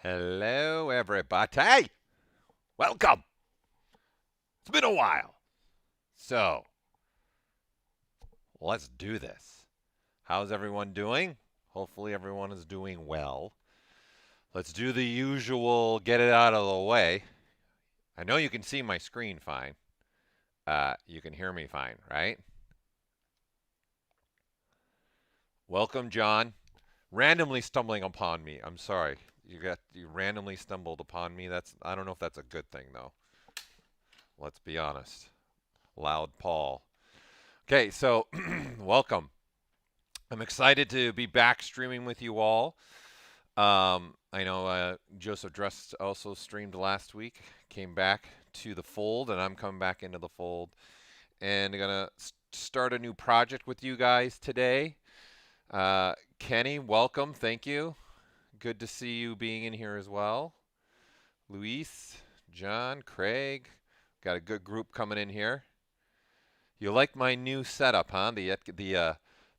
Hello, everybody. Welcome. It's been a while. So, let's do this. How's everyone doing? Hopefully, everyone is doing well. Let's do the usual get it out of the way. I know you can see my screen fine. You can hear me fine, right? Welcome, John. Randomly stumbling upon me. I'm sorry. You randomly stumbled upon me. I don't know if that's a good thing though. Let's be honest. Loud Paul. Okay, so welcome. I'm excited to be back streaming with you all. I know Joseph Dress also streamed last week, came back to the fold, and I'm coming back into the fold. And I'm going to start a new project with you guys today. Kenny, welcome. Thank you. Good to see you being in here as well. Luis, John, Craig. Got a good group coming in here. You like my new setup, huh?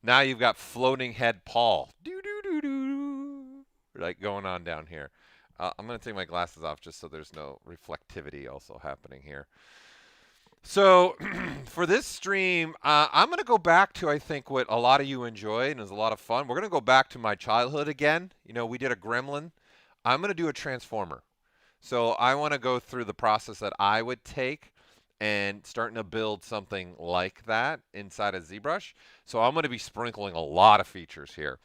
Now you've got floating head Paul. Do do do do. Like going on down here. I'm gonna take my glasses off just so there's no reflectivity also happening here. So for this stream, I'm gonna go back to I think what a lot of you enjoyed and it was a lot of fun. We're gonna go back to my childhood again. You know, we did a gremlin. I'm gonna do a transformer. So I want to go through the process that I would take and starting to build something like that inside of ZBrush. So I'm going to be sprinkling a lot of features here.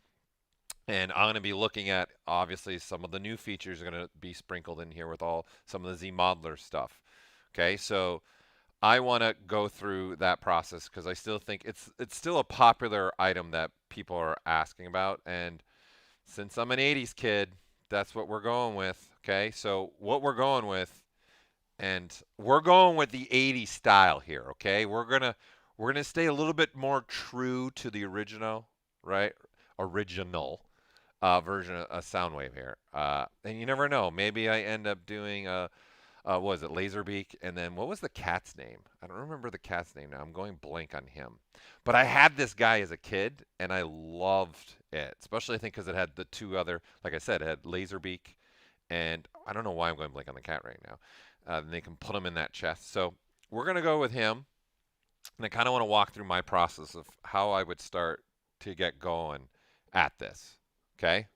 And I'm going to be looking at, obviously, some of the new features are going to be sprinkled in here with some of the Z modeler stuff. Okay, so I want to go through that process because I still think it's still a popular item that people are asking about. And since I'm an 80s kid, that's what we're going with. Okay, so what we're going with, and we're going with the 80s style here. Okay, we're gonna stay a little bit more true to the original, right? Original version of Soundwave here. And you never know. Maybe I end up doing what was it, Laserbeak, and then what was the cat's name? I don't remember the cat's name now. I'm going blank on him. But I had this guy as a kid, and I loved it, especially I think because it had the two other, like I said, it had Laserbeak, and I don't know why I'm going blank on the cat right now. And they can put him in that chest. So we're gonna go with him, and I kind of want to walk through my process of how I would start to get going at this. Okay,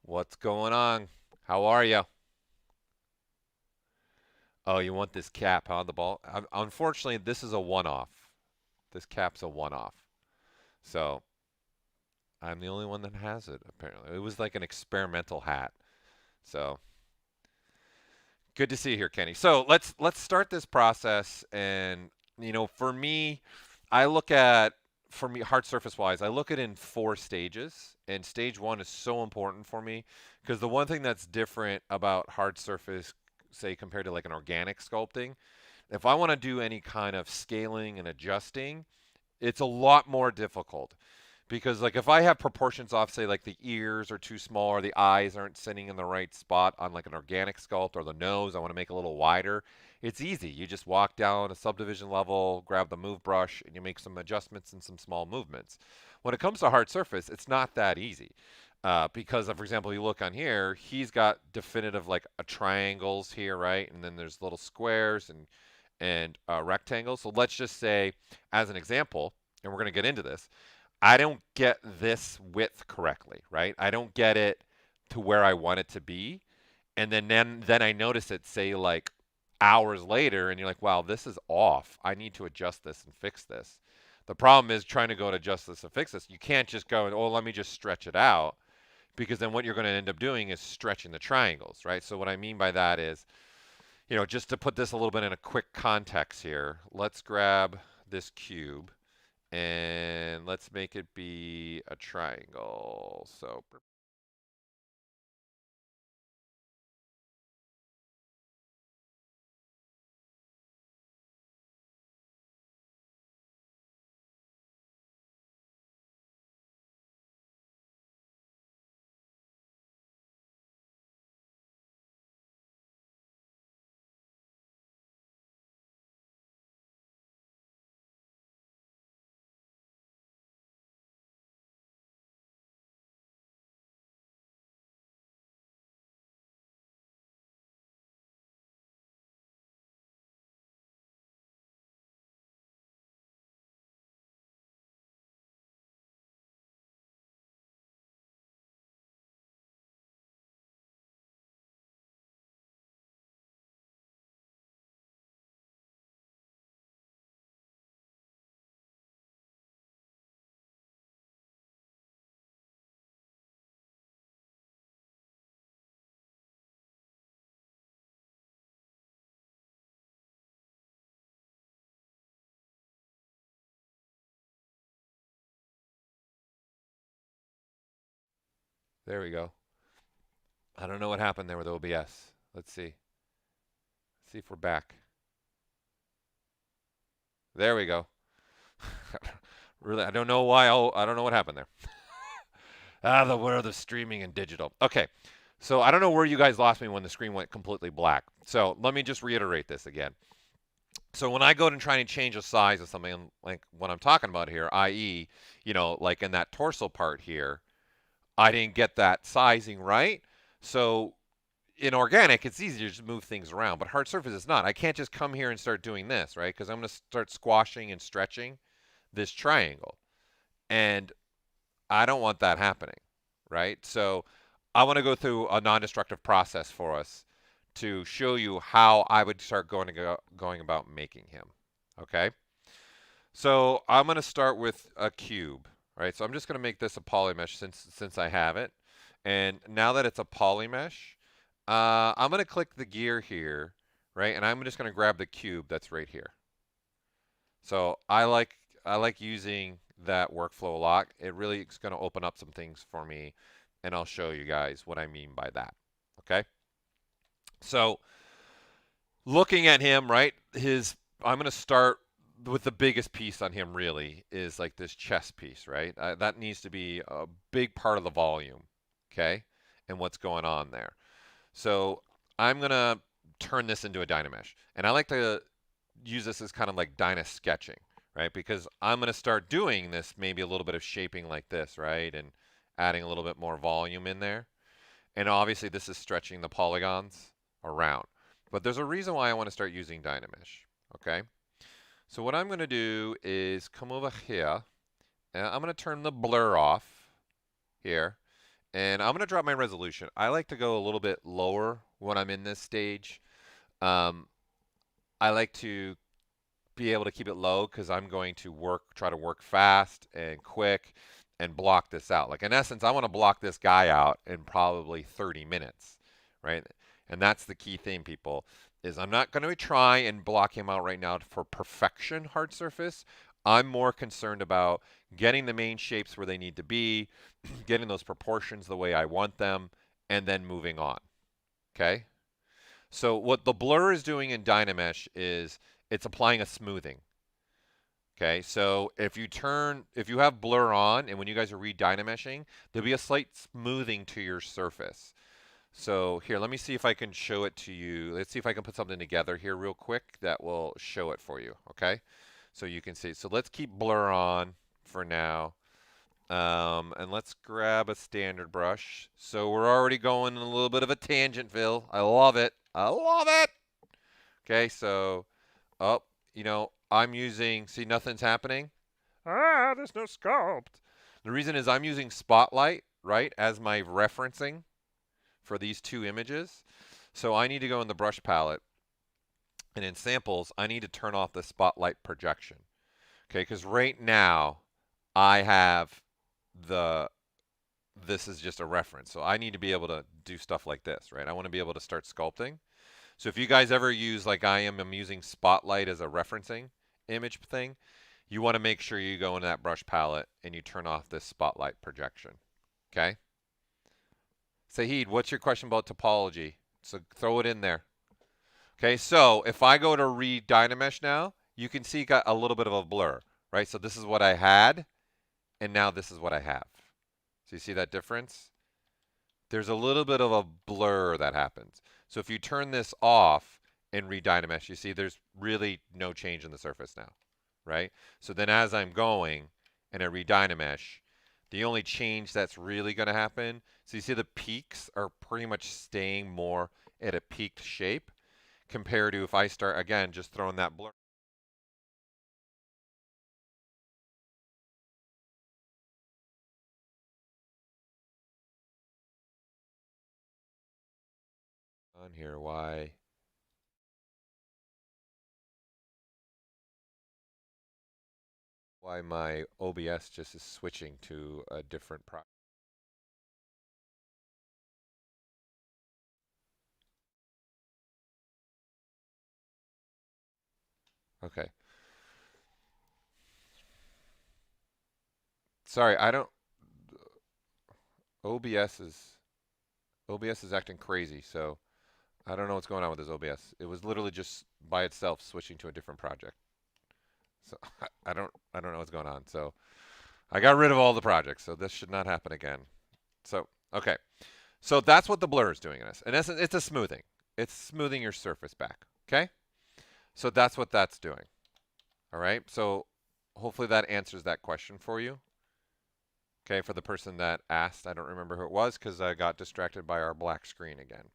what's going on? How are you? Oh, you want this cap on the ball? Unfortunately, this is a one-off. This cap's a one-off. So I'm the only one that has it, apparently. It was like an experimental hat. So good to see you here, Kenny. So let's start this process. And for me, I look at for me hard surface wise, I look at it in 4 stages. And stage one is so important for me because the one thing that's different about hard surface, say compared to like an organic sculpting, if I want to do any kind of scaling and adjusting, it's a lot more difficult because like if I have proportions off, say like the ears are too small or the eyes aren't sitting in the right spot on like an organic sculpt, or the nose I want to make a little wider, it's easy. You just walk down a subdivision level, grab the move brush, and you make some adjustments and some small movements. When it comes to hard surface, it's not that easy. Because, for example, you look on here, he's got definitive like a triangles here, right? And then there's little squares and rectangles. So let's just say, as an example, and we're going to get into this, I don't get this width correctly, right? I don't get it to where I want it to be. And then I notice it, say, like hours later, and you're like, wow, this is off. I need to adjust this and fix this. The problem is trying to go to adjust this and fix this. You can't just go, oh, let me just stretch it out, because then what you're going to end up doing is stretching the triangles, right? So what I mean by that is, just to put this a little bit in a quick context here, let's grab this cube and let's make it be a triangle. So There we go. I don't know what happened there with OBS. Let's see. Let's see if we're back. There we go. Really, I don't know why. I don't know what happened there. The world of streaming and digital. Okay, so I don't know where you guys lost me when the screen went completely black. So let me just reiterate this again. So when I go and try and change the size of something like what I'm talking about here, i.e., like in that torso part here, I didn't get that sizing right. So in organic, it's easier to just move things around, but hard surface is not. I can't just come here and start doing this, right? Because I'm going to start squashing and stretching this triangle. And I don't want that happening, right? So I want to go through a non-destructive process for us to show you how I would start going about making him, okay? So I'm going to start with a cube, right? So I'm just going to make this a polymesh since I have it. And now that it's a polymesh, I'm going to click the gear here, right? And I'm just going to grab the cube that's right here. So I like using that workflow a lot. It really is going to open up some things for me, and I'll show you guys what I mean by that. Okay? So looking at him, right? I'm going to start with the biggest piece on him really is like this chest piece, right? That needs to be a big part of the volume, okay? And what's going on there. So I'm going to turn this into a Dynamesh. And I like to use this as kind of like Dyna sketching, right? Because I'm going to start doing this, maybe a little bit of shaping like this, right? And adding a little bit more volume in there. And obviously this is stretching the polygons around. But there's a reason why I want to start using Dynamesh, okay? So what I'm going to do is come over here, and I'm going to turn the blur off here. And I'm going to drop my resolution. I like to go a little bit lower when I'm in this stage. I like to be able to keep it low because I'm going to try to work fast and quick and block this out. Like in essence, I want to block this guy out in probably 30 minutes, right? And that's the key thing, people, is I'm not going to try and block him out right now for perfection hard surface. I'm more concerned about getting the main shapes where they need to be, getting those proportions the way I want them, and then moving on, okay? So what the blur is doing in Dynamesh is it's applying a smoothing. Okay, so if you have blur on, and when you guys are re-Dynameshing, there'll be a slight smoothing to your surface. So here, let me see if I can show it to you. Let's see if I can put something together here real quick that will show it for you, okay? So you can see. So let's keep blur on for now. And let's grab a standard brush. So we're already going in a little bit of a tangent, Phil. I love it. I love it. Okay, so, I'm using, see, nothing's happening. There's no sculpt. The reason is I'm using Spotlight, right, as my referencing for these two images. So I need to go in the brush palette, and in samples, I need to turn off the Spotlight projection. Okay, because right now, I have this is just a reference. So I need to be able to do stuff like this, right? I want to be able to start sculpting. So if you guys ever use, like I'm using Spotlight as a referencing image thing, you want to make sure you go into that brush palette and you turn off this Spotlight projection, okay? Sahid, what's your question about topology? So throw it in there. Okay, so if I go to Re-Dynamesh now, you can see got a little bit of a blur, right? So this is what I had, and now this is what I have. So you see that difference? There's a little bit of a blur that happens. So if you turn this off in Re-Dynamesh, you see there's really no change in the surface now, right? So then as I'm going and I Re-Dynamesh, the only change that's really going to happen, so you see the peaks are pretty much staying more at a peaked shape compared to if I start, again, just throwing that blur. On here, why my OBS just is switching to a different product. Okay. Sorry, I don't. OBS is acting crazy, so I don't know what's going on with this OBS. It was literally just by itself switching to a different project. So I don't know what's going on. So I got rid of all the projects, so this should not happen again. So okay. So that's what the blur is doing in this. In essence, it's a smoothing. It's smoothing your surface back. Okay? So that's what that's doing. All right? So hopefully that answers that question for you. Okay, for the person that asked, I don't remember who it was because I got distracted by our black screen again.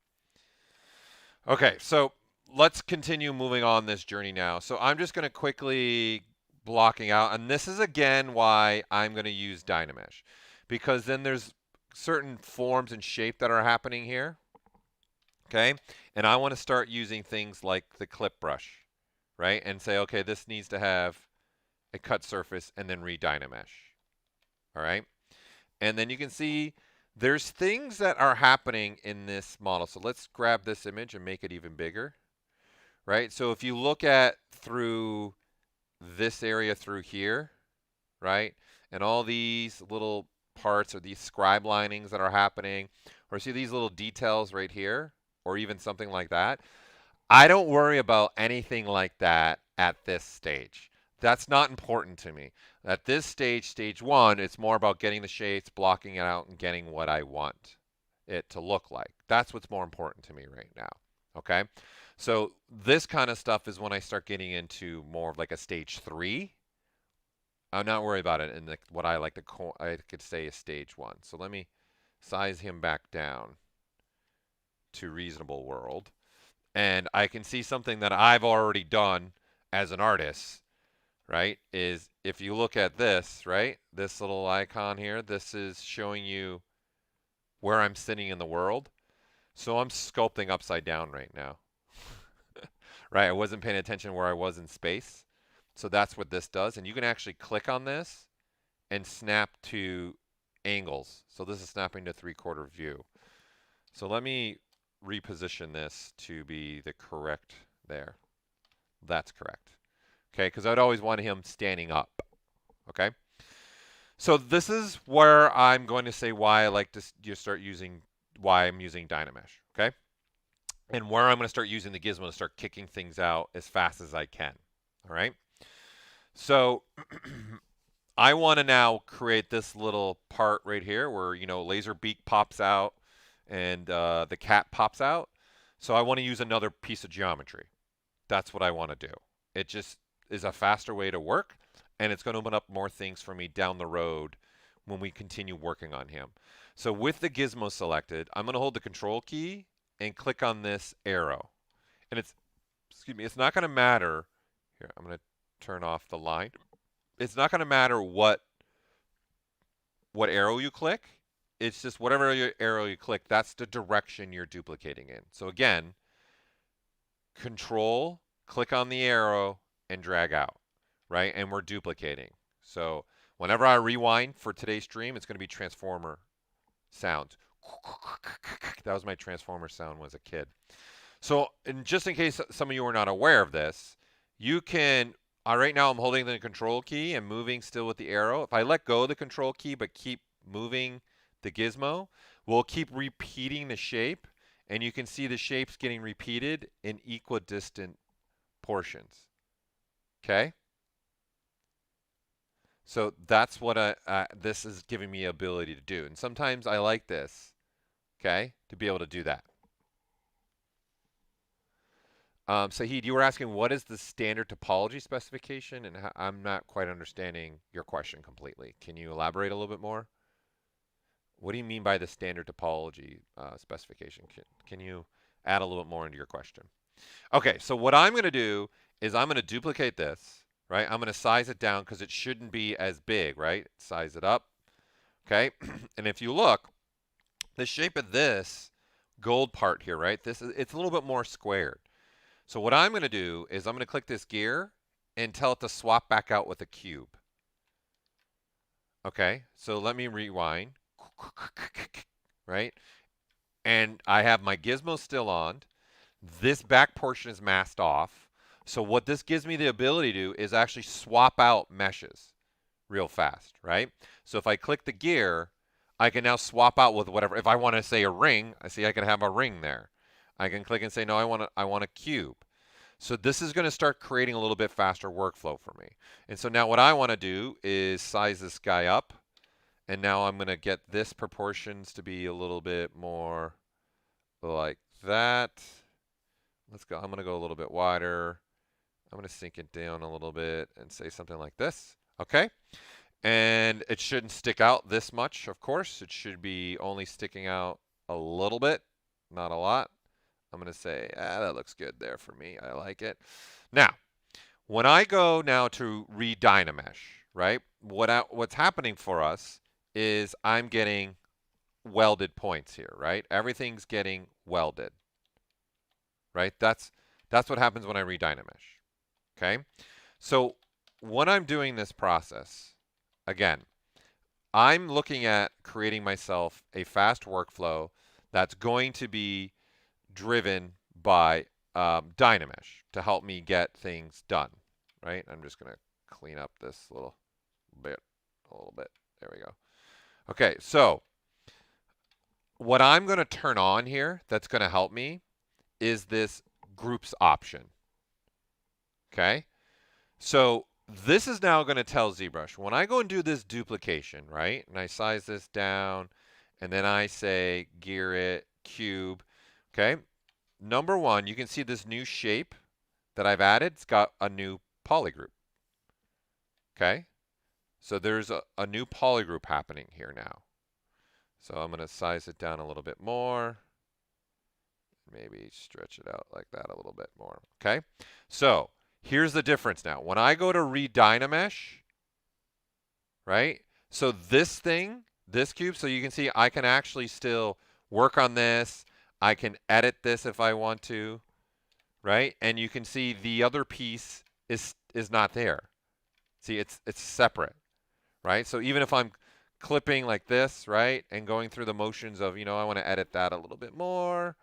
Okay, so let's continue moving on this journey now. So I'm just going to quickly blocking out, and this is again why I'm going to use Dynamesh, because then there's certain forms and shape that are happening here. Okay, and I want to start using things like the clip brush, right? And say, okay, this needs to have a cut surface and then Re-Dynamesh. All right. And then you can see there's things that are happening in this model. So let's grab this image and make it even bigger, right? So if you look at through this area through here, right? And all these little parts or these scribe linings that are happening, or see these little details right here, or even something like that. I don't worry about anything like that at this stage. That's not important to me. At this stage, stage one, it's more about getting the shapes, blocking it out, and getting what I want it to look like. That's what's more important to me right now. Okay? So this kind of stuff is when I start getting into more of like a stage 3. I'm not worried about it in what I like to I could say is stage 1. So let me size him back down to reasonable world. And I can see something that I've already done as an artist, right, is if you look at this, right, this little icon here, this is showing you where I'm sitting in the world. So I'm sculpting upside down right now. Right, I wasn't paying attention where I was in space. So that's what this does. And you can actually click on this and snap to angles. So this is snapping to 3/4 view. So let me reposition this to be the correct there. That's correct. Okay, because I'd always want him standing up. Okay, so this is where I'm going to say why I like to start using, why I'm using Dynamesh. Okay, and where I'm going to start using the gizmo to start kicking things out as fast as I can. All right, so I want to now create this little part right here where, you know, laser beak pops out and the cat pops out. So I want to use another piece of geometry. That's what I want to do. It just is a faster way to work, and it's going to open up more things for me down the road when we continue working on him. So with the gizmo selected, I'm going to hold the control key and click on this arrow. And it's, excuse me, it's not going to matter. Here, I'm going to turn off the line. It's not going to matter what arrow you click. It's just whatever arrow you click, that's the direction you're duplicating in. So again, control, click on the arrow, and drag out, right? And we're duplicating. So whenever I rewind for today's stream, it's going to be transformer sounds. That was my transformer sound as a kid. So just in case some of you are not aware of this, you can, right now I'm holding the control key and moving still with the arrow. If I let go of the control key but keep moving the gizmo, we'll keep repeating the shape, and you can see the shapes getting repeated in equidistant portions. Okay? So that's what this is giving me ability to do. And sometimes I like this, okay, to be able to do that. Sahid, you were asking what is the standard topology specification, and I'm not quite understanding your question completely. Can you elaborate a little bit more? What do you mean by the standard topology specification? Can you add a little bit more into your question? Okay, so what I'm going to do is I'm going to duplicate this, right? I'm going to size it down because it shouldn't be as big, right? Size it up, okay? And if you look, the shape of this gold part here, right? It's a little bit more squared. So what I'm going to do is I'm going to click this gear and tell it to swap back out with a cube. Okay, so let me rewind, right? And I have my gizmo still on. This back portion is masked off. So what this gives me the ability to do is actually swap out meshes real fast, right? So if I click the gear, I can now swap out with whatever. If I want to say a ring, I see I can have a ring there. I can click and say, no, I want a cube. So this is going to start creating a little bit faster workflow for me. And so now what I want to do is size this guy up. And now I'm going to get this proportions to be a little bit more like that. Let's go. I'm going to go a little bit wider. I'm going to sink it down a little bit and say something like this. Okay. And it shouldn't stick out this much, of course. It should be only sticking out a little bit, not a lot. I'm going to say, that looks good there for me. I like it. Now, when I go now to Re-Dynamesh, right, what's happening for us is I'm getting welded points here, right? Everything's getting welded, right? That's what happens when I Re-Dynamesh, okay? So when I'm doing this process, again, I'm looking at creating myself a fast workflow that's going to be driven by Dynamesh to help me get things done, right? I'm just going to clean up this a little bit. There we go. Okay, so what I'm going to turn on here that's going to help me is this groups option. Okay, so this is now going to tell ZBrush, when I go and do this duplication, right, and I size this down, and then I say gear it, cube, okay, number one, you can see this new shape that I've added. It's got a new polygroup. Okay, so there's a new polygroup happening here now. So I'm going to size it down a little bit more. Maybe stretch it out like that a little bit more. Okay, so here's the difference now. When I go to Re-Dynamesh, right? So this thing, this cube, so you can see I can actually still work on this. I can edit this if I want to, right? And you can see the other piece is not there. See, it's separate, right? So even if I'm clipping like this, right, and going through the motions of, I want to edit that a little bit more.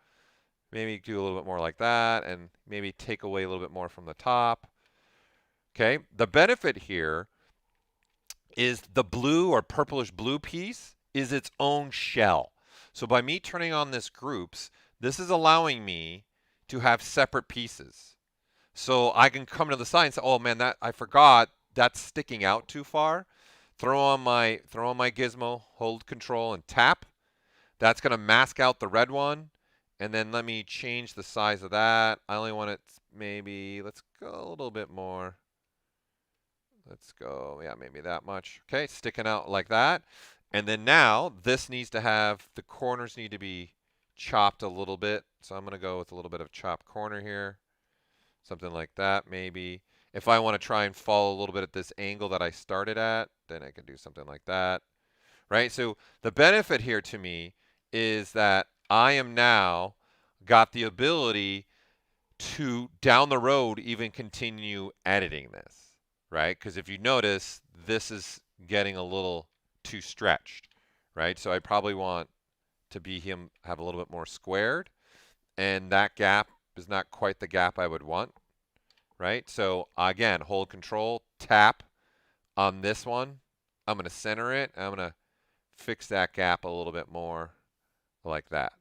Maybe do a little bit more like that, and maybe take away a little bit more from the top. Okay, the benefit here is the blue or purplish blue piece is its own shell. So by me turning on this groups, this is allowing me to have separate pieces. So I can come to the side and say, oh man, I forgot that's sticking out too far. Throw on my gizmo, hold control and tap. That's going to mask out the red one. And then let me change the size of that. I only want it maybe, let's go a little bit more. Let's go, yeah, maybe that much. Okay, sticking out like that. And then now this needs to have, the corners need to be chopped a little bit. So I'm going to go with a little bit of chopped corner here. Something like that maybe. If I want to try and follow a little bit at this angle that I started at, then I can do something like that. Right? So the benefit here to me is that I am now got the ability to, down the road, even continue editing this, right? Because if you notice, this is getting a little too stretched, right? So I probably want to have a little bit more squared, and that gap is not quite the gap I would want, right? So again, hold control, tap on this one. I'm going to center it. I'm going to fix that gap a little bit more like that,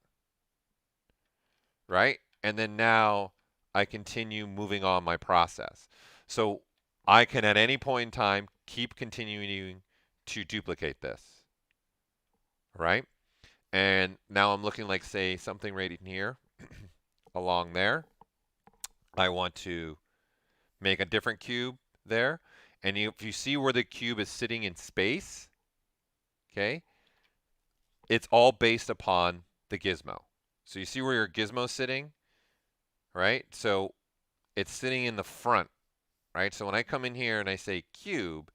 right? And then now I continue moving on my process. So I can at any point in time keep continuing to duplicate this, right? And now I'm looking like, say, something right in here along there. I want to make a different cube there. And if you see where the cube is sitting in space, okay, it's all based upon the gizmo. So you see where your gizmo is sitting, right? So it's sitting in the front, right? So when I come in here and I say cube,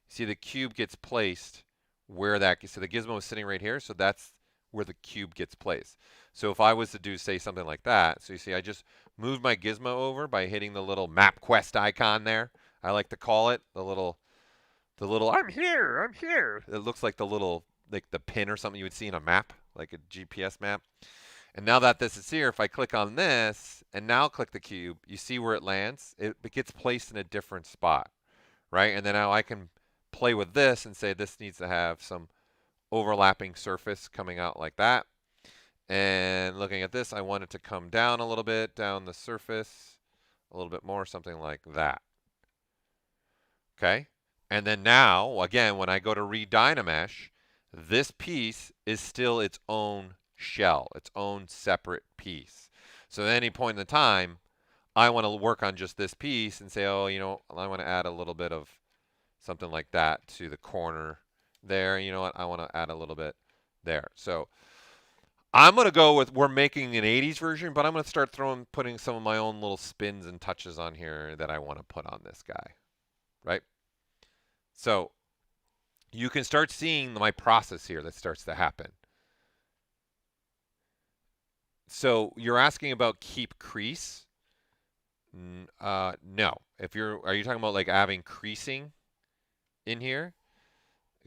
see the cube gets placed where so the gizmo is sitting right here, so that's where the cube gets placed. So if I was to do, say, something like that, so you see I just moved my gizmo over by hitting the little map quest icon there. I like to call it the little I'm here. It looks like the pin or something you would see in a map, like a GPS map. And now that this is here, if I click on this and now click the cube, you see where it lands? It gets placed in a different spot, right? And then now I can play with this and say this needs to have some overlapping surface coming out like that. And looking at this, I want it to come down a little bit, down the surface, a little bit more, something like that. Okay? And then now, again, when I go to Re-Dynamesh, this piece is still its own shell, its own separate piece. So at any point in the time, I want to work on just this piece and say, oh, you know, I want to add a little bit of something like that to the corner there. You know what? I want to add a little bit there. So I'm going to go with, we're making an 80s version, but I'm going to start putting some of my own little spins and touches on here that I want to put on this guy, right? So you can start seeing my process here that starts to happen. So you're asking about keep crease. No. Are you talking about like having creasing in here?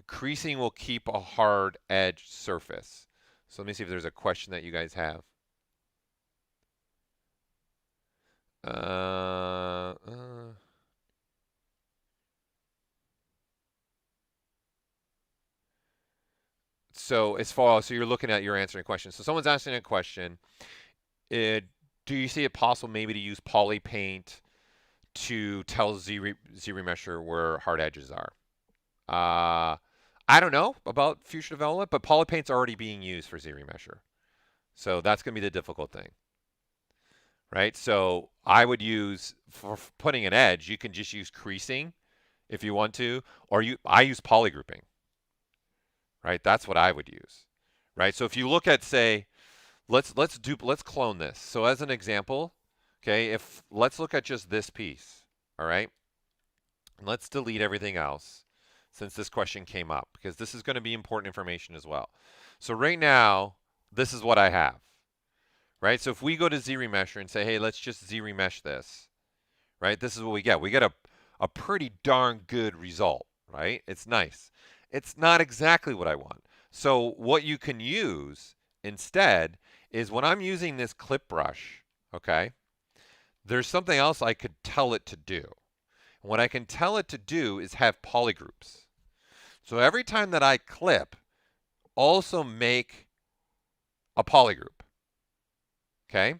Creasing will keep a hard edge surface. So let me see if there's a question that you guys have. So you're looking at, you're answering a question. So someone's asking a question. Do you see it possible maybe to use polypaint to tell ZRemesher where hard edges are? I don't know about future development, but polypaint's already being used for ZRemesher. So that's going to be the difficult thing, right? So I would use, for putting an edge, you can just use creasing if you want to, or I use polygrouping, right? That's what I would use, right? So if you look at, say, let's clone this. So as an example, okay, let's look at just this piece, all right? Let's delete everything else since this question came up, because this is going to be important information as well. So right now, this is what I have, right? So if we go to ZRemesher and say, hey, let's just ZRemesh this, right? This is what we get. We get a pretty darn good result, right? It's nice. It's not exactly what I want. So what you can use instead is when I'm using this clip brush, okay, there's something else I could tell it to do. What I can tell it to do is have polygroups. So every time that I clip, also make a polygroup. Okay?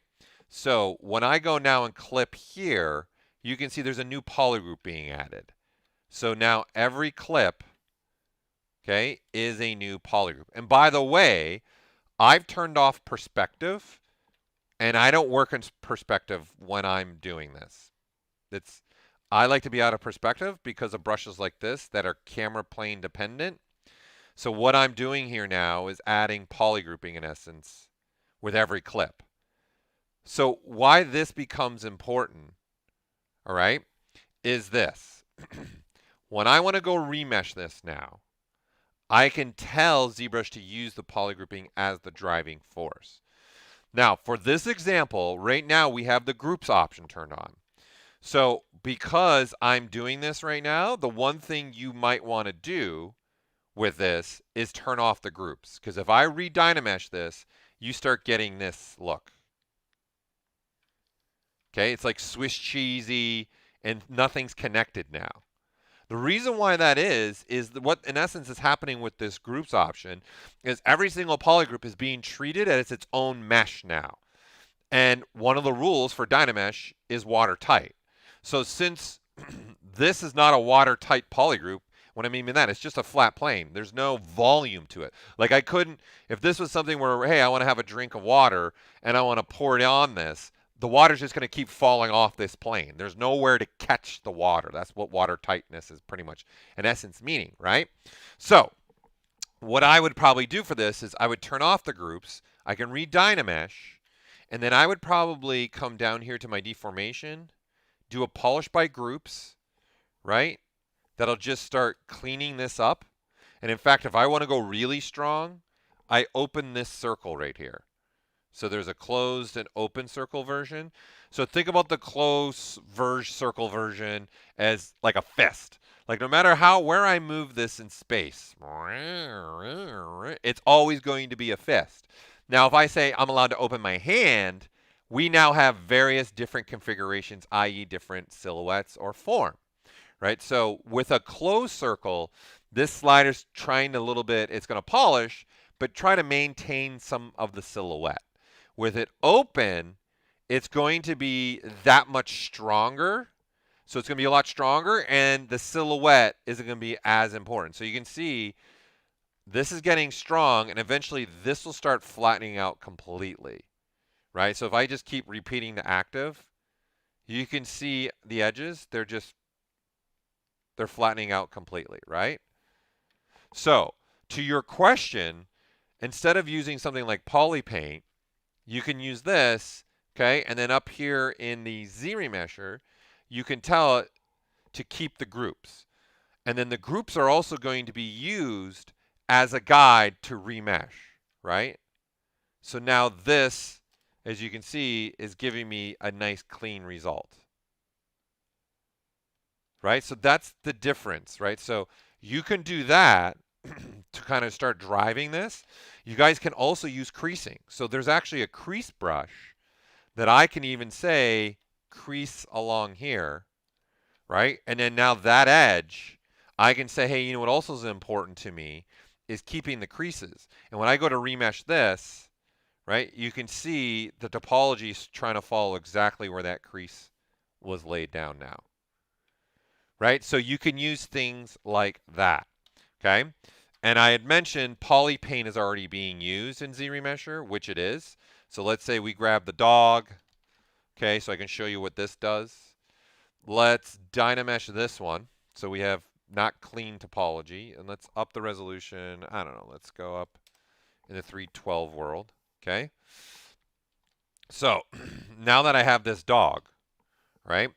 So when I go now and clip here, you can see there's a new polygroup being added. So now every clip, okay, is a new polygroup. And by the way, I've turned off perspective, and I don't work in perspective when I'm doing this. I like to be out of perspective because of brushes like this that are camera plane dependent. So what I'm doing here now is adding polygrouping in essence with every clip. So why this becomes important, all right, is this. When I want to go remesh this now, I can tell ZBrush to use the polygrouping as the driving force. Now, for this example, right now we have the groups option turned on. So because I'm doing this right now, the one thing you might want to do with this is turn off the groups. Because if I Re-Dynamesh this, you start getting this look. Okay, it's like Swiss cheesy and nothing's connected now. The reason why that is what in essence is happening with this groups option is every single polygroup is being treated as its own mesh now. And one of the rules for Dynamesh is watertight. So since this is not a watertight polygroup, what I mean by that, it's just a flat plane. There's no volume to it. Like I couldn't, if this was something where, hey, I want to have a drink of water and I want to pour it on this, the water's just going to keep falling off this plane. There's nowhere to catch the water. That's what watertightness is pretty much in essence meaning, right? So what I would probably do for this is I would turn off the groups. I can Re-Dynamesh, and then I would probably come down here to my deformation, do a polish by groups, right? That'll just start cleaning this up. And in fact, if I want to go really strong, I open this circle right here. So there's a closed and open circle version. So think about the closed circle version as like a fist. Like no matter where I move this in space, it's always going to be a fist. Now, if I say I'm allowed to open my hand, we now have various different configurations, i.e. different silhouettes or form, right? So with a closed circle, This slider's trying a little bit, it's going to polish, but try to maintain some of the silhouette. With it open, it's going to be that much stronger. So it's going to be a lot stronger, and the silhouette isn't going to be as important. So you can see this is getting strong, and eventually this will start flattening out completely, right? So if I just keep repeating the active, you can see the edges, they're flattening out completely, right? So to your question, instead of using something like Polypaint, you can use this, okay? And then up here in the ZRemesher, you can tell it to keep the groups. And then the groups are also going to be used as a guide to remesh, right? So now this, as you can see, is giving me a nice clean result. Right? So that's the difference, right? So you can do that to kind of start driving this. You guys can also use creasing. So there's actually a crease brush that I can even say crease along here, right? And then now that edge, I can say, hey, you know what also is important to me is keeping the creases. And when I go to remesh this, right, you can see the topology is trying to follow exactly where that crease was laid down now. Right? So you can use things like that. Okay? And I had mentioned Polypaint is already being used in ZRemesher, which it is. So let's say we grab the dog. Okay, so I can show you what this does. Let's Dynamesh this one. So we have not clean topology. And let's up the resolution. I don't know. Let's go up in the 312 world. Okay? So now that I have this dog, right?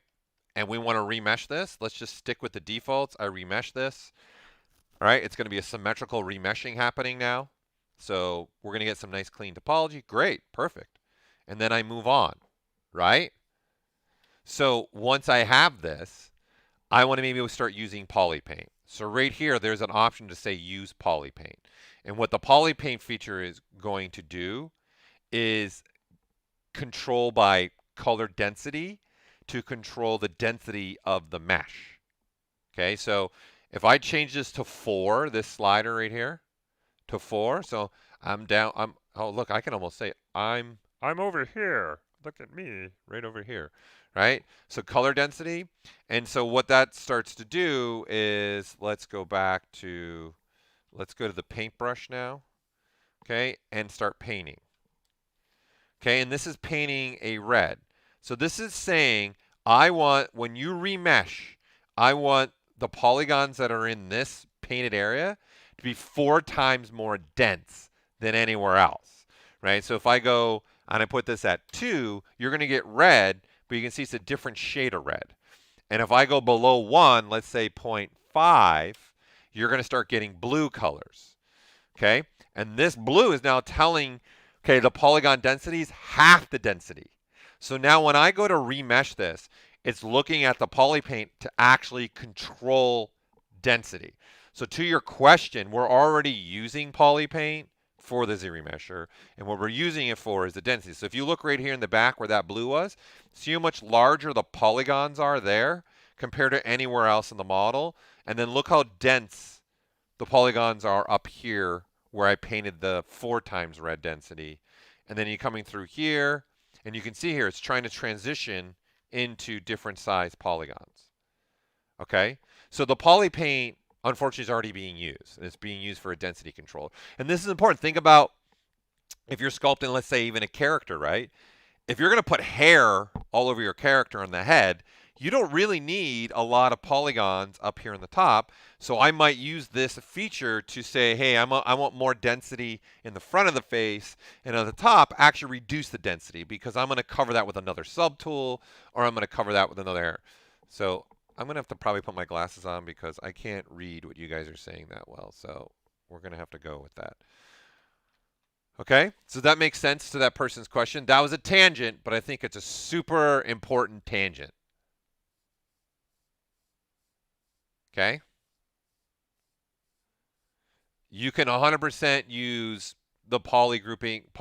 And we want to remesh this, let's just stick with the defaults. I remesh this. All right, it's going to be a symmetrical remeshing happening now. So we're going to get some nice clean topology. Great, perfect. And then I move on, right? So once I have this, I want to maybe start using Polypaint. So right here, there's an option to say use Polypaint. And what the Polypaint feature is going to do is control by color density to control the density of the mesh. Okay, so if I change this to 4, this slider right here, to 4, so I'm down, oh look, I can almost say I'm over here. Look at me, right over here, right? So color density, and so what that starts to do is, let's go to the paintbrush now, okay, and start painting. Okay, and this is painting a red. So this is saying, I want, when you remesh, I want the polygons that are in this painted area to be 4 times more dense than anywhere else, right? So if I go and I put this at 2, you're going to get red, but you can see it's a different shade of red. And if I go below 1, let's say 0.5, you're going to start getting blue colors, okay? And this blue is now telling, okay, the polygon density is half the density. So now when I go to remesh this, it's looking at the Polypaint to actually control density. So to your question, we're already using Polypaint for the ZRemesher, and what we're using it for is the density. So if you look right here in the back where that blue was, see how much larger the polygons are there compared to anywhere else in the model? And then look how dense the polygons are up here where I painted the 4 times red density. And then you're coming through here, and you can see here it's trying to transition into different size polygons. Okay? So the Polypaint, unfortunately, is already being used. And it's being used for a density control. And this is important. Think about if you're sculpting, let's say, even a character, right? If you're going to put hair all over your character on the head, you don't really need a lot of polygons up here on the top. So I might use this feature to say, hey, I want more density in the front of the face, and on the top, actually reduce the density because I'm going to cover that with another subtool, or I'm going to cover that with another. So I'm going to have to probably put my glasses on because I can't read what you guys are saying that well. So we're going to have to go with that. Okay, so that makes sense to that person's question. That was a tangent, but I think it's a super important tangent. Okay? You can 100% use the Polygroup It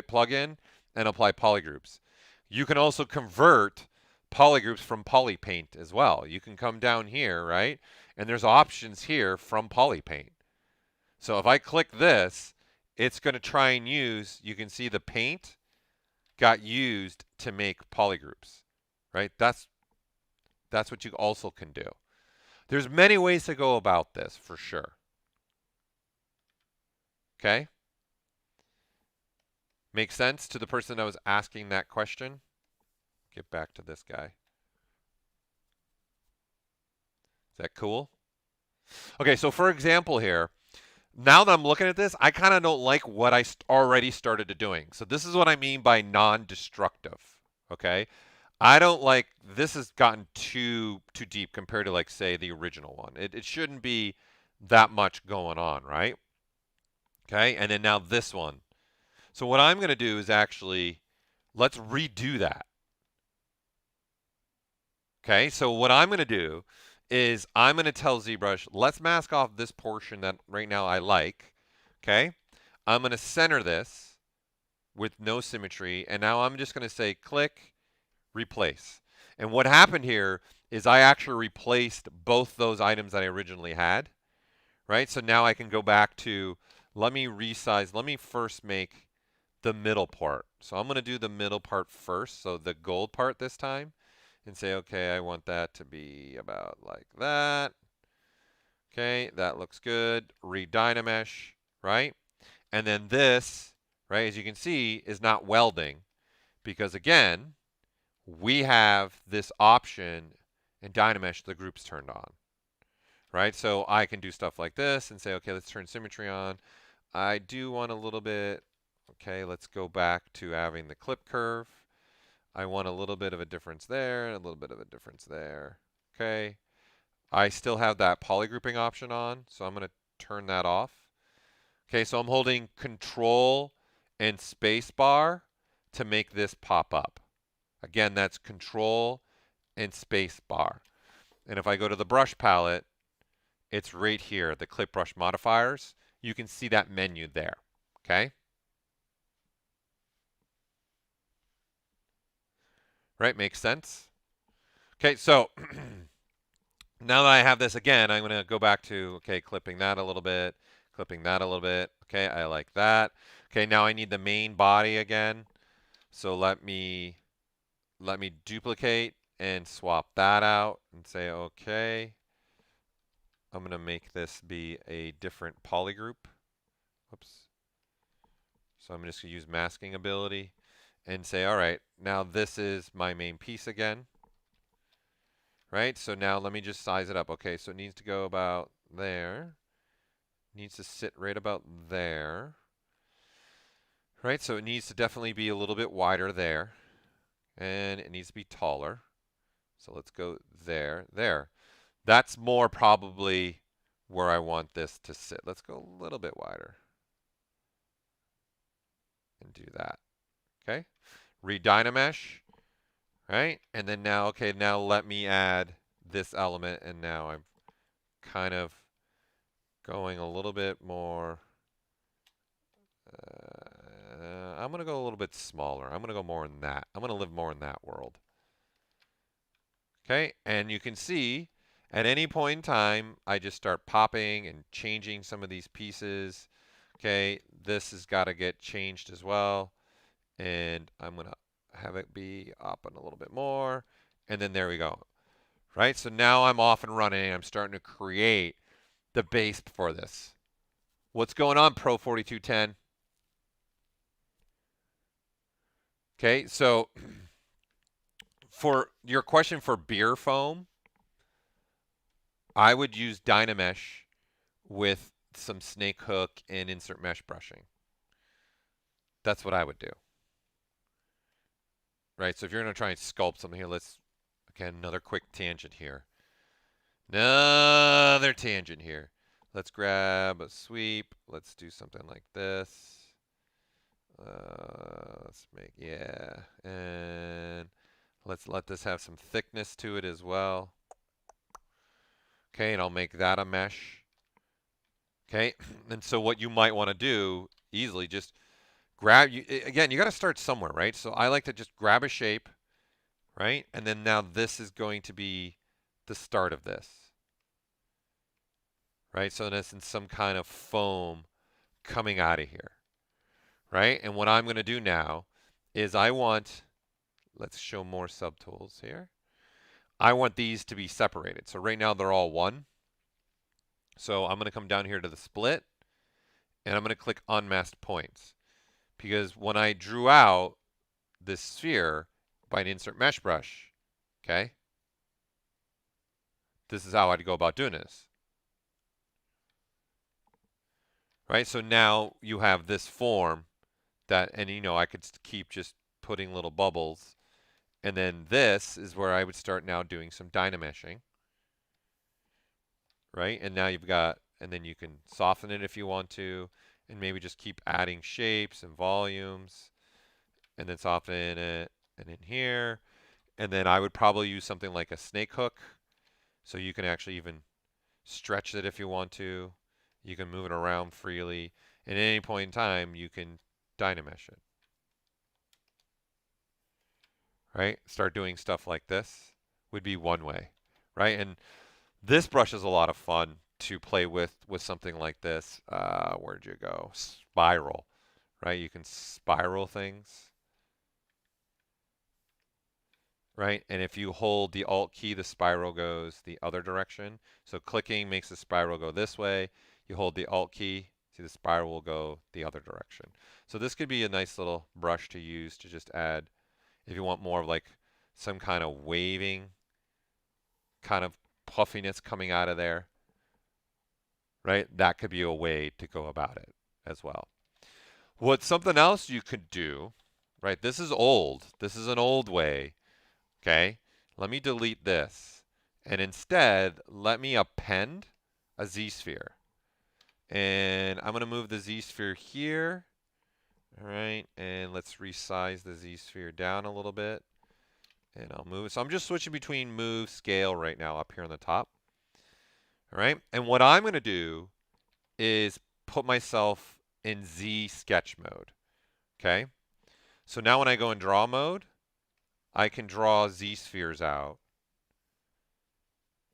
plugin and apply polygroups. You can also convert polygroups from Polypaint as well. You can come down here, right? And there's options here from Polypaint. So if I click this, it's going to try and use, you can see the paint got used to make polygroups, right? That's what you also can do. There's many ways to go about this for sure. Okay? Make sense to the person that was asking that question? Get back to this guy. Is that cool? Okay, so for example here, now that I'm looking at this, I kind of don't like what I already started doing. So this is what I mean by non-destructive, okay? I don't like, this has gotten too deep compared to, like, say, the original one. It shouldn't be that much going on, right? Okay, and then now this one. So what I'm going to do is actually, let's redo that. Okay, so what I'm going to do is I'm going to tell ZBrush, let's mask off this portion that right now I like. Okay, I'm going to center this with no symmetry, and now I'm just going to say click, replace. And what happened here is I actually replaced both those items that I originally had, right? So now I can go back to, let me resize, let me first make the middle part. So I'm going to do the middle part first, so the gold part this time, and say, okay, I want that to be about like that. Okay, that looks good. Re-Dynamesh, right? And then this, right, as you can see, is not welding because, again, we have this option in Dynamesh, the group's turned on, right? So I can do stuff like this and say, okay, let's turn symmetry on. I do want a little bit, okay, let's go back to having the clip curve. I want a little bit of a difference there, and a little bit of a difference there. Okay. I still have that polygrouping option on, so I'm going to turn that off. Okay, so I'm holding Control and Space Bar to make this pop up. Again, that's Control and Space Bar. And if I go to the brush palette, it's right here, the Clip Brush Modifiers. You can see that menu there. Okay. Right, makes sense? Okay, so now that I have this again, I'm going to go back to, okay, clipping that a little bit, clipping that a little bit. Okay, I like that. Okay, now I need the main body again. So let me duplicate and swap that out and say, okay, I'm going to make this be a different polygroup. Whoops. So I'm just going to use masking ability and say, all right, now this is my main piece again. Right, so now let me just size it up. Okay, so it needs to go about there. It needs to sit right about there. Right, so it needs to definitely be a little bit wider there. And it needs to be taller. So let's go there, there. That's more probably where I want this to sit. Let's go a little bit wider. And do that. Okay, Re-Dynamesh. Right, and then now, okay, now let me add this element, and now I'm kind of going a little bit more, I'm going to go a little bit smaller. I'm going to go more in that. I'm going to live more in that world. Okay, and you can see at any point in time, I just start popping and changing some of these pieces. Okay, this has got to get changed as well, and I'm going to have it be up and a little bit more, and then there we go. Right, so now I'm off and running. I'm starting to create the base for this. What's going on, Pro 4210? Okay, so for your question for beer foam, I would use Dynamesh with some snake hook and insert mesh brushing. That's what I would do. Right, so if you're going to try and sculpt something here, let's, again, another quick tangent here. Another tangent here. Let's grab a sweep. Let's do something like this. Let's make, yeah. And let's let this have some thickness to it as well. Okay, and I'll make that a mesh. Okay, and so what you might want to do easily, just grab, again, you got to start somewhere, right? So I like to just grab a shape, right? And then now this is going to be the start of this, right? So in essence, some kind of foam coming out of here, right? And what I'm going to do now is let's show more subtools here. I want these to be separated. So right now they're all one. So I'm going to come down here to the split, and I'm going to click unmasked points. Because when I drew out this sphere by an insert mesh brush, okay, this is how I'd go about doing this. Right, so now you have this form that, and I could keep just putting little bubbles. And then this is where I would start now doing some Dynameshing. Right, and now you've got, and then you can soften it if you want to, and maybe just keep adding shapes and volumes, and then soften it, and in here. And then I would probably use something like a snake hook, so you can actually even stretch it if you want to. You can move it around freely, and at any point in time, you can Dynamesh it. Right? Start doing stuff like this would be one way, right? And this brush is a lot of fun to play with something like this. Where'd you go? Spiral, right? You can spiral things, right? And if you hold the Alt key, the spiral goes the other direction. So clicking makes the spiral go this way. You hold the Alt key, see the spiral will go the other direction. So this could be a nice little brush to use to just add, if you want more of like some kind of waving, kind of puffiness coming out of there, right? That could be a way to go about it as well. What's something else you could do, right? This is old. This is an old way, okay? Let me delete this. And instead, let me append a Z-sphere. And I'm going to move the Z-sphere here. All right, and let's resize the Z-sphere down a little bit. And I'll move it. So I'm just switching between move, scale right now up here on the top. All right, and what I'm going to do is put myself in Z sketch mode. Okay, so now when I go in draw mode, I can draw Z spheres out.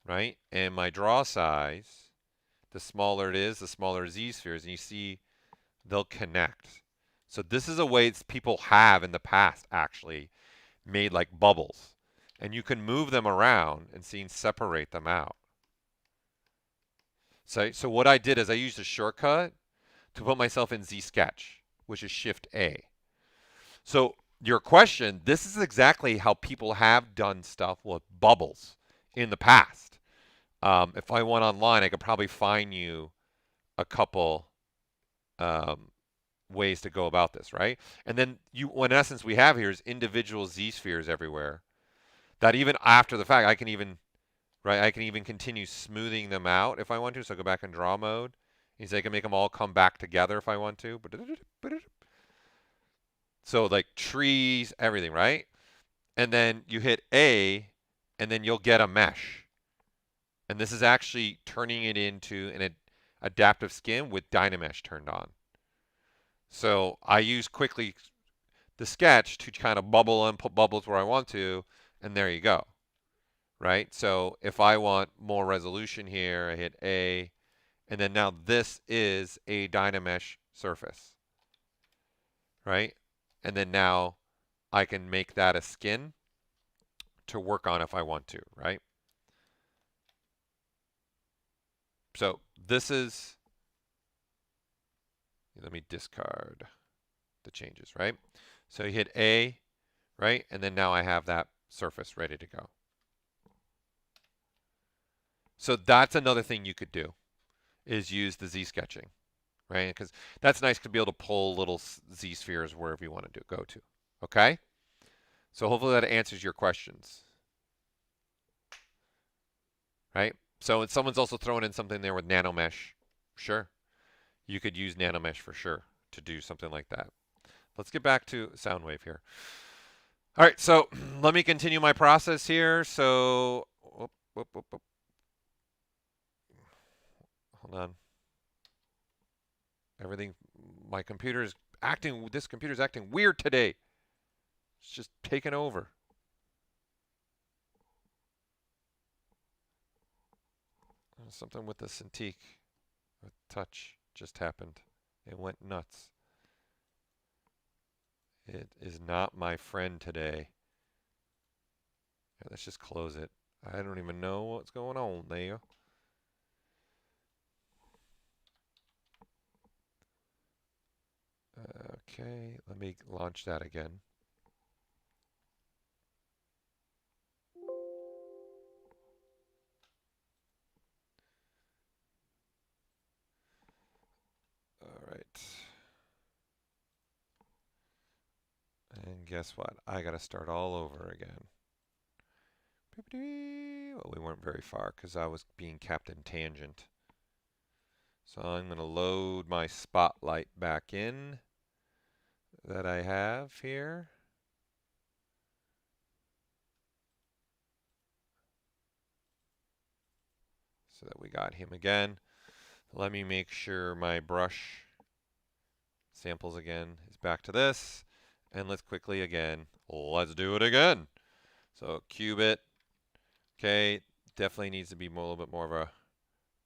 Right, and my draw size, the smaller it is, the smaller Z spheres, and you see they'll connect. So this is a way people have in the past actually made like bubbles. And you can move them around and separate them out. So what I did is I used a shortcut to put myself in Z Sketch, which is Shift A. So your question, this is exactly how people have done stuff with bubbles in the past. If I went online, I could probably find you a couple ways to go about this, right? And then what in essence we have here is individual Z-spheres everywhere that even after the fact, I can even continue smoothing them out if I want to. So I go back in draw mode. I can make them all come back together if I want to. So like trees, everything, right? And then you hit A, and then you'll get a mesh. And this is actually turning it into an adaptive skin with Dynamesh turned on. So I use quickly the sketch to kind of bubble and put bubbles where I want to, and there you go. Right? So if I want more resolution here, I hit A, and then now this is a Dynamesh surface. Right? And then now I can make that a skin to work on if I want to, right? So this is, let me discard the changes, right? So you hit A, right? And then now I have that surface ready to go. So that's another thing you could do, is use the Z sketching, right? Because that's nice to be able to pull little Z spheres wherever you want to go to. Okay? So hopefully that answers your questions. Right? So someone's also throwing in something there with Nanomesh. Sure. You could use Nanomesh for sure to do something like that. Let's get back to Soundwave here. All right, so let me continue my process here. So, hold on. My computer's acting, this computer's acting weird today. It's just taking over. Something with the Cintiq, with touch, just happened. It went nuts. It is not my friend today. Let's just close it. I don't even know what's going on there. Okay, let me launch that again. All right. And guess what? I got to start all over again. Well, we weren't very far because I was being Captain Tangent. So I'm going to load my spotlight back in that I have here. So that we got him again. Let me make sure my brush samples again is back to this. And let's quickly again, let's do it again. So cube it. Okay, definitely needs to be a little bit more of a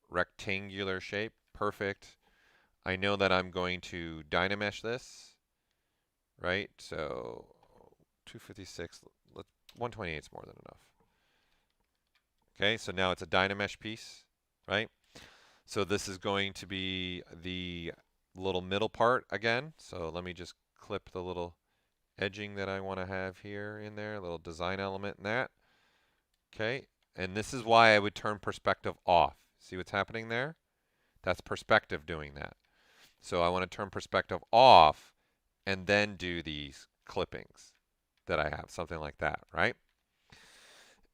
rectangular shape. Perfect. I know that I'm going to Dynamesh this, right? So 256, 128 is more than enough. Okay, so now it's a Dynamesh piece, right? So this is going to be the little middle part again. So let me just clip the little edging that I want to have here in there, a little design element in that. Okay, and this is why I would turn perspective off. See what's happening there? That's perspective doing that. So I want to turn perspective off and then do these clippings that I have, something like that, right?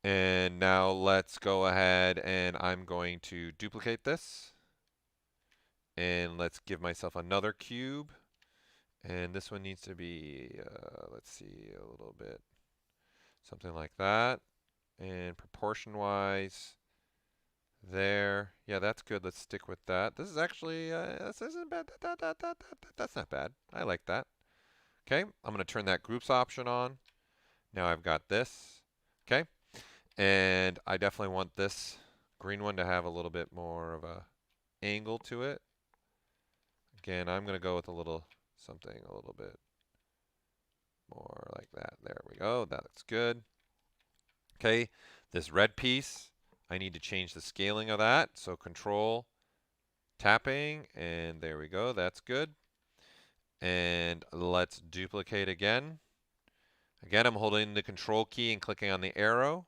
And now let's go ahead and I'm going to duplicate this. And let's give myself another cube. And this one needs to be, let's see, a little bit, something like that. And proportion-wise, there. Yeah, that's good. Let's stick with that. This is actually, this isn't bad. That's not bad. I like that. Okay, I'm going to turn that groups option on. Now I've got this. Okay, and I definitely want this green one to have a little bit more of a angle to it. Again, I'm going to go with a little something a little bit more like that. There we go. That looks good. Okay, this red piece, I need to change the scaling of that. So control, tapping, and there we go. That's good. And let's duplicate again. Again, I'm holding the control key and clicking on the arrow.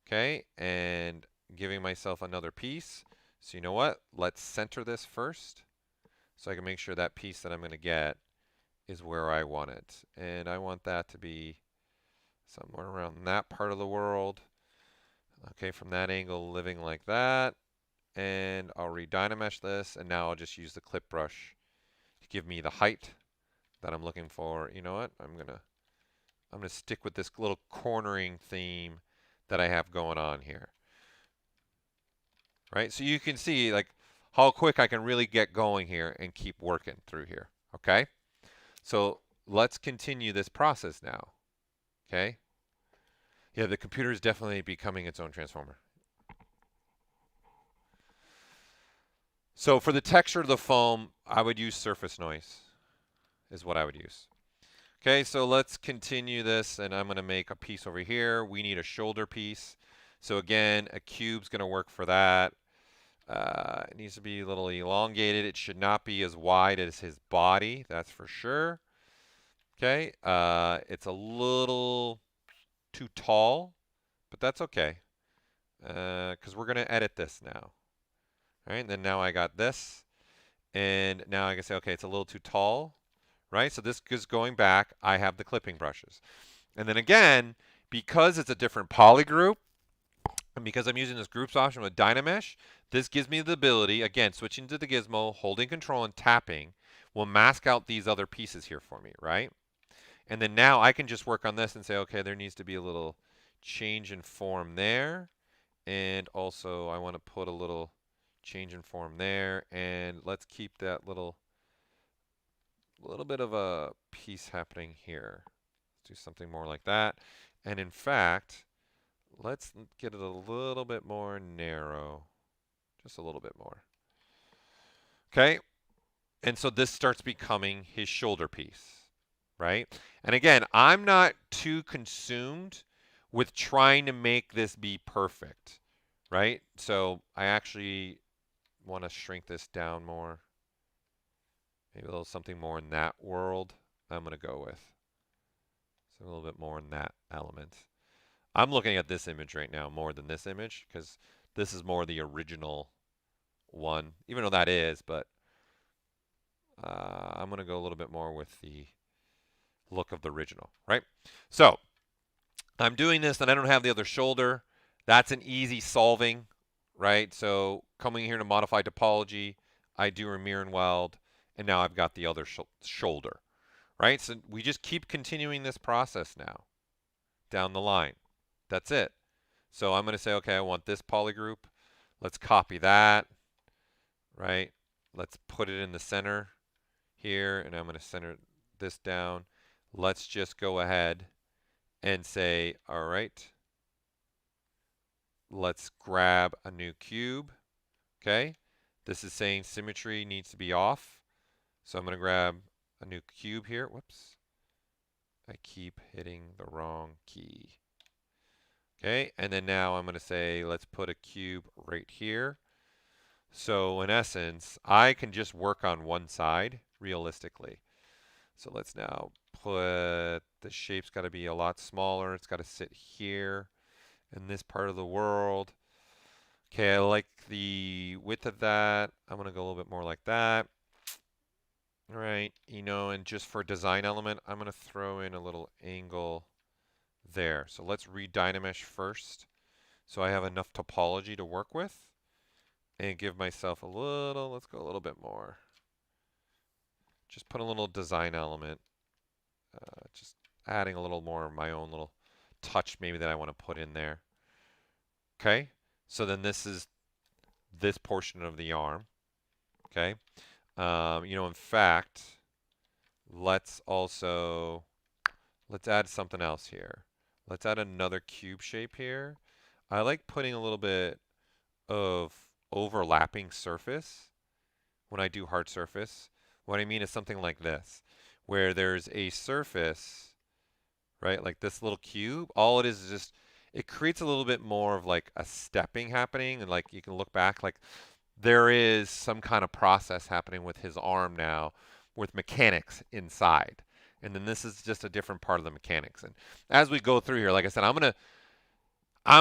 Okay, and giving myself another piece. So you know what? Let's center this first so I can make sure that piece that I'm going to get is where I want it. And I want that to be somewhere around that part of the world. Okay, from that angle, living like that. And I'll Re-Dynamesh this, and now I'll just use the clip brush to give me the height that I'm looking for. You know what? I'm gonna stick with this little cornering theme that I have going on here. Right? So you can see like how quick I can really get going here and keep working through here. Okay? So let's continue this process now. Okay? Yeah, the computer is definitely becoming its own transformer. So for the texture of the foam, I would use surface noise is what I would use. Okay, so let's continue this, and I'm going to make a piece over here. We need a shoulder piece. So again, a cube's going to work for that. It needs to be a little elongated. It should not be as wide as his body, that's for sure. Okay, it's a little too tall, but that's okay, because we're going to edit this now. All right, and then now I got this, and now I can say, okay, it's a little too tall, right? So this is going back. I have the clipping brushes. And then again, because it's a different polygroup, and because I'm using this groups option with Dynamesh, this gives me the ability, again, switching to the gizmo, holding control and tapping, will mask out these other pieces here for me, right? And then now I can just work on this and say, okay, there needs to be a little change in form there. And also I want to put a little change in form there. And let's keep that little bit of a piece happening here. Let's do something more like that. And in fact, let's get it a little bit more narrow. Just a little bit more. Okay, and so this starts becoming his shoulder piece, right? And again, I'm not too consumed with trying to make this be perfect, right? So I actually want to shrink this down more. Maybe a little something more in that world I'm going to go with. So a little bit more in that element. I'm looking at this image right now more than this image because this is more the original one, even though that is, but I'm going to go a little bit more with the look of the original, right? So I'm doing this and I don't have the other shoulder. That's an easy solving, right? So coming here to modify topology, I do a mirror and weld, and now I've got the other shoulder, right? So we just keep continuing this process now down the line. That's it. So I'm going to say, okay, I want this polygroup. Let's copy that, right? Let's put it in the center here, and I'm going to center this down. Let's just go ahead and say, all right, let's grab a new cube. Okay, this is saying symmetry needs to be off. So I'm going to grab a new cube here. Whoops. I keep hitting the wrong key. Okay, and then now I'm going to say, let's put a cube right here. So in essence, I can just work on one side realistically. So let's now put, the shape's got to be a lot smaller. It's got to sit here in this part of the world. Okay, I like the width of that. I'm going to go a little bit more like that. All right, you know, and just for a design element, I'm going to throw in a little angle there. So let's Re-Dynamesh first. So I have enough topology to work with. And give myself a little, let's go a little bit more. Just put a little design element. Just adding a little more of my own little touch maybe that I want to put in there. Okay, so then this is this portion of the arm. Okay, you know, in fact, let's add something else here. Let's add another cube shape here. I like putting a little bit of overlapping surface when I do hard surface. What I mean is something like this, where there's a surface, right, like this little cube. All it is just, it creates a little bit more of like a stepping happening, and like you can look back, like there is some kind of process happening with his arm now with mechanics inside. And then this is just a different part of the mechanics. And as we go through here, like I said, I'm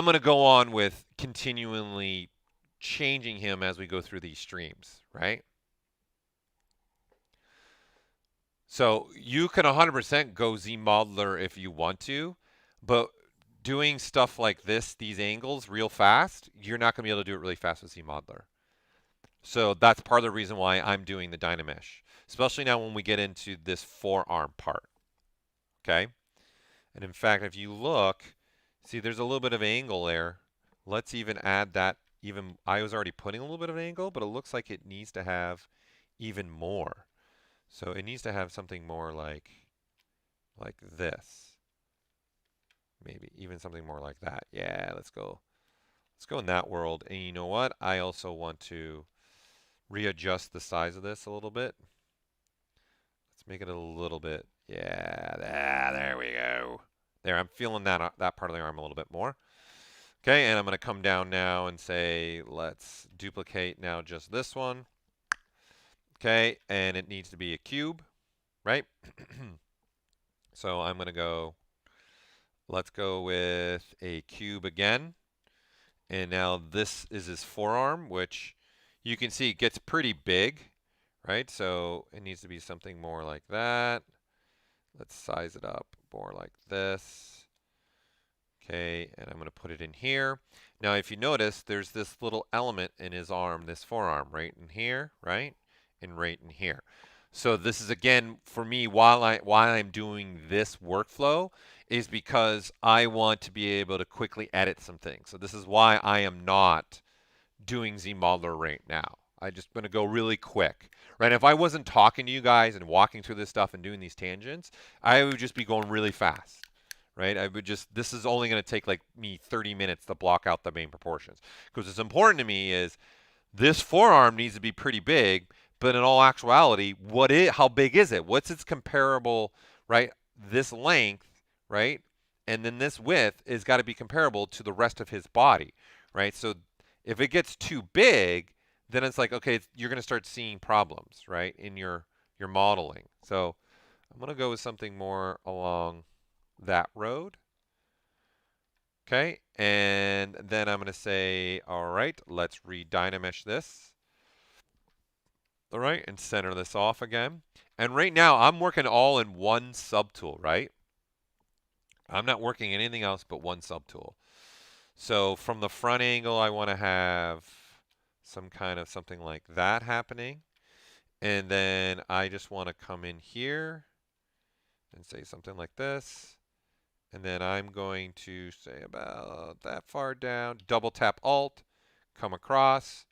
gonna go on with continually changing him as we go through these streams, right? So you can 100% go Z-modeler if you want to, but doing stuff like this, these angles real fast, you're not going to be able to do it really fast with Z-modeler. So that's part of the reason why I'm doing the Dynamesh, especially now when we get into this forearm part. Okay? And in fact, if you look, see there's a little bit of angle there. Let's even add that. Even I was already putting a little bit of an angle, but it looks like it needs to have even more. So it needs to have something more like this. Maybe even something more like that. Yeah, let's go in that world. And you know what? I also want to readjust the size of this a little bit. Let's make it a little bit. Yeah, there we go. There, I'm feeling that part of the arm a little bit more. Okay, and I'm going to come down now and say, let's duplicate now just this one. Okay, and it needs to be a cube, right? So I'm going to go, let's go with a cube again. And now this is his forearm, which you can see gets pretty big, right? So it needs to be something more like that. Let's size it up more like this. Okay, and I'm going to put it in here. Now, if you notice, there's this little element in his arm, this forearm, right in here, right? And right in here. So this is, again, for me, why I'm doing this workflow is because I want to be able to quickly edit some things. So this is why I am not doing Z-modeler right now. I'm just going to go really quick, right? If I wasn't talking to you guys and walking through this stuff and doing these tangents, I would just be going really fast, right? I would just, this is only going to take like me 30 minutes to block out the main proportions. Because what's important to me is This forearm needs to be pretty big, but in all actuality, how big is it? What's its comparable, right? This length, right? And then this width is got to be comparable to the rest of his body, right? So if it gets too big, then it's like, okay, you're going to start seeing problems, right, in your modeling. So I'm going to go with something more along that road. Okay, and then I'm going to say, all right, let's Re-Dynamesh this. All right, and center this off again. And right now, I'm working all in one subtool, right? I'm not working anything else but one subtool. So from the front angle, I want to have some kind of something like that happening. And then I just want to come in here and say something like this. And then I'm going to say about that far down, double tap Alt, come across,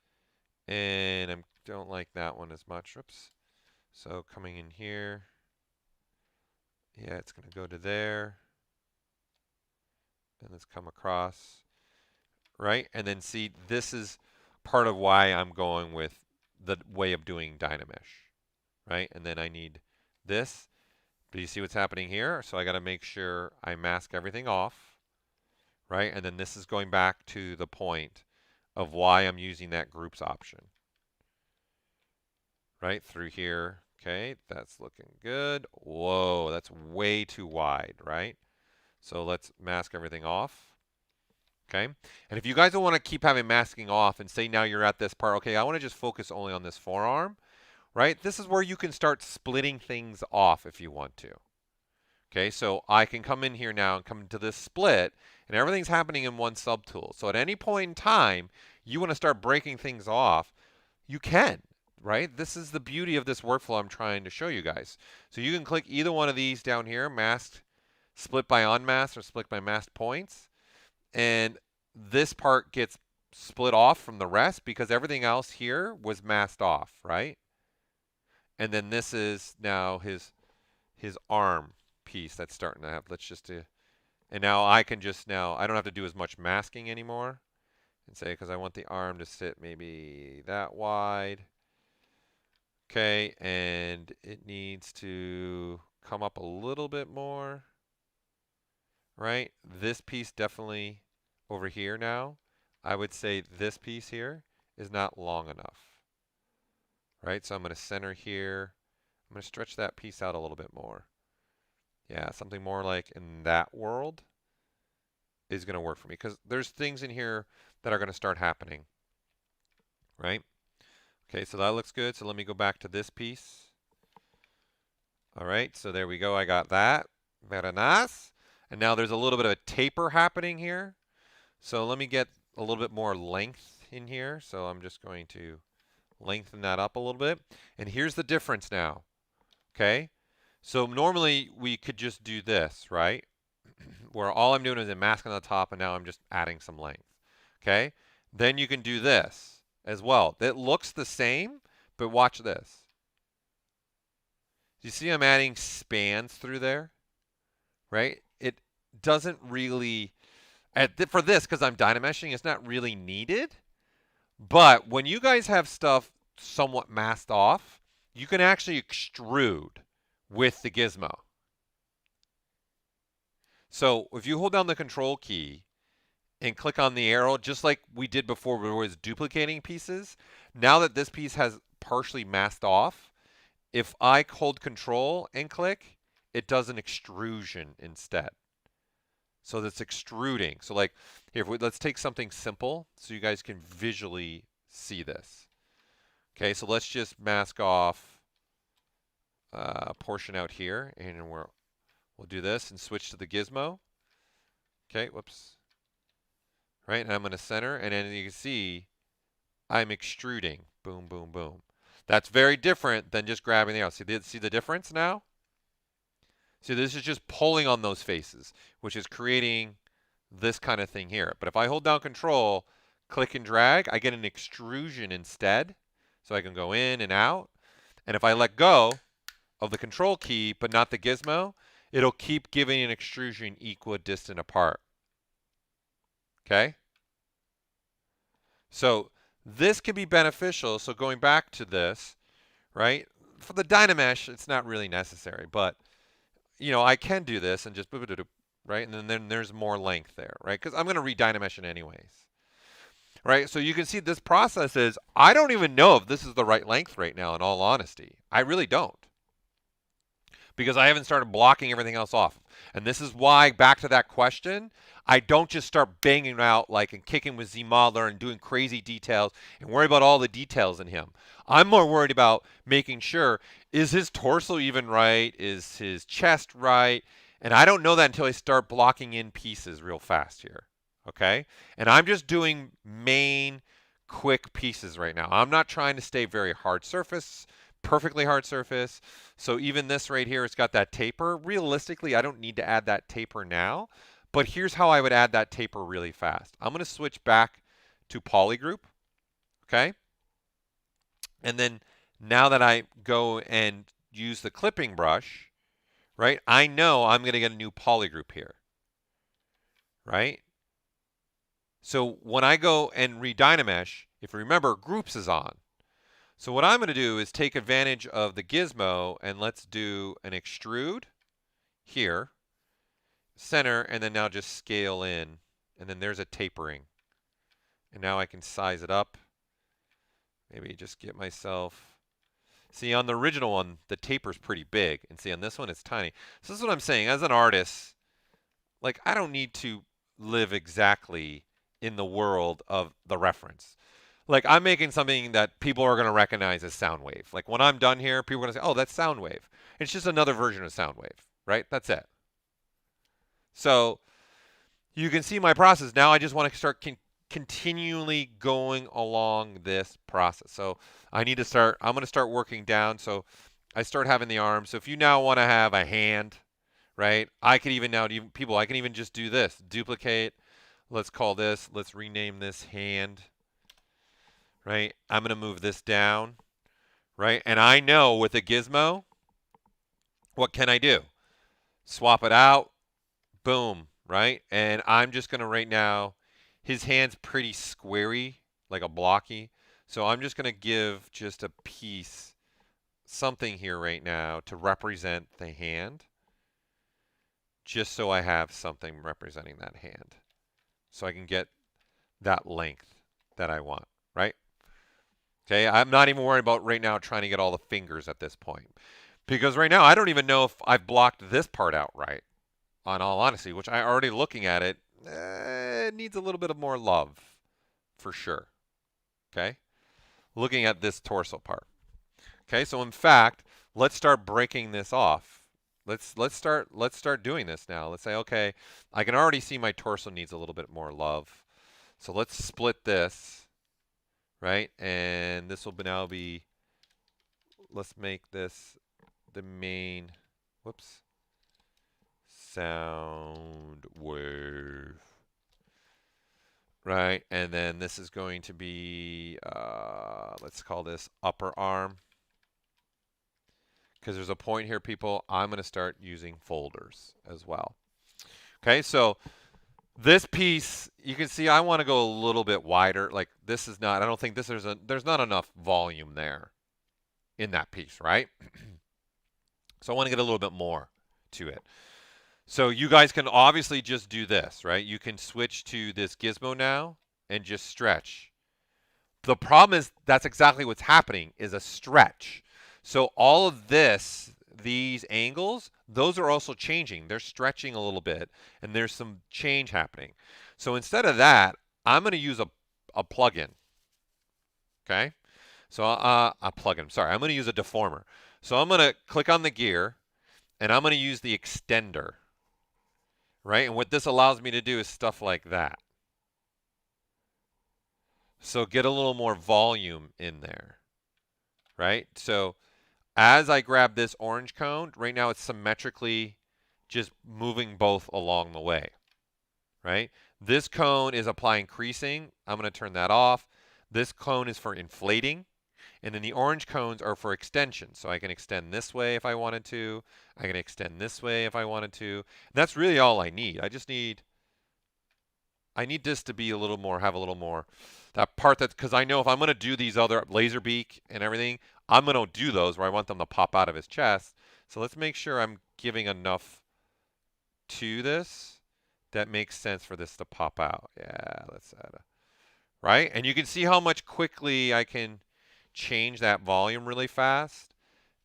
and I don't like that one as much. Oops. So coming in here, yeah, it's going to go to there, and let's come across, right? And then see, this is part of why I'm going with the way of doing Dynamesh, right? And then I need this. Do you see what's happening here? So I got to make sure I mask everything off, right? And then this is going back to the point of why I'm using that groups option, right? Through here. Okay, that's looking good. Whoa, that's way too wide, right? So let's mask everything off. Okay, and if you guys don't want to keep having masking off and say now you're at this part, okay, I want to just focus only on this forearm, right? This is where you can start splitting things off if you want to. Okay, so I can come in here now and come into this split, and everything's happening in one subtool. So at any point in time, you want to start breaking things off, you can, right? This is the beauty of this workflow I'm trying to show you guys. So you can click either one of these down here, masked, split by unmasked, or split by masked points, and this part gets split off from the rest because everything else here was masked off, right? And then this is now his arm piece that's starting to have, let's just do, and now I can just I don't have to do as much masking anymore and say, because I want the arm to sit maybe that wide. Okay, and it needs to come up a little bit more, right? This piece definitely over here now, I would say this piece here is not long enough, right? So I'm going to center here. I'm going to stretch that piece out a little bit more. Yeah, something more like in that world is going to work for me because there's things in here that are going to start happening, right? Okay, so that looks good. So let me go back to this piece. All right, so there we go. I got that. Very nice. And now there's a little bit of a taper happening here. So let me get a little bit more length in here. So I'm just going to lengthen that up a little bit. And here's the difference now. Okay, so normally we could just do this, right? Where all I'm doing is masking on the top, and now I'm just adding some length. Okay, then you can do this as well. It looks the same, but watch this. Do you see I'm adding spans through there? Right? It doesn't really, for this, because I'm Dynameshing, it's not really needed. But when you guys have stuff somewhat masked off, you can actually extrude with the gizmo. So if you hold down the control key and click on the arrow, just like we did before where it was duplicating pieces, now that this piece has partially masked off, if I hold control and click, it does an extrusion instead. So that's extruding. So like here, let's take something simple so you guys can visually see this. Okay, so let's just mask off a portion out here, and we'll do this and switch to the gizmo. Okay, whoops. Right, and I'm going to center, and then you can see I'm extruding. Boom, boom, boom. That's very different than just grabbing the arrow. See the difference now? See, this is just pulling on those faces, which is creating this kind of thing here. But if I hold down control, click and drag, I get an extrusion instead. So I can go in and out. And if I let go of the control key, but not the gizmo, it'll keep giving an extrusion equidistant apart. Okay? So This can be beneficial. So going back to this, right? For the Dynamesh, it's not really necessary, but I can do this and just right, and then there's more length there, right? Because I'm going to Re-Dynamesh it anyways, right? So you can see this process is, I don't even know if this is the right length right now, in all honesty. I really don't, because I haven't started blocking everything else off. And this is why, back to that question, I don't just start banging out like and kicking with ZModeler and doing crazy details and worry about all the details in him. I'm more worried about making sure, is his torso even right? Is his chest right? And I don't know that until I start blocking in pieces real fast here. Okay? And I'm just doing main quick pieces right now. I'm not trying to stay very hard surface, perfectly hard surface. So even this right here, it's got that taper. Realistically, I don't need to add that taper now, but here's how I would add that taper really fast. I'm going to switch back to Polygroup, okay? And then now that I go and use the clipping brush, right, I know I'm going to get a new Polygroup here, right? So when I go and Re-Dynamesh, if you remember, groups is on. So what I'm going to do is take advantage of the gizmo, and let's do an extrude here, center, and then now just scale in. And then there's a tapering. And now I can size it up. Maybe just get myself... See, on the original one, the taper's pretty big. And see, on this one, it's tiny. So this is what I'm saying. As an artist, like, I don't need to live exactly in the world of the reference. Like, I'm making something that people are going to recognize as Soundwave. Like, when I'm done here, people are going to say, oh, that's Soundwave. It's just another version of Soundwave, right? That's it. So you can see my process. Now I just want to start continually going along this process. So I'm going to start working down. So I start having the arms. So if you now want to have a hand, right? I can even just do this. Duplicate. Let's rename this hand. Right? I'm going to move this down, right? And I know with a gizmo, what can I do? Swap it out, boom, right? And I'm just going to right now, his hand's pretty squarey, like a blocky. So I'm just going to give just a piece, something here right now to represent the hand, just so I have something representing that hand. So I can get that length that I want, right? Okay, I'm not even worried about right now trying to get all the fingers at this point. Because right now, I don't even know if I've blocked this part out right, on all honesty, which I already looking at it, it needs a little bit of more love, for sure. Okay, looking at this torso part. Okay, so in fact, let's start breaking this off. Let's start doing this now. Let's say, okay, I can already see my torso needs a little bit more love. So let's split this. Right, and this will now be, let's make this the main, Soundwave. Right, and then this is going to be, let's call this upper arm. Because there's a point here, people, I'm going to start using folders as well. Okay, so this piece, you can see I want to go a little bit wider. Like, this is not, I don't think there's not enough volume there in that piece, right? So I want to get a little bit more to it. So you guys can obviously just do this, right? You can switch to this gizmo now and just stretch. The problem is that's exactly what's happening, is a stretch. So all of this, these angles, those are also changing. They're stretching a little bit, and there's some change happening. So instead of that, I'm going to use a plugin. Okay? So a plugin, sorry. I'm going to use a deformer. So I'm going to click on the gear, and I'm going to use the extender. Right? And what this allows me to do is stuff like that. So get a little more volume in there. Right? So as I grab this orange cone, right now it's symmetrically just moving both along the way, right? This cone is applying creasing. I'm going to turn that off. This cone is for inflating. And then the orange cones are for extension. So I can extend this way if I wanted to. I can extend this way if I wanted to. And that's really all I need. I just need I need this to be a little more, have a little more, that part that's, because I know if I'm going to do these other laser beak and everything, I'm going to do those where I want them to pop out of his chest. So let's make sure I'm giving enough to this that makes sense for this to pop out. Yeah, let's add a, right? And you can see how much quickly I can change that volume really fast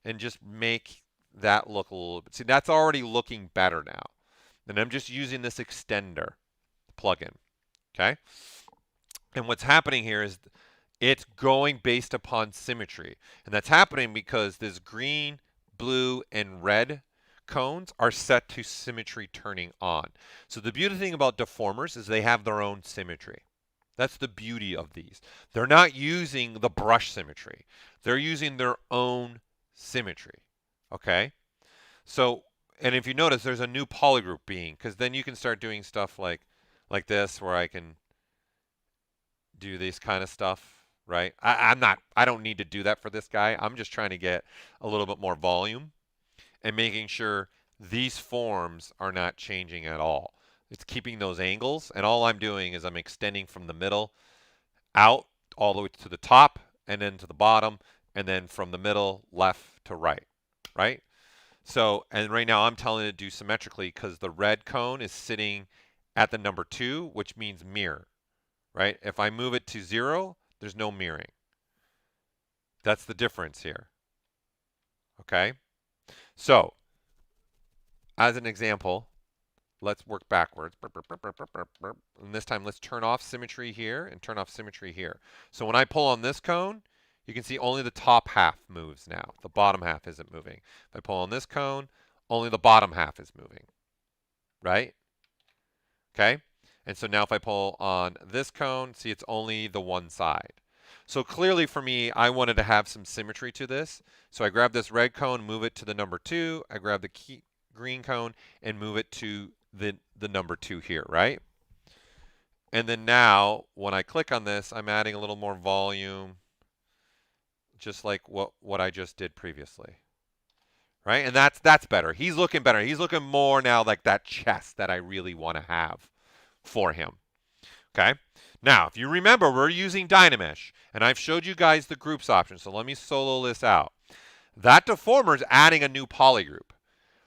and just make that look a little bit. See, that's already looking better now. And I'm just using this extender plugin, okay? And what's happening here is it's going based upon symmetry. And that's happening because this green, blue, and red cones are set to symmetry turning on. So the beauty thing about deformers is they have their own symmetry. That's the beauty of these. They're not using the brush symmetry. They're using their own symmetry. Okay? So, and if you notice, there's a new polygroup being, because then you can start doing stuff like this, where I can do this kind of stuff, right? I don't need to do that for this guy. I'm just trying to get a little bit more volume and making sure these forms are not changing at all. It's keeping those angles, and all I'm doing is I'm extending from the middle out all the way to the top and then to the bottom, and then from the middle left to right, right? So, and right now I'm telling it to do symmetrically because the red cone is sitting at the number 2, which means mirror, right? If I move it to 0, there's no mirroring. That's the difference here. Okay? So, as an example, let's work backwards. And this time let's turn off symmetry here and turn off symmetry here. So when I pull on this cone, you can see only the top half moves now. The bottom half isn't moving. If I pull on this cone, only the bottom half is moving. Right? Okay? And so now if I pull on this cone, see it's only the one side. So clearly for me, I wanted to have some symmetry to this. So I grab this red cone, move it to the number 2. I grab the green cone and move it to the number 2 here, right? And then now, when I click on this, I'm adding a little more volume, just like what I just did previously. Right? And that's better. He's looking better. He's looking more now like that chest that I really want to have for him. Okay? Now, if you remember, we're using Dynamesh, and I've showed you guys the groups option, so let me solo this out. That deformer is adding a new polygroup,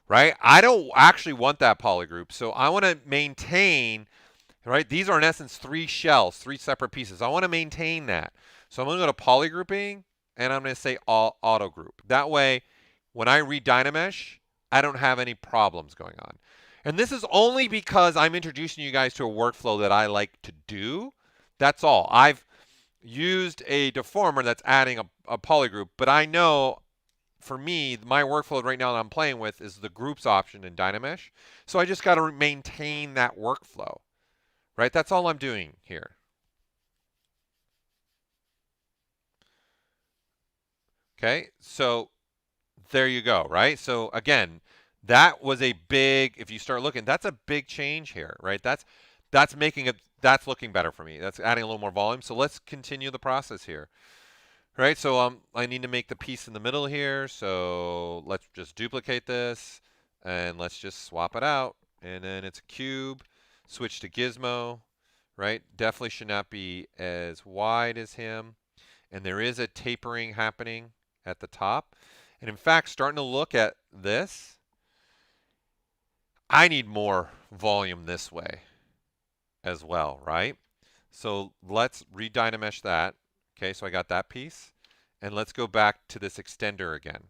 right? I don't actually want that polygroup, so I want to maintain, right? These are in essence 3 shells, 3 separate pieces. I want to maintain that. So I'm going to go to polygrouping, and I'm going to say auto group. That way, when I Re-Dynamesh, I don't have any problems going on. And this is only because I'm introducing you guys to a workflow that I like to do. That's all. I've used a deformer that's adding a polygroup, but I know for me, my workflow right now that I'm playing with is the groups option in Dynamesh. So I just got to maintain that workflow, right? That's all I'm doing here. Okay, so there you go, right? So again, that was a big, if you start looking, that's a big change here, right? That's making it, that's looking better for me. That's adding a little more volume. So let's continue the process here. Right, so I need to make the piece in the middle here. So let's just duplicate this and let's just swap it out. And then it's a cube, switch to gizmo, right? Definitely should not be as wide as him. And there is a tapering happening at the top. And in fact, starting to look at this, I need more volume this way as well, right? So let's Re-Dynamesh that. Okay, so I got that piece. And let's go back to this extender again.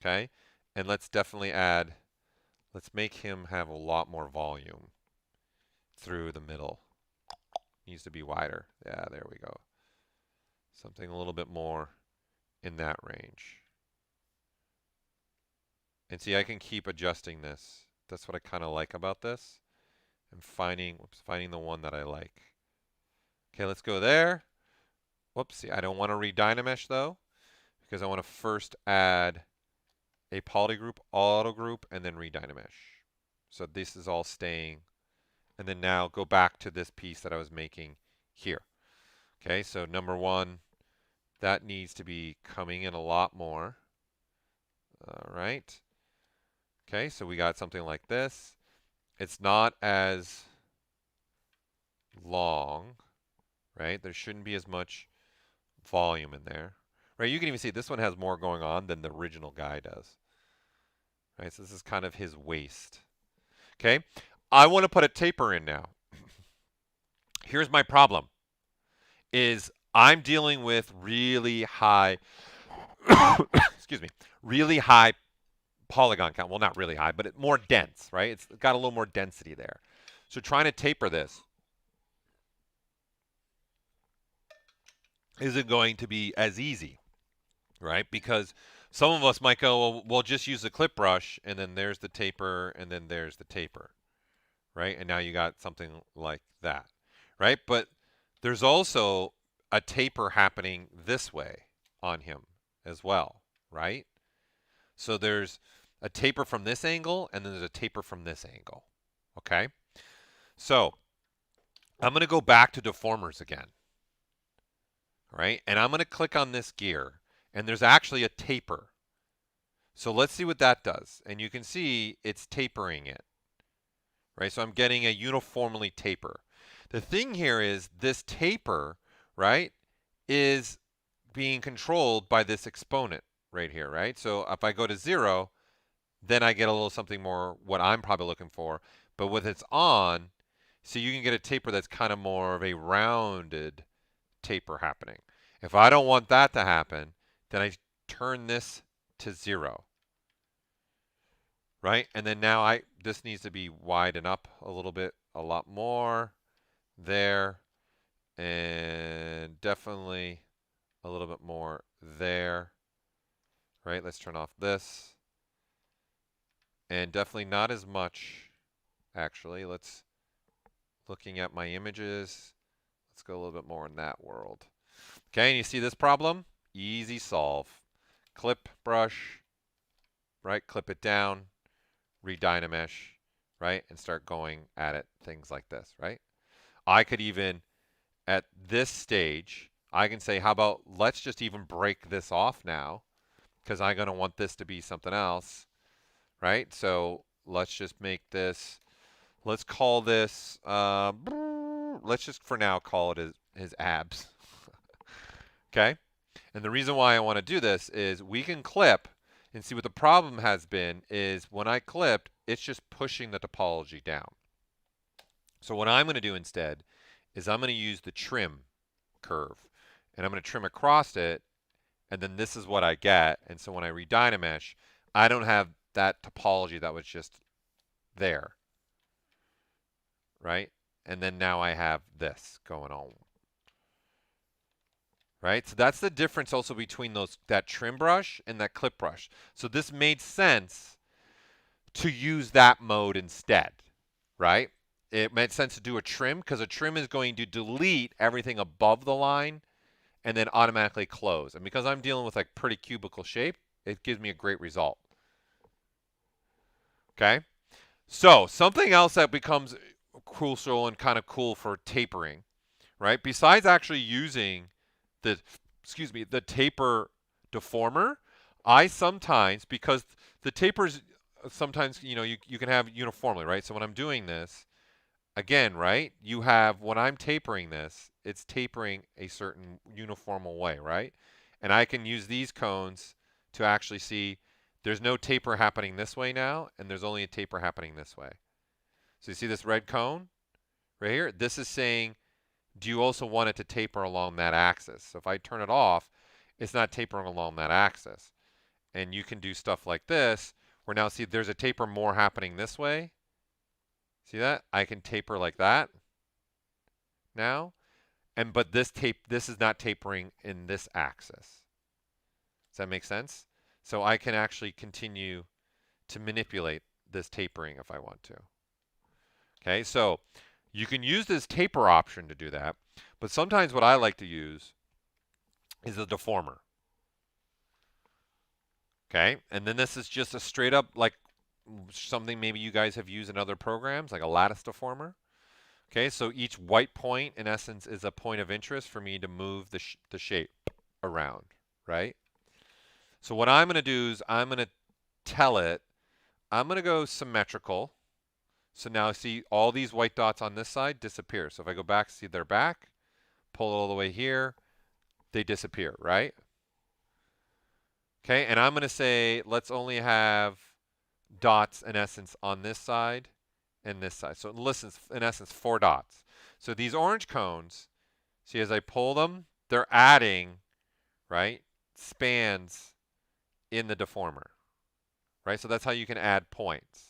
Okay, and let's definitely add, let's make him have a lot more volume through the middle. Needs to be wider. Yeah, there we go. Something a little bit more in that range. And see, I can keep adjusting this. That's what I kind of like about this. I'm finding the one that I like. Okay, let's go there. Whoopsie, I don't want to Re-Dynamesh though, because I want to first add a polygroup, auto group, and then Re-Dynamesh. So this is all staying. And then now go back to this piece that I was making here. Okay, so number 1, that needs to be coming in a lot more. All right. Okay, so we got something like this. It's not as long, right? There shouldn't be as much volume in there, right? You can even see this one has more going on than the original guy does, right? So this is kind of his waist. Okay, I want to put a taper in now. Here's my problem, is I'm dealing with really high, excuse me, really high polygon count. Well, not really high, but it's more dense, right? It's got a little more density there. So trying to taper this isn't going to be as easy, right? Because some of us might go, well, we'll just use the clip brush, and then there's the taper, and then there's the taper, right? And now you got something like that, right? But there's also a taper happening this way on him as well, right? So there's a taper from this angle, and then there's a taper from this angle, okay? So I'm going to go back to deformers again, all right? And I'm going to click on this gear, and there's actually a taper. So let's see what that does. And you can see it's tapering it, right? So I'm getting a uniformly taper. The thing here is this taper, right, is being controlled by this exponent right here, right? So if I go to 0, then I get a little something more what I'm probably looking for. But with it's on, so you can get a taper that's kind of more of a rounded taper happening. If I don't want that to happen, then I turn this to 0. Right? And then now this needs to be widen up a little bit, a lot more there, and definitely a little bit more there. Right? Let's turn off this. And definitely not as much, actually. Looking at my images, let's go a little bit more in that world. Okay, and you see this problem? Easy solve. Clip brush, right? Clip it down, Re-Dynamesh, right? And start going at it, things like this, right? I could even, at this stage, I can say, how about let's just even break this off now, because I'm going to want this to be something else, right? So let's just make this, let's call this, let's just for now call it his abs. Okay? And the reason why I want to do this is we can clip and see what the problem has been is when I clipped, it's just pushing the topology down. So what I'm going to do instead is I'm going to use the trim curve. And I'm going to trim across it, and then this is what I get. And so when I Re-Dynamesh, I don't have that topology that was just there, right? And then now I have this going on. Right? So that's the difference also between that trim brush and that clip brush. So this made sense to use that mode instead, right? It made sense to do a trim because a trim is going to delete everything above the line and then automatically close. And because I'm dealing with like pretty cubical shape, it gives me a great result. Okay? So something else that becomes crucial and kind of cool for tapering, right? Besides actually using the taper deformer, I sometimes, because the tapers sometimes, you can have uniformly, right? So when I'm doing this, again, right, you have, when I'm tapering this, it's tapering a certain uniformal way, right? And I can use these cones to actually see there's no taper happening this way now, and there's only a taper happening this way. So you see this red cone right here? This is saying, do you also want it to taper along that axis? So if I turn it off, it's not tapering along that axis. And you can do stuff like this, where now see there's a taper more happening this way. See that? I can taper like that now. But this is not tapering in this axis. Does that make sense? So I can actually continue to manipulate this tapering if I want to. Okay, so you can use this taper option to do that, but sometimes what I like to use is the deformer. Okay, and then this is just a straight up like something maybe you guys have used in other programs, like a lattice deformer. Okay, so each white point in essence is a point of interest for me to move the shape around, right? So what I'm going to do is I'm going to tell it, I'm going to go symmetrical. So now see all these white dots on this side disappear. So if I go back, see they're back, pull it all the way here, they disappear, right? Okay, and I'm going to say let's only have dots in essence on this side and this side. So in essence, 4 dots. So these orange cones, see as I pull them, they're adding, right, spans in the deformer, right? So that's how you can add points.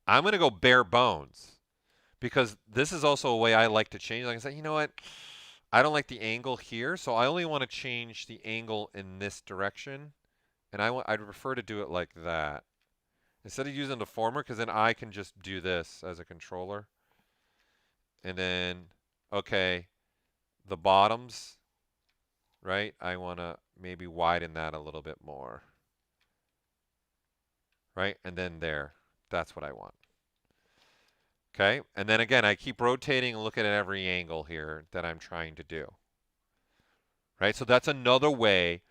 I'm going to go bare bones because this is also a way I like to change. Like I said, you know what? I don't like the angle here, so I only want to change the angle in this direction. And I'd prefer to do it like that. Instead of using the deformer, because then I can just do this as a controller. And then, okay, the bottoms, right? I want to maybe widen that a little bit more. Right? And then there. That's what I want. Okay? And then again, I keep rotating and looking at every angle here that I'm trying to do. Right? So that's another way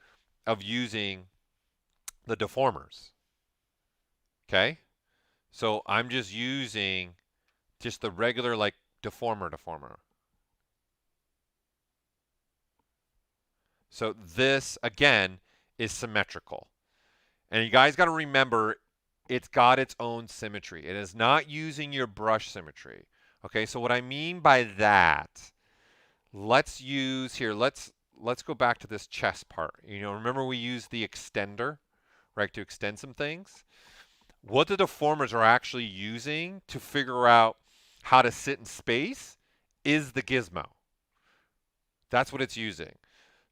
of using the deformers. Okay? So I'm just using just the regular like deformer. So this, again, is symmetrical. And you guys got to remember, it's got its own symmetry. It is not using your brush symmetry. Okay, so what I mean by that, let's go back to this chest part. You know, remember we used the extender, right, to extend some things? What the deformers are actually using to figure out how to sit in space is the gizmo. That's what it's using.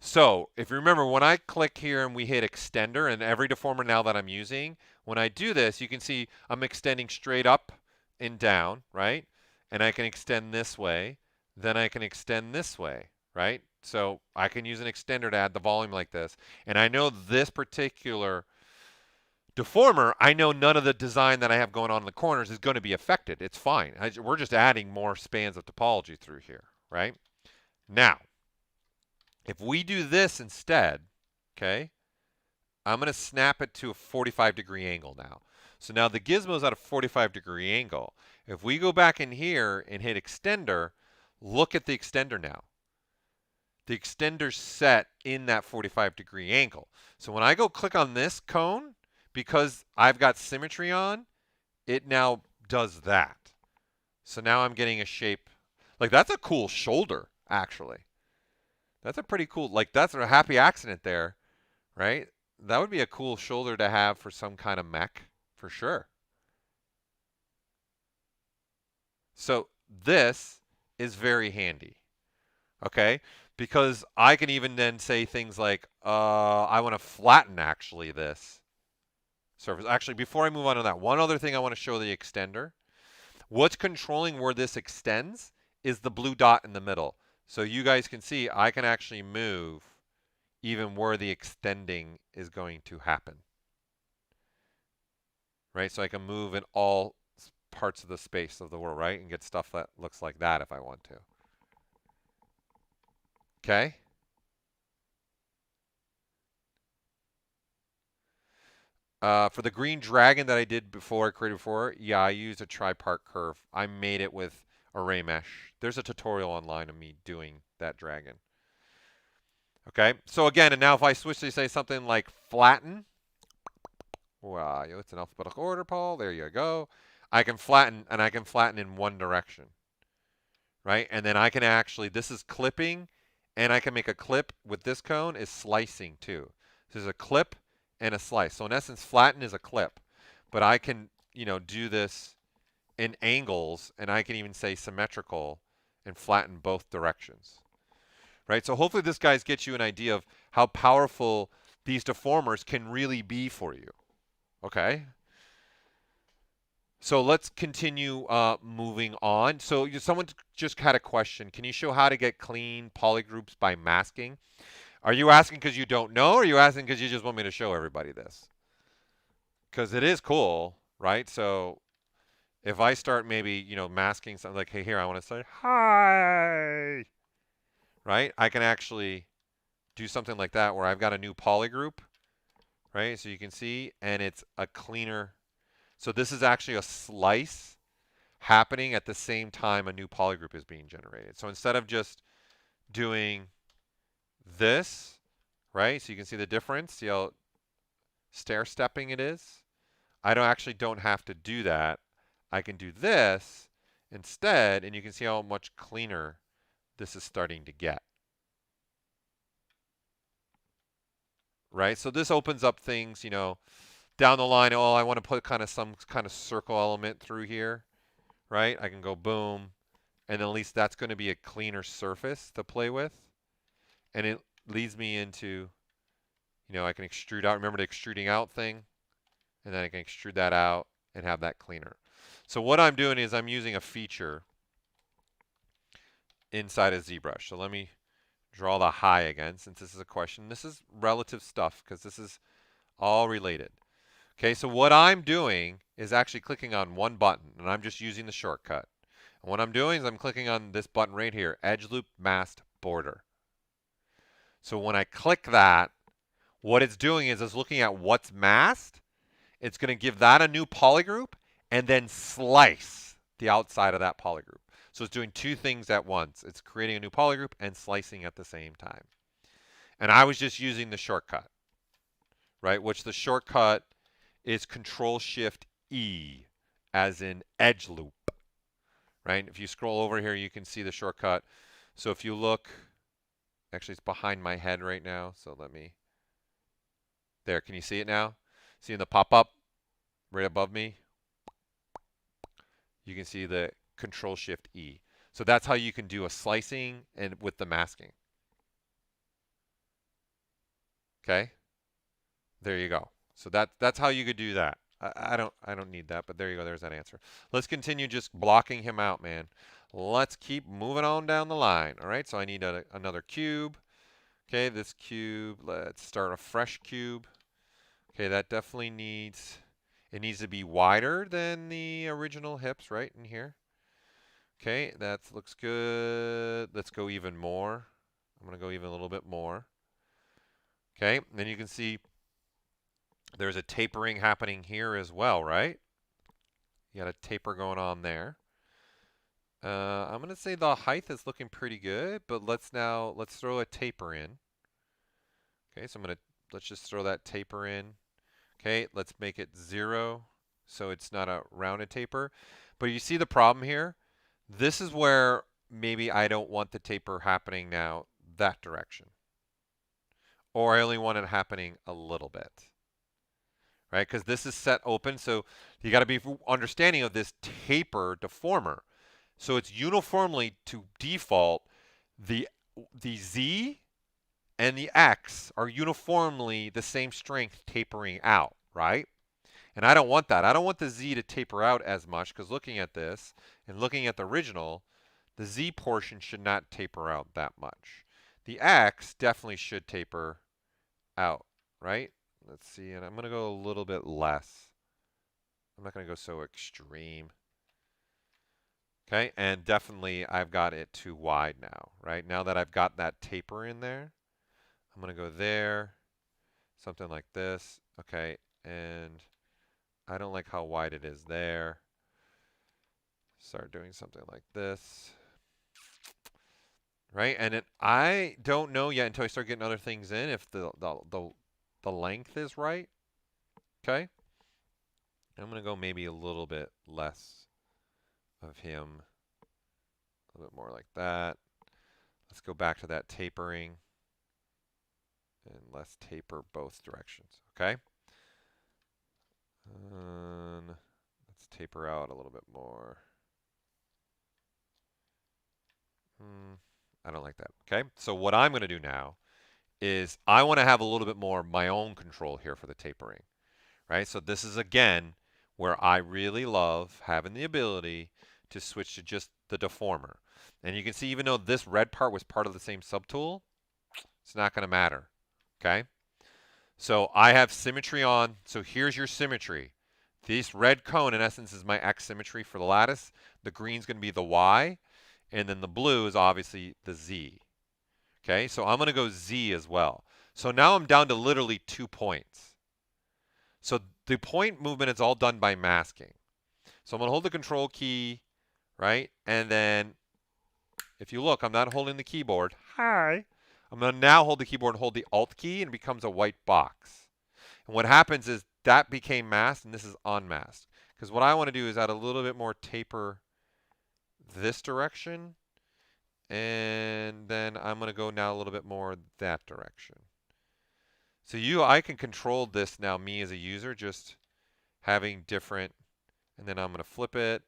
So if you remember, when I click here and we hit extender, and every deformer now that I'm using, when I do this, you can see I'm extending straight up and down, right? And I can extend this way. Then I can extend this way, right? So I can use an extender to add the volume like this. And I know this particular deformer, I know none of the design that I have going on in the corners is going to be affected. It's fine. We're just adding more spans of topology through here, right? Now, if we do this instead, okay, I'm going to snap it to a 45-degree angle now. So now the gizmo's at a 45-degree angle. If we go back in here and hit extender, look at the extender now. The extender's set in that 45-degree angle. So when I go click on this cone, because I've got symmetry on, it now does that. So now I'm getting a shape. Like, that's a cool shoulder, actually. That's a pretty cool, like, that's a happy accident there, right? That would be a cool shoulder to have for some kind of mech, for sure. So this is very handy, okay? Because I can even then say things like, I want to flatten, actually, this surface. Actually, before I move on to that, one other thing I want to show the extender. What's controlling where this extends is the blue dot in the middle. So you guys can see I can actually move even where the extending is going to happen. Right? So I can move in all parts of the space of the world, right? And get stuff that looks like that if I want to. Okay? For the green dragon that I did before, I created before, yeah, I used a tripart curve. I made it with array mesh. There's a tutorial online of me doing that dragon. Okay, so again, and now if I switch to say something like flatten, wow, it's in alphabetical order, Paul. There you go. I can flatten, and I can flatten in one direction, right? And then I can actually, this is clipping, and I can make a clip with this cone is slicing too. There's a clip and a slice. So in essence, flatten is a clip, but I can, you know, do this in angles, and I can even say symmetrical and flatten both directions. Right? So hopefully this guys gets you an idea of how powerful these deformers can really be for you. Okay? So let's continue moving on. So someone just had a question. Can you show how to get clean polygroups by masking? Are you asking because you don't know, or are you asking because you just want me to show everybody this? Because it is cool, right? So if I start maybe, you know, masking something like, hey, here, I want to say, hi, right? I can actually do something like that where I've got a new polygroup, right? So you can see, and it's a cleaner. So this is actually a slice happening at the same time a new polygroup is being generated. So instead of just doing this, right? So you can see the difference, see how stair-stepping it is? I don't have to do that. I can do this instead, and you can see how much cleaner this is starting to get. Right? So this opens up things, down the line. Oh, I want to put some kind of circle element through here, right? I can go boom, and at least that's going to be a cleaner surface to play with. And it leads me into, I can extrude out. Remember the extruding out thing? And then I can extrude that out and have that cleaner. So what I'm doing is I'm using a feature inside of ZBrush. So let me draw the high again, since this is a question. This is relative stuff because this is all related. Okay, so what I'm doing is actually clicking on one button, and I'm just using the shortcut. And what I'm doing is I'm clicking on this button right here, Edge Loop Masked Border. So when I click that, what it's doing is it's looking at what's masked. It's going to give that a new polygroup and then slice the outside of that polygroup. So it's doing two things at once. It's creating a new polygroup and slicing at the same time. And I was just using the shortcut, right? Which the shortcut is Control-Shift-E, as in edge loop, right? If you scroll over here, you can see the shortcut. So if you look, actually it's behind my head right now. So let me, there, can you see it now? See in the pop-up right above me? You can see the Control-Shift-E. So that's how you can do a slicing and with the masking. Okay? There you go. So that's how you could do that. I don't need that, but there you go. There's that answer. Let's continue just blocking him out, man. Let's keep moving on down the line. All right, so I need another cube. Okay, this cube, let's start a fresh cube. Okay, that definitely needs, it needs to be wider than the original hips right in here. Okay, that looks good. Let's go even more. I'm going to go even a little bit more. Okay, and then you can see there's a tapering happening here as well, right? You got a taper going on there. I'm going to say the height is looking pretty good, but let's throw a taper in. Okay, so let's just throw that taper in. Okay, let's make it 0 so it's not a rounded taper. But you see the problem here? This is where maybe I don't want the taper happening now that direction. Or I only want it happening a little bit. Right? Because this is set open, so you got to be understanding of this taper deformer. So it's uniformly to default, the Z and the X are uniformly the same strength tapering out, right? And I don't want that. I don't want the Z to taper out as much, because looking at this and looking at the original, the Z portion should not taper out that much. The X definitely should taper out, right? Let's see, and I'm going to go a little bit less. I'm not going to go so extreme. Okay, and definitely I've got it too wide now, right? Now that I've got that taper in there, I'm going to go there, something like this. Okay, and I don't like how wide it is there. Start doing something like this. Right, and I don't know yet until I start getting other things in if the length is right. Okay, I'm going to go maybe a little bit less of him, a little bit more like that. Let's go back to that tapering, and let's taper both directions. Okay, let's taper out a little bit more. I don't like that. Okay, so what I'm going to do now is I want to have a little bit more of my own control here for the tapering, right? So this is, again, where I really love having the ability to switch to just the deformer. And you can see, even though this red part was part of the same subtool, it's not going to matter, okay? So I have symmetry on. So here's your symmetry. This red cone, in essence, is my X symmetry for the lattice. The green's going to be the Y. And then the blue is obviously the Z. Okay, so I'm going to go Z as well. So now I'm down to literally 2 points. So the point movement is all done by masking. So I'm going to hold the control key right? And then if you look, I'm not holding the keyboard. Hi. I'm going to now hold the keyboard and hold the Alt key, and it becomes a white box. And what happens is that became masked, and this is unmasked. Because what I want to do is add a little bit more taper this direction, and then I'm going to go now a little bit more that direction. So I can control this now, me as a user, just having different, and then I'm going to flip it,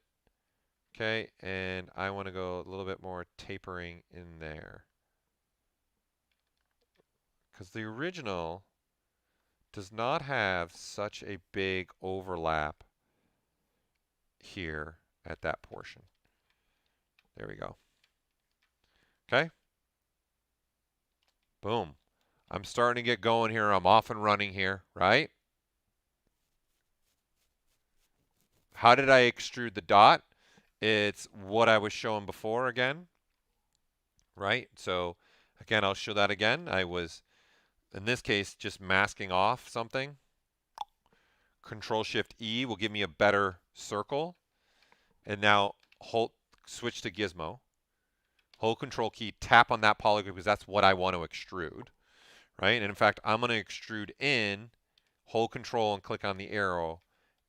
okay, and I want to go a little bit more tapering in there. Because the original does not have such a big overlap here at that portion. There we go. Okay. Boom. I'm starting to get going here. I'm off and running here, right? How did I extrude the dot? It's what I was showing before again, right? So again, I'll show that again. I was, in this case, just masking off something. Control-Shift-E will give me a better circle. And now switch to Gizmo. Hold Control key, tap on that polygroup because that's what I want to extrude, right? And in fact, I'm going to extrude in, hold Control and click on the arrow,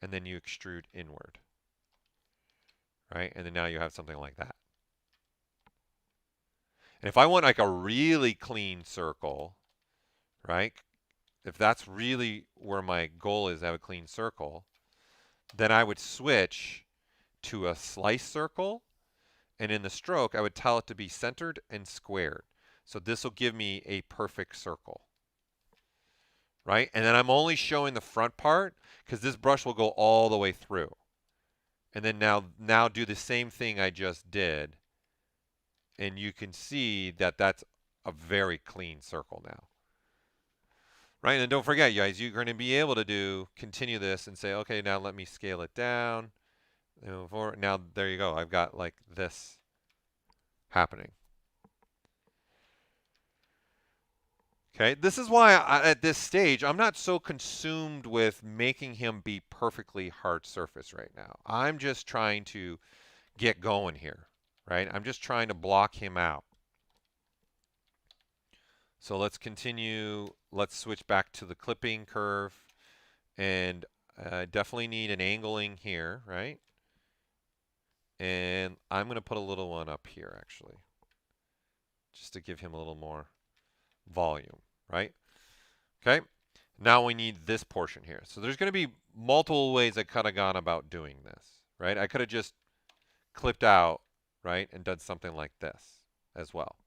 and then you extrude inward, right? And then now you have something like that. And if I want like a really clean circle, right? If that's really where my goal is, to have a clean circle, then I would switch to a slice circle. And in the stroke, I would tell it to be centered and squared. So this will give me a perfect circle, right? And then I'm only showing the front part because this brush will go all the way through. And then now do the same thing I just did. And you can see that that's a very clean circle now. Right? And don't forget, you guys, you're going to be able to continue this and say, okay, now let me scale it down. Now, there you go. I've got like this happening. Okay, this is why at this stage, I'm not so consumed with making him be perfectly hard surface right now. I'm just trying to get going here, right? I'm just trying to block him out. So let's continue. Let's switch back to the clipping curve. And definitely need an angling here, right? And I'm going to put a little one up here, actually, just to give him a little more volume, right? Okay. Now we need this portion here. So there's going to be multiple ways I could have gone about doing this, right? I could have just clipped out, right, and done something like this as well.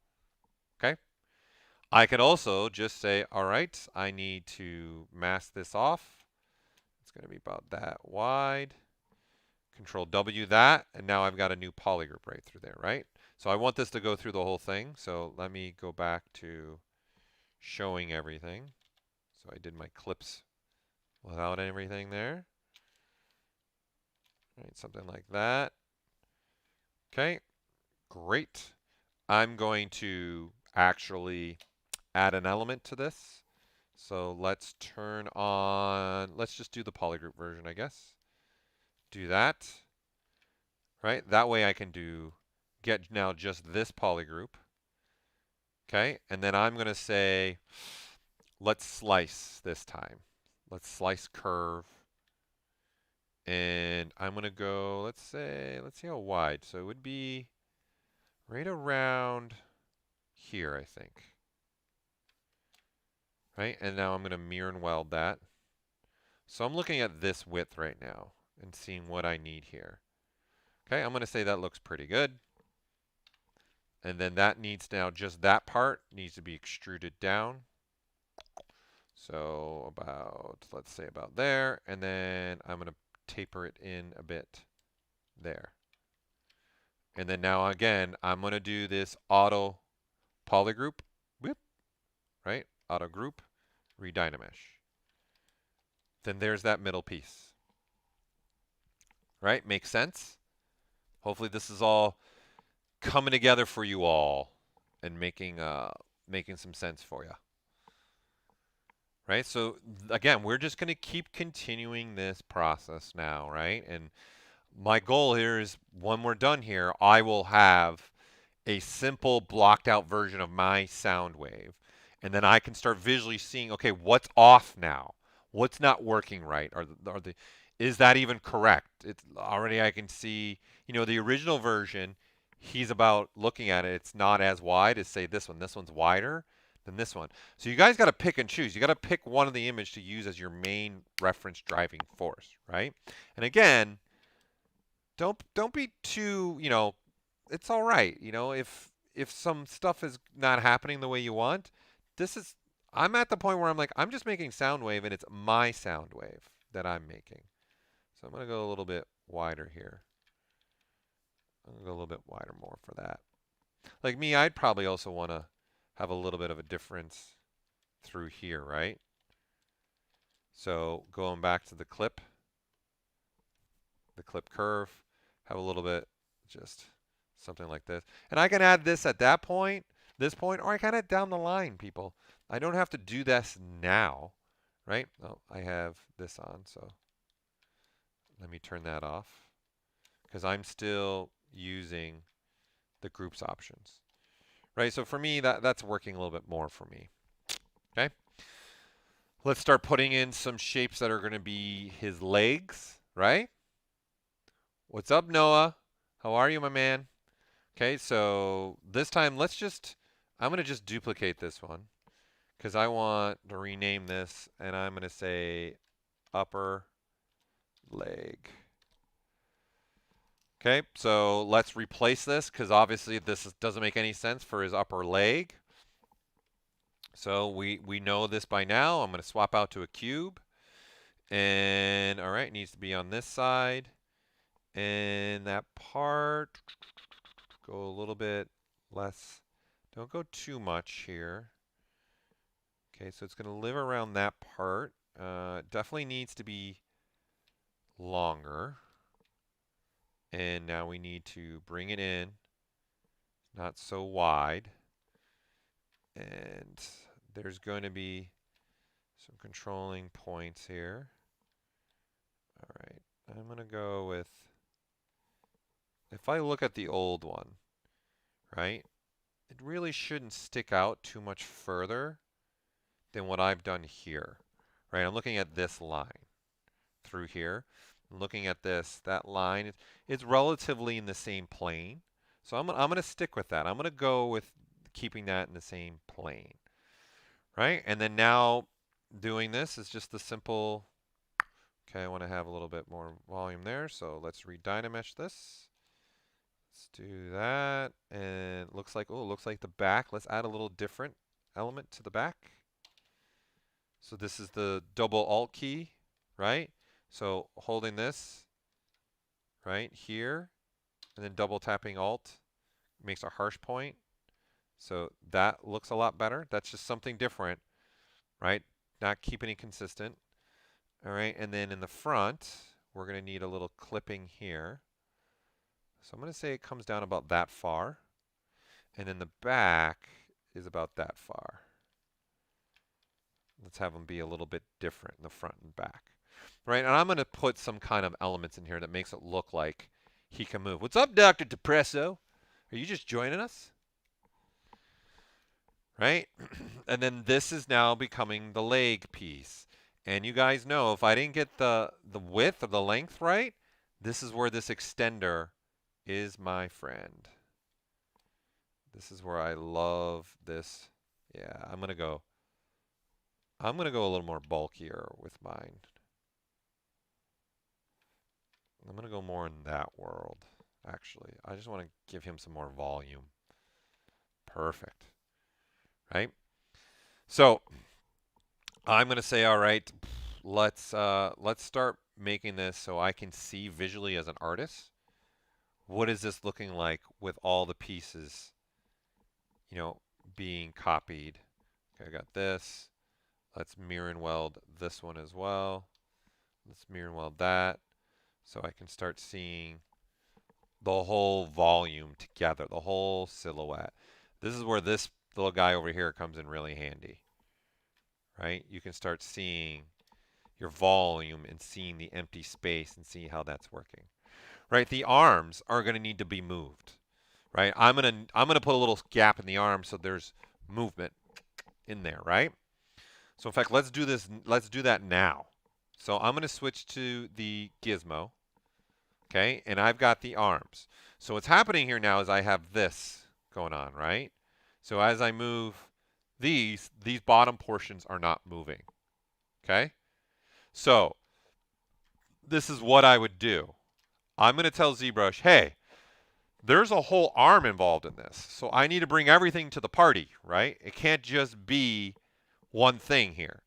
Okay. I could also just say, all right, I need to mask this off. It's going to be about that wide. Control W that, and now I've got a new polygroup right through there, right? So I want this to go through the whole thing. So let me go back to showing everything. So I did my clips without everything there. Right, something like that. Okay, great. I'm going to actually add an element to this. So let's turn on, let's just do the polygroup version, I guess. Do that, right? That way I can get now just this polygroup. Okay, and then I'm going to say, let's slice this time. Let's slice curve. And I'm going to go, let's see how wide. So it would be right around here, I think. Right, and now I'm going to mirror and weld that. So I'm looking at this width right now and seeing what I need here. Okay, I'm going to say that looks pretty good. And then that needs now, just that part needs to be extruded down. So about, let's say about there. And then I'm going to taper it in a bit there. And then now again, I'm going to do this auto polygroup, whoop, right? Auto group, Re-Dynamesh. Then there's that middle piece. Right? Makes sense? Hopefully this is all coming together for you all and making some sense for you. Right? So again, we're just going to keep continuing this process now, right? And my goal here is when we're done here, I will have a simple blocked out version of my sound wave. And then I can start visually seeing, okay, what's off now? What's not working right? Is that even correct? It's already I can see, the original version, he's about looking at it, it's not as wide as say this one. This one's wider than this one. So you guys got to pick and choose. You got to pick one of the image to use as your main reference driving force, right? And again, don't be too, it's all right. If some stuff is not happening the way you want, I'm at the point where I'm like, I'm just making sound wave and it's my sound wave that I'm making. So I'm going to go a little bit wider here. I'm going to go a little bit wider more for that. Like me, I'd probably also want to have a little bit of a difference through here, right? So going back to the clip curve, have a little bit, just something like this. And I can add this at this point, or I can add down the line, people. I don't have to do this now, right? Oh, I have this on, so let me turn that off because I'm still using the groups options, right? So for me, that's working a little bit more for me, okay? Let's start putting in some shapes that are going to be his legs, right? What's up, Noah? How are you, my man? Okay, so this time I'm going to just duplicate this one because I want to rename this, and I'm going to say upper leg. Okay, so let's replace this because obviously this doesn't make any sense for his upper leg. So we know this by now. I'm going to swap out to a cube. And all right, it needs to be on this side. And that part, go a little bit less. Don't go too much here. Okay, so it's going to live around that part. Definitely needs to be longer. And now we need to bring it in, not so wide. And there's going to be some controlling points here. All right, I'm going to go with, if I look at the old one, right, it really shouldn't stick out too much further than what I've done here, right? I'm looking at this line through here. I'm looking at that line. It's relatively in the same plane. So I'm going to stick with that. I'm going to go with keeping that in the same plane, right? And then now doing this is just the simple, okay, I want to have a little bit more volume there. So let's Re-Dynamesh this. Let's do that. And it looks like the back. Let's add a little different element to the back. So this is the double Alt key, right? So holding this right here and then double tapping Alt makes a harsh point. So that looks a lot better. That's just something different, right? Not keeping it consistent. All right, and then in the front, we're going to need a little clipping here. So I'm going to say it comes down about that far. And then the back is about that far. Let's have them be a little bit different in the front and back. Right, and I'm going to put some kind of elements in here that makes it look like he can move. What's up, Dr. Depresso? Are you just joining us? Right? And then this is now becoming the leg piece. And you guys know if I didn't get the width or the length right, this is where this extender is my friend. This is where I love this. Yeah, I'm going to go a little more bulkier with mine. I'm going to go more in that world, actually. I just want to give him some more volume. Perfect. Right? So I'm going to say, all right, let's start making this so I can see visually as an artist. What is this looking like with all the pieces, being copied? Okay, I got this. Let's mirror and weld this one as well. Let's mirror and weld that. So I can start seeing the whole volume together, the whole silhouette. This is where this little guy over here comes in really handy, right? You can start seeing your volume and seeing the empty space and see how that's working, right? The arms are going to need to be moved, right? I'm gonna put a little gap in the arm so there's movement in there, right? So in fact, let's do this. Let's do that now. So I'm going to switch to the gizmo, okay? And I've got the arms. So what's happening here now is I have this going on, right? So as I move these bottom portions are not moving, okay? So this is what I would do. I'm going to tell ZBrush, hey, there's a whole arm involved in this. So I need to bring everything to the party, right? It can't just be one thing here.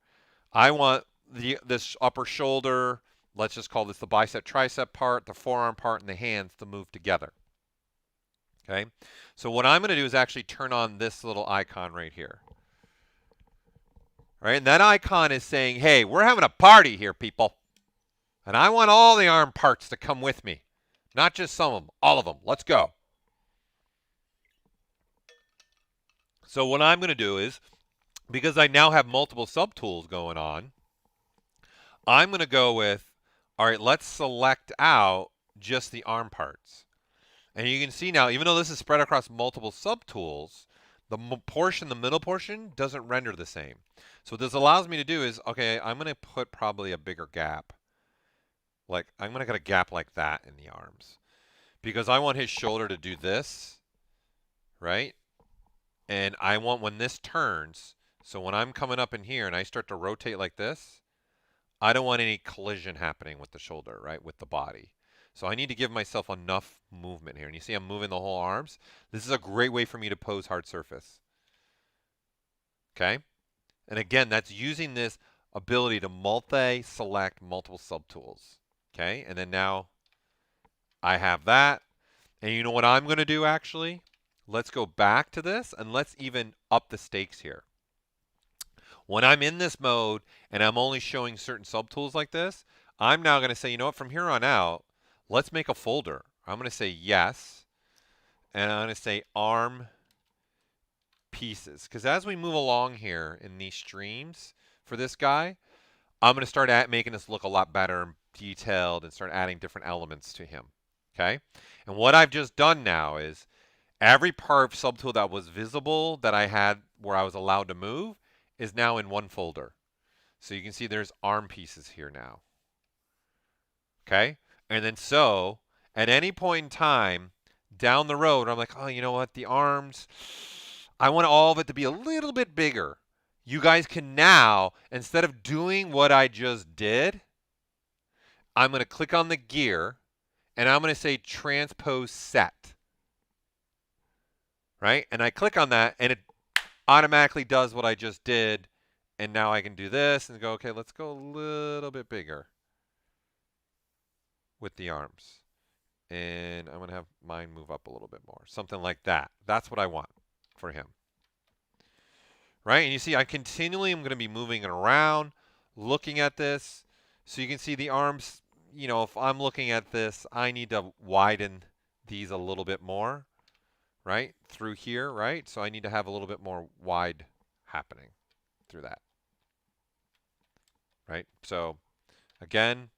I want this upper shoulder, let's just call this the bicep tricep part, the forearm part, and the hands to move together. Okay? So what I'm going to do is actually turn on this little icon right here. Right? And that icon is saying, hey, we're having a party here, people. And I want all the arm parts to come with me. Not just some of them, all of them. Let's go. So what I'm going to do is, because I now have multiple subtools going on, I'm going to go with, all right, let's select out just the arm parts. And you can see now, even though this is spread across multiple subtools, the middle portion doesn't render the same. So what this allows me to do is, okay, I'm going to put probably a bigger gap. Like, I'm going to get a gap like that in the arms. Because I want his shoulder to do this, right? And I want when this turns, so when I'm coming up in here and I start to rotate like this, I don't want any collision happening with the shoulder, right, with the body. So I need to give myself enough movement here. And you see I'm moving the whole arms. This is a great way for me to pose hard surface. Okay? And again, that's using this ability to multi-select multiple subtools. Okay? And then now I have that. And you know what I'm going to do actually? Let's go back to this and let's even up the stakes here. When I'm in this mode and I'm only showing certain subtools like this, I'm now going to say, you know what, from here on out, let's make a folder. I'm going to say yes, and I'm going to say arm pieces. Because as we move along here in these streams for this guy, I'm going to start making this look a lot better and detailed and start adding different elements to him. Okay? And what I've just done now is every part subtool that was visible that I had where I was allowed to move is now in one folder. So you can see there's arm pieces here now. Okay? And then so, at any point in time down the road, I'm like, oh, you know what? The arms, I want all of it to be a little bit bigger. You guys can now, instead of doing what I just did, I'm going to click on the gear, and I'm going to say transpose set. Right? And I click on that, and it automatically does what I just did. And now I can do this and go, okay, let's go a little bit bigger with the arms. And I'm going to have mine move up a little bit more. Something like that. That's what I want for him. Right? And you see, I continually am going to be moving it around, looking at this. So you can see the arms, you know, if I'm looking at this, I need to widen these a little bit more, right? Through here, right? So I need to have a little bit more wide happening through that. Right? So again,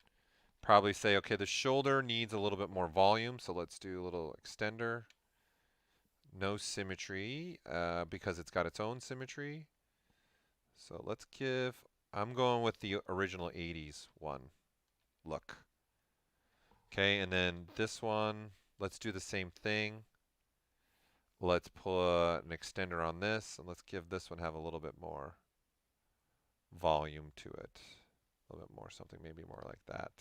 probably say, okay, the shoulder needs a little bit more volume, so let's do a little extender. No symmetry, because it's got its own symmetry. So let's give, I'm going with the original 80s one look. Okay, and then this one, let's do the same thing. Let's put an extender on this, and let's give this one have a little bit more volume to it. A little bit more, something maybe more like that.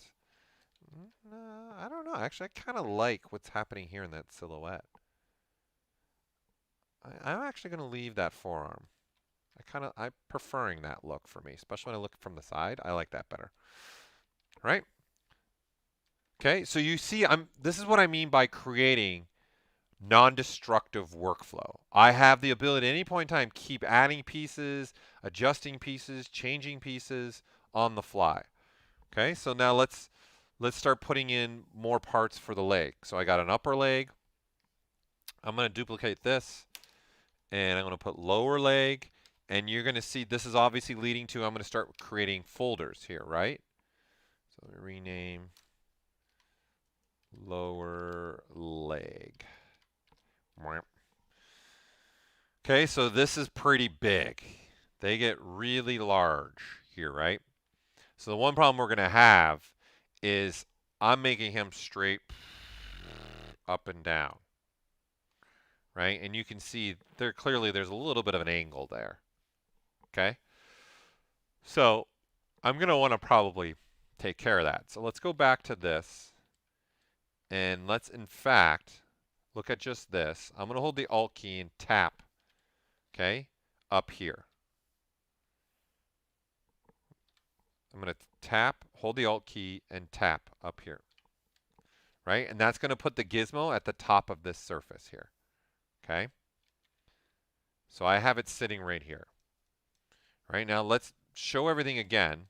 I don't know. Actually, I kind of like what's happening here in that silhouette. I'm actually going to leave that forearm. I'm preferring that look for me, especially when I look from the side. I like that better. Right? Okay, so you see, this is what I mean by creating non-destructive workflow. I have the ability at any point in time keep adding pieces, adjusting pieces, changing pieces on the fly. Okay, so now let's start putting in more parts for the leg. So I got an upper leg. I'm going to duplicate this, and I'm going to put lower leg, and you're going to see this is obviously leading to I'm going to start creating folders here, right? So let me rename lower leg. Okay, so this is pretty big. They get really large here, right? So the one problem we're going to have is I'm making him straight up and down, right? And you can see there's a little bit of an angle there, okay? So I'm going to want to probably take care of that. So let's go back to this, and let's, in fact, look at just this. I'm going to hold the Alt key and tap, okay, up here. I'm going to tap, hold the Alt key, and tap up here, right? And that's going to put the gizmo at the top of this surface here, okay? So I have it sitting right here. All right, now let's show everything again,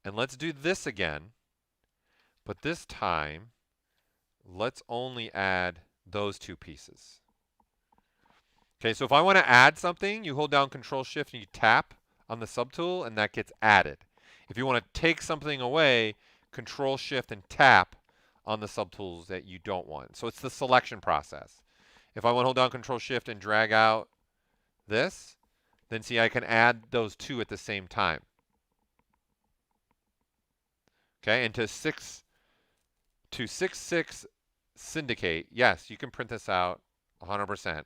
and let's do this again, but this time, let's only add those two pieces. Okay, so if I want to add something, you hold down Control-Shift and you tap on the subtool, and that gets added. If you want to take something away, Control-Shift and tap on the subtools that you don't want. So it's the selection process. If I want to hold down Control-Shift and drag out this, then see I can add those two at the same time. Okay, and to 6.6 syndicate, yes, you can print this out 100%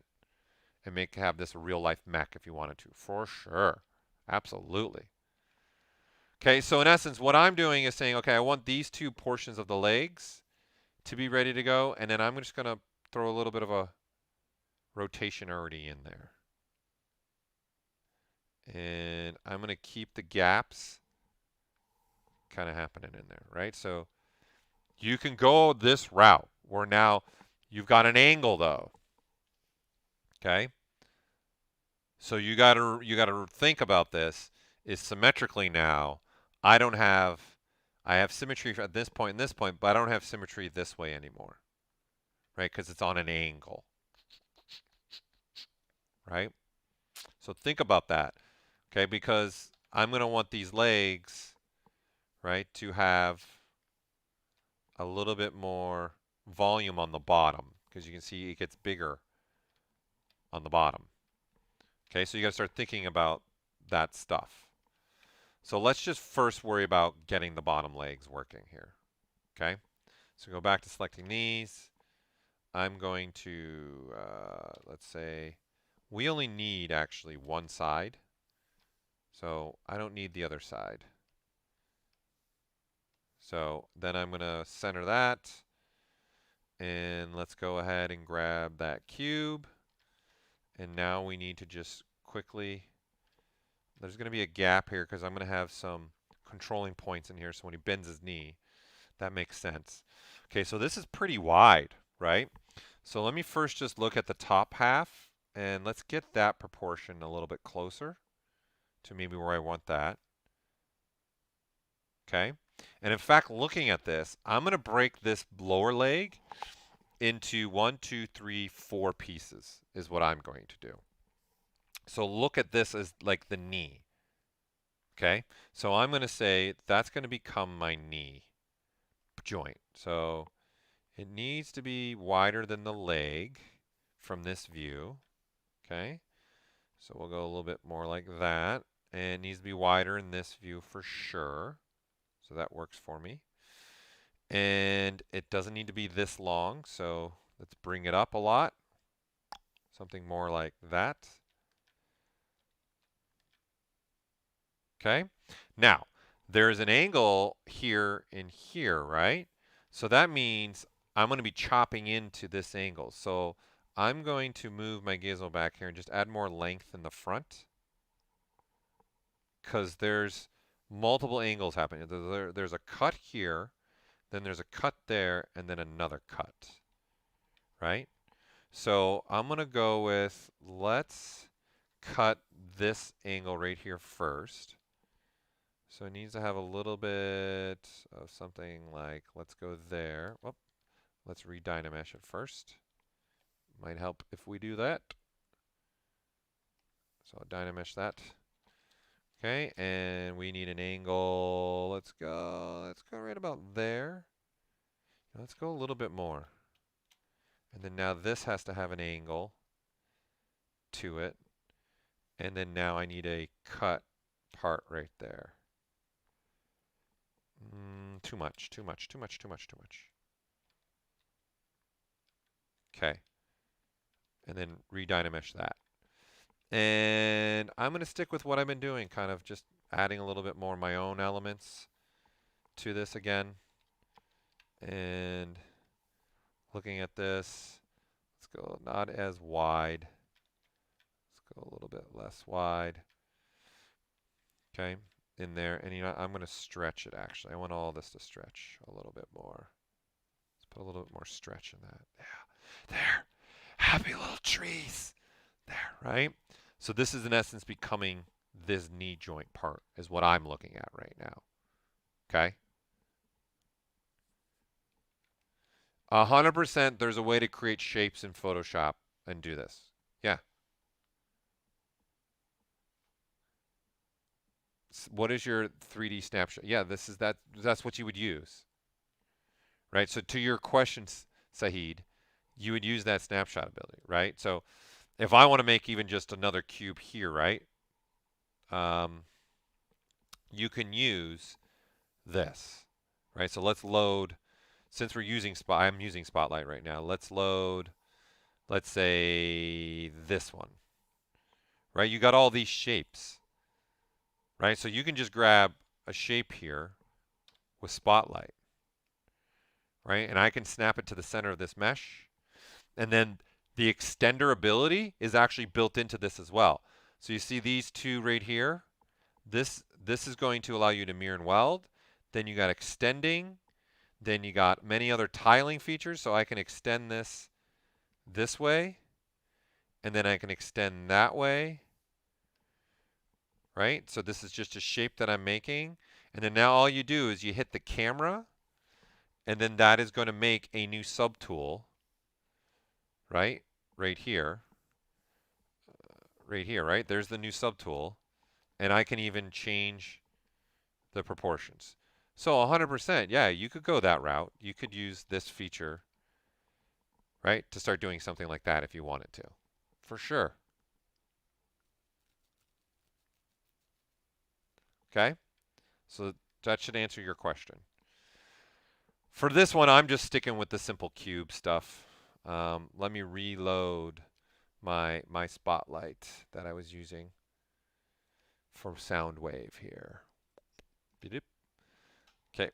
and have this a real life mech if you wanted to, for sure. Absolutely. Okay, so in essence, what I'm doing is saying, okay, I want these two portions of the legs to be ready to go, and then I'm just going to throw a little bit of a rotation already in there. And I'm going to keep the gaps kind of happening in there, right? So you can go this route where now you've got an angle though. Okay? So you got to think about this is symmetrically now. I have symmetry at this point and this point, but I don't have symmetry this way anymore. Right? Because it's on an angle. Right? So think about that. Okay? Because I'm going to want these legs, right, to have a little bit more volume on the bottom, because you can see it gets bigger on the bottom. Okay, so you got to start thinking about that stuff. So let's just first worry about getting the bottom legs working here. Okay, so go back to selecting these. I'm going to, let's say, we only need actually one side. So I don't need the other side. So then I'm going to center that. And let's go ahead and grab that cube. And now we need to just quickly, there's going to be a gap here because I'm going to have some controlling points in here. So when he bends his knee, that makes sense. Okay, so this is pretty wide, right? So let me first just look at the top half, and let's get that proportion a little bit closer to maybe where I want that. Okay, and in fact, looking at this, I'm going to break this lower leg into 1, 2, 3, 4 pieces is what I'm going to do. So look at this as like the knee. Okay, so I'm going to say that's going to become my knee joint. So it needs to be wider than the leg from this view. Okay, so we'll go a little bit more like that. And it needs to be wider in this view for sure. So that works for me. And it doesn't need to be this long, so let's bring it up a lot. Something more like that. Okay, now there's an angle here and here, right? So that means I'm going to be chopping into this angle. So I'm going to move my gizmo back here and just add more length in the front, because there's multiple angles happening. There's a cut here, then there's a cut there, and then another cut, right? So I'm going to go with, let's cut this angle right here first. So it needs to have a little bit of something like, let's go there. Whoop. Let's Re-Dynamesh it first. Might help if we do that. So Dynamesh that. Okay, and we need an angle. Let's go right about there. Let's go a little bit more. And then now this has to have an angle to it. And then now I need a cut part right there. Too much, too much, too much, too much, too much. Okay. And then Re-Dynamesh that. And I'm going to stick with what I've been doing, kind of just adding a little bit more of my own elements to this again. And looking at this, let's go not as wide. Let's go a little bit less wide. Okay, in there. And you know, I'm going to stretch it actually. I want all this to stretch a little bit more. Let's put a little bit more stretch in that. Yeah, there. Happy little trees. There, right? So this is in essence becoming this knee joint part is what I'm looking at right now. Okay? 100% there's a way to create shapes in Photoshop and do this. Yeah. What is your 3D snapshot? Yeah, this is that's what you would use. Right? So to your questions, Sahid, you would use that snapshot ability, right? So if I want to make even just another cube here, right? You can use this, right? So let's load, since we're using I'm using Spotlight right now. Let's load, let's say this one, right? You got all these shapes, right? So you can just grab a shape here with Spotlight, right? And I can snap it to the center of this mesh. And then the extender ability is actually built into this as well. So you see these two right here. This is going to allow you to mirror and weld. Then you got extending. Then you got many other tiling features. So I can extend this way. And then I can extend that way. Right? So this is just a shape that I'm making. And then now all you do is you hit the camera. And then that is going to make a new subtool. Right? Right here. Right here, right? There's the new subtool. And I can even change the proportions. So 100%, yeah, you could go that route. You could use this feature, right, to start doing something like that if you wanted to. For sure. Okay? So that should answer your question. For this one, I'm just sticking with the simple cube stuff. Let me reload my Spotlight that I was using for Soundwave here. Okay.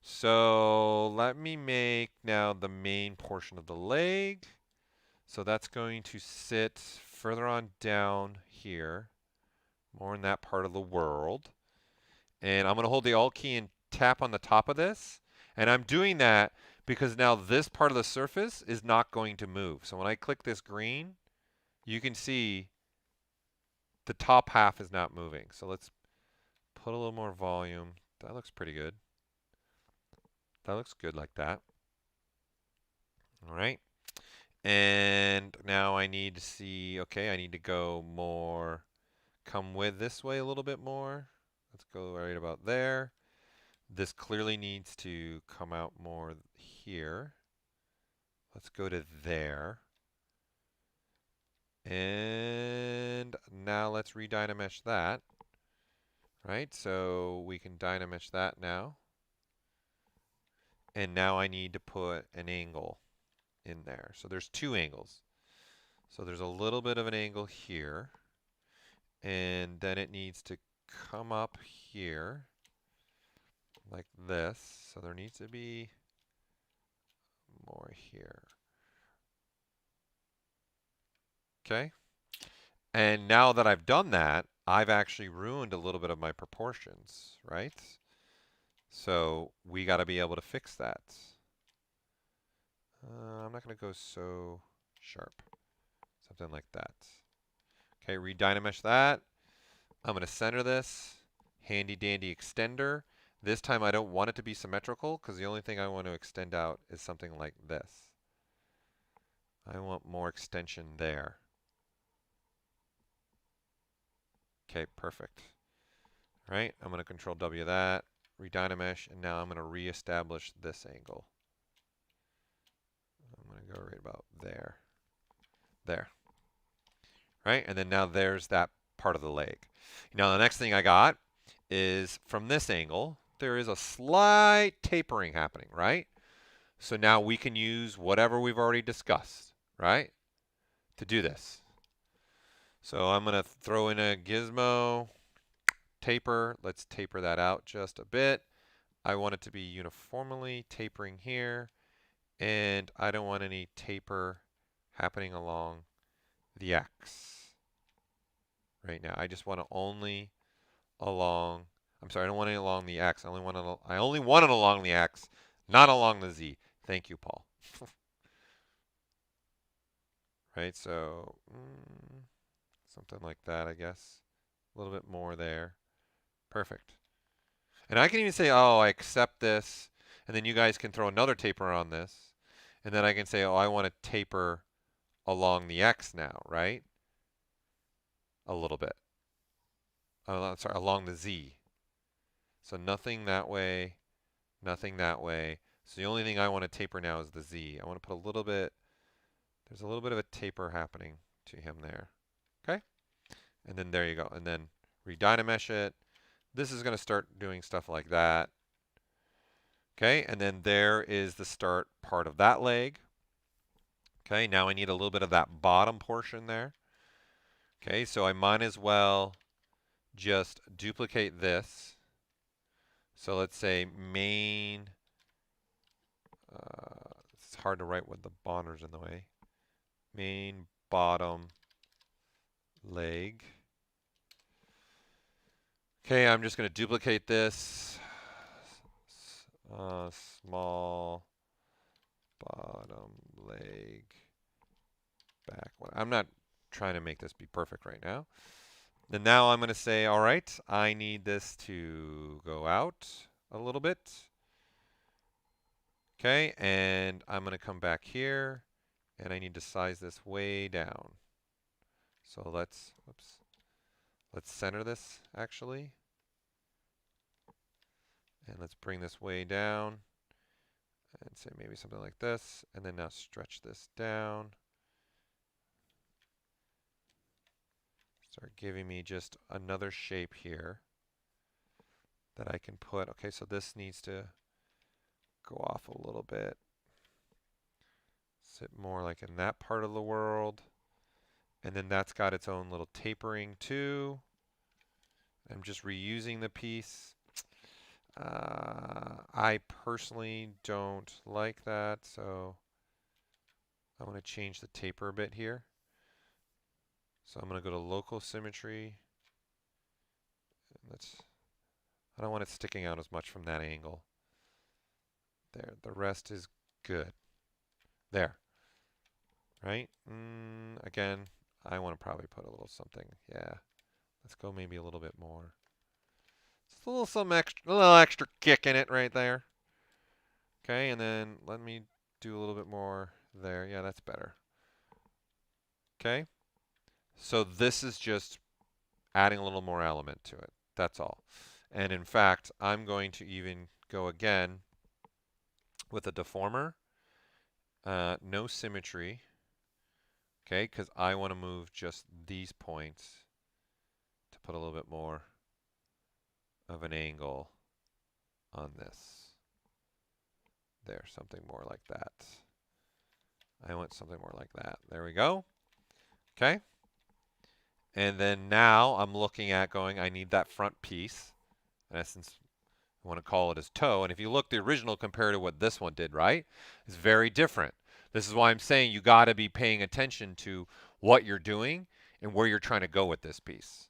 So let me make now the main portion of the leg. So that's going to sit further on down here, more in that part of the world. And I'm going to hold the Alt key and tap on the top of this. And I'm doing that because now this part of the surface is not going to move. So when I click this green, you can see the top half is not moving. So let's put a little more volume. That looks pretty good. That looks good like that. All right. And now I need to see, okay, I need to go more, come with this way a little bit more. Let's go right about there. This clearly needs to come out more here. Let's go to there. And now let's Re-Dynamesh that. Right, so we can Dynamesh that now. And now I need to put an angle in there. So there's two angles. So there's a little bit of an angle here. And then it needs to come up here like this. So there needs to be more here. Okay. And now that I've done that, I've actually ruined a little bit of my proportions, right? So we got to be able to fix that. I'm not going to go so sharp. Something like that. Okay, Re-Dynamesh that. I'm going to center this. Handy dandy extender. This time I don't want it to be symmetrical because the only thing I want to extend out is something like this. I want more extension there. Okay, perfect. All right, I'm going to Control W that. Re-Dynamesh, and now I'm going to reestablish this angle. I'm going to go right about there. There. Right? And then now there's that part of the leg. Now the next thing I got is from this angle, there is a slight tapering happening, right? So now we can use whatever we've already discussed, right, to do this. So I'm going to throw in a gizmo, taper. Let's taper that out just a bit. I want it to be uniformly tapering here, and I don't want any taper happening along the X right now. I just want it only along, I'm sorry, I don't want it along the X. I only want it along the X, not along the Z. Thank you, Paul. Right, so something like that, I guess. A little bit more there. Perfect. And I can even say, oh, I accept this, and then you guys can throw another taper on this, and then I can say, oh, I want to taper along the X now, right? A little bit. Oh, sorry, along the Z. So nothing that way, nothing that way. So the only thing I want to taper now is the Z. I want to put a little bit, there's a little bit of a taper happening to him there. Okay? And then there you go. And then Re-Dynamesh it. This is going to start doing stuff like that. Okay, and then there is the start part of that leg. Okay, now I need a little bit of that bottom portion there. Okay, so I might as well just duplicate this. So let's say main, it's hard to write with the bonder's in the way. Main bottom leg. Okay, I'm just going to duplicate this. Small bottom leg back one. I'm not trying to make this be perfect right now. Then now I'm going to say, all right, I need this to go out a little bit. Okay, and I'm going to come back here, and I need to size this way down. So let's center this actually. And let's bring this way down and say maybe something like this, and then now stretch this down. Start giving me just another shape here that I can put. Okay, so this needs to go off a little bit. Sit more like in that part of the world. And then that's got its own little tapering too. I'm just reusing the piece. I personally don't like that, so I want to change the taper a bit here. So I'm going to go to local symmetry. I don't want it sticking out as much from that angle. There, the rest is good. There. Right? Again, I want to probably put a little something. Yeah. Let's go maybe a little bit more. Just a little extra kick in it right there. Okay, and then let me do a little bit more there. Yeah, that's better. Okay. So this is just adding a little more element to it. That's all. And in fact, I'm going to even go again with a deformer. No symmetry. Okay, because I want to move just these points to put a little bit more of an angle on this. There, something more like that. I want something more like that. There we go. Okay. And then now I'm looking at going, I need that front piece. In essence, I want to call it as toe. And if you look, the original compared to what this one did, right, is very different. This is why I'm saying you got to be paying attention to what you're doing and where you're trying to go with this piece.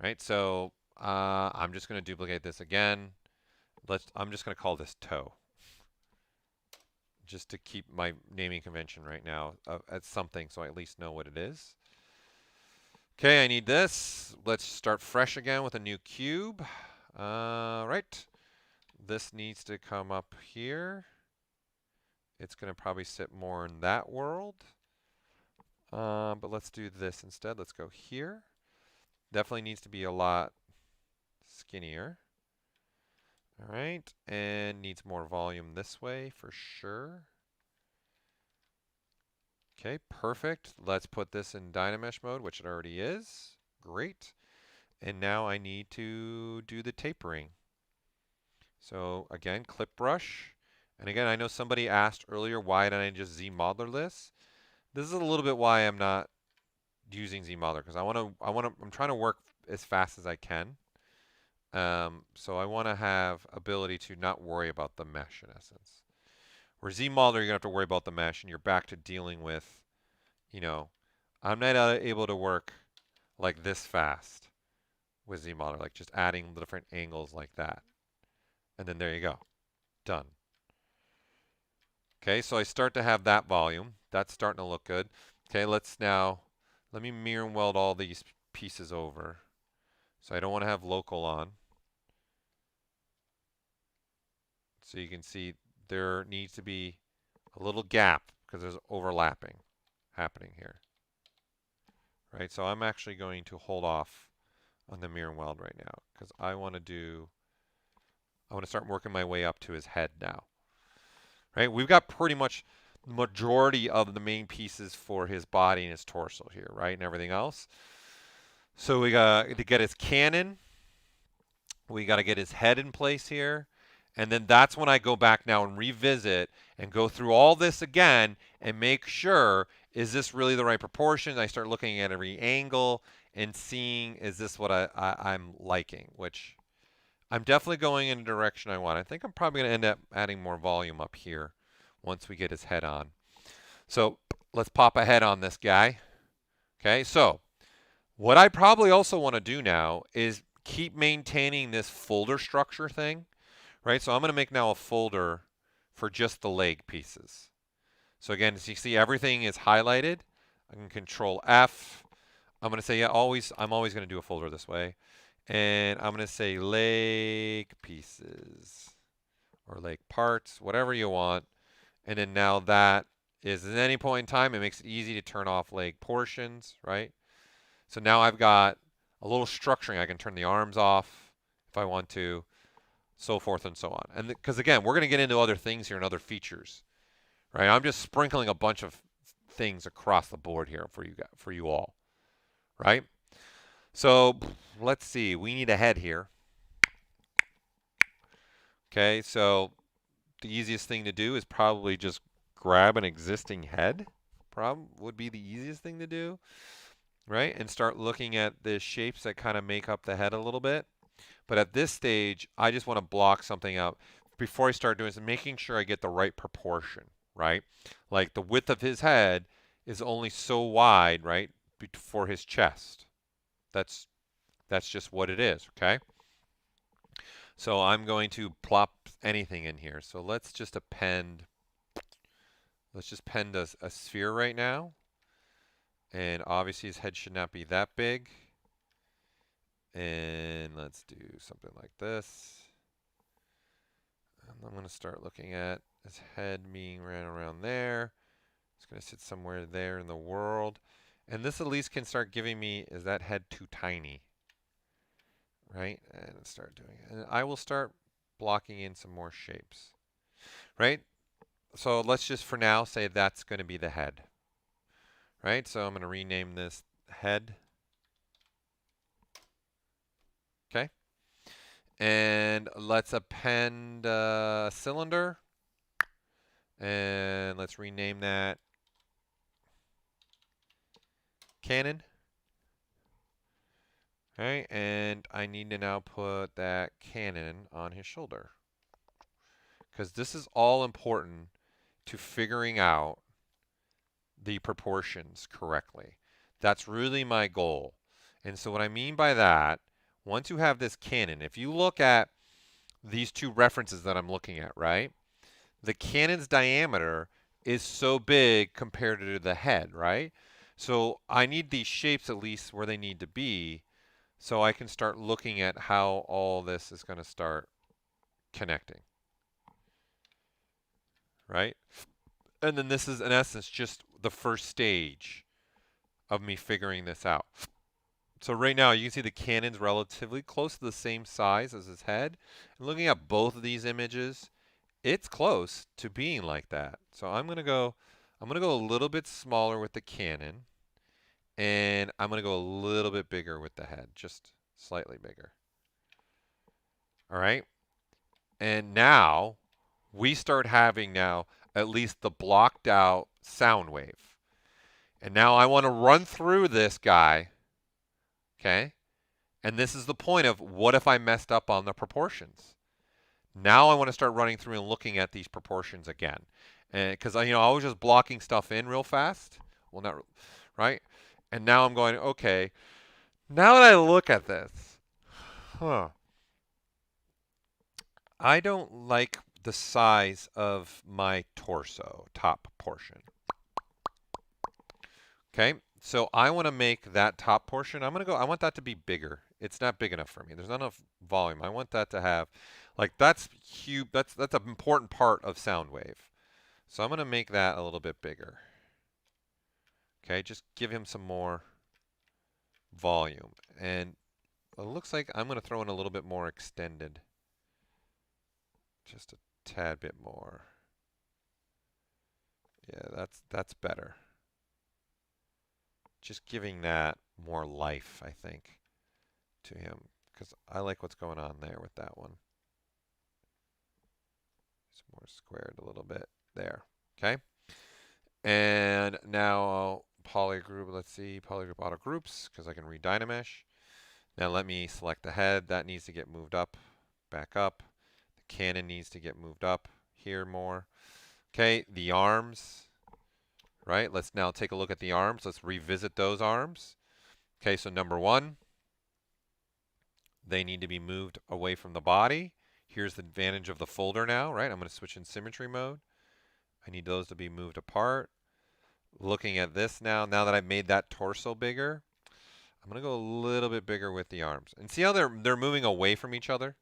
Right? So I'm just going to duplicate this again. I'm just going to call this toe. Just to keep my naming convention right now at something so I at least know what it is. Okay, I need this. Let's start fresh again with a new cube. Right. This needs to come up here. It's going to probably sit more in that world. But let's do this instead. Let's go here. Definitely needs to be a lot skinnier. All right, and needs more volume this way for sure. Okay, perfect. Let's put this in Dynamesh mode, which it already is. Great. And now I need to do the tapering. So again, clip brush. And again, I know somebody asked earlier, why didn't I just Z-modeler this? This is a little bit why I'm not using Z-modeler, because I'm trying to work as fast as I can. So I want to have ability to not worry about the mesh in essence. Where Z-modeler, you're going to have to worry about the mesh, and you're back to dealing with, you know, I'm not able to work like this fast with Z-modeler, like just adding the different angles like that. And then there you go. Done. Okay, so I start to have that volume. That's starting to look good. Okay, let me mirror and weld all these pieces over. So I don't want to have local on. So you can see there needs to be a little gap because there's overlapping happening here. Right, so I'm actually going to hold off on the mirror and weld right now because I want to start working my way up to his head now. Right, we've got pretty much the majority of the main pieces for his body and his torso here, right, and everything else. So we got to get his cannon. We got to get his head in place here. And then that's when I go back now and revisit and go through all this again and make sure, is this really the right proportion? I start looking at every angle and seeing, is this what I'm liking? Which I'm definitely going in the direction I want. I think I'm probably going to end up adding more volume up here once we get his head on. So let's pop a head on this guy. Okay, so what I probably also want to do now is keep maintaining this folder structure thing. Right, so I'm going to make now a folder for just the leg pieces. So again, as you see, everything is highlighted. I can Control F. I'm going to say, yeah, I'm always going to do a folder this way. And I'm going to say leg pieces or leg parts, whatever you want. And then now that is at any point in time, it makes it easy to turn off leg portions, right? So now I've got a little structuring. I can turn the arms off if I want to, so forth and so on. And because again, we're going to get into other things here and other features, right? I'm just sprinkling a bunch of things across the board here for you all, right? So let's see. We need a head here. Okay, so the easiest thing to do is probably just grab an existing head. Would be the easiest thing to do, right? And start looking at the shapes that kind of make up the head a little bit. But at this stage, I just want to block something out before I start doing this, making sure I get the right proportion, right? Like the width of his head is only so wide, right, for his chest. That's just what it is, okay? So I'm going to plop anything in here. So let's just append a sphere right now. And obviously his head should not be that big. And let's do something like this. And I'm going to start looking at his head being ran around there. It's going to sit somewhere there in the world. And this at least can start giving me, is that head too tiny? Right? And start doing it. And I will start blocking in some more shapes. Right? So let's just for now say that's going to be the head. Right? So I'm going to rename this head. Okay? And let's append a cylinder. And let's rename that cannon. All right, and I need to now put that cannon on his shoulder. Because this is all important to figuring out the proportions correctly. That's really my goal. And so what I mean by that, once you have this cannon, if you look at these two references that I'm looking at, right? The cannon's diameter is so big compared to the head, right? So I need these shapes at least where they need to be so I can start looking at how all this is going to start connecting, right? And then this is, in essence, just the first stage of me figuring this out. So right now you can see the cannon's relatively close to the same size as his head. And looking at both of these images, it's close to being like that. So I'm gonna go a little bit smaller with the cannon, and I'm gonna go a little bit bigger with the head, just slightly bigger. All right. And now we start having now at least the blocked out sound wave. And now I want to run through this guy, okay? And this is the point of what if I messed up on the proportions? Now I want to start running through and looking at these proportions again. And because I was just blocking stuff in real fast. Well, not right. And now I'm going, okay, now that I look at this, I don't like the size of my torso, top portion. Okay, so I want to make that top portion, I want that to be bigger. It's not big enough for me. There's not enough volume. I want that to have, like, that's huge. That's an important part of Soundwave. So I'm going to make that a little bit bigger. Okay, just give him some more volume. And it looks like I'm going to throw in a little bit more extended. Just a tad bit more. Yeah, that's better. Just giving that more life, I think, to him, because I like what's going on there with that one. It's more squared a little bit there. Okay. And now polygroup, let's see, polygroup auto groups, because I can Re-Dynamesh. Now let me select the head. That needs to get moved up, back up. The cannon needs to get moved up here more. Okay, the arms, right? Let's now take a look at the arms. Let's revisit those arms. Okay, so number one, they need to be moved away from the body. Here's the advantage of the folder now, right? I'm going to switch in symmetry mode. I need those to be moved apart. Looking at this now that I've made that torso bigger, I'm going to go a little bit bigger with the arms. And see how they're moving away from each other?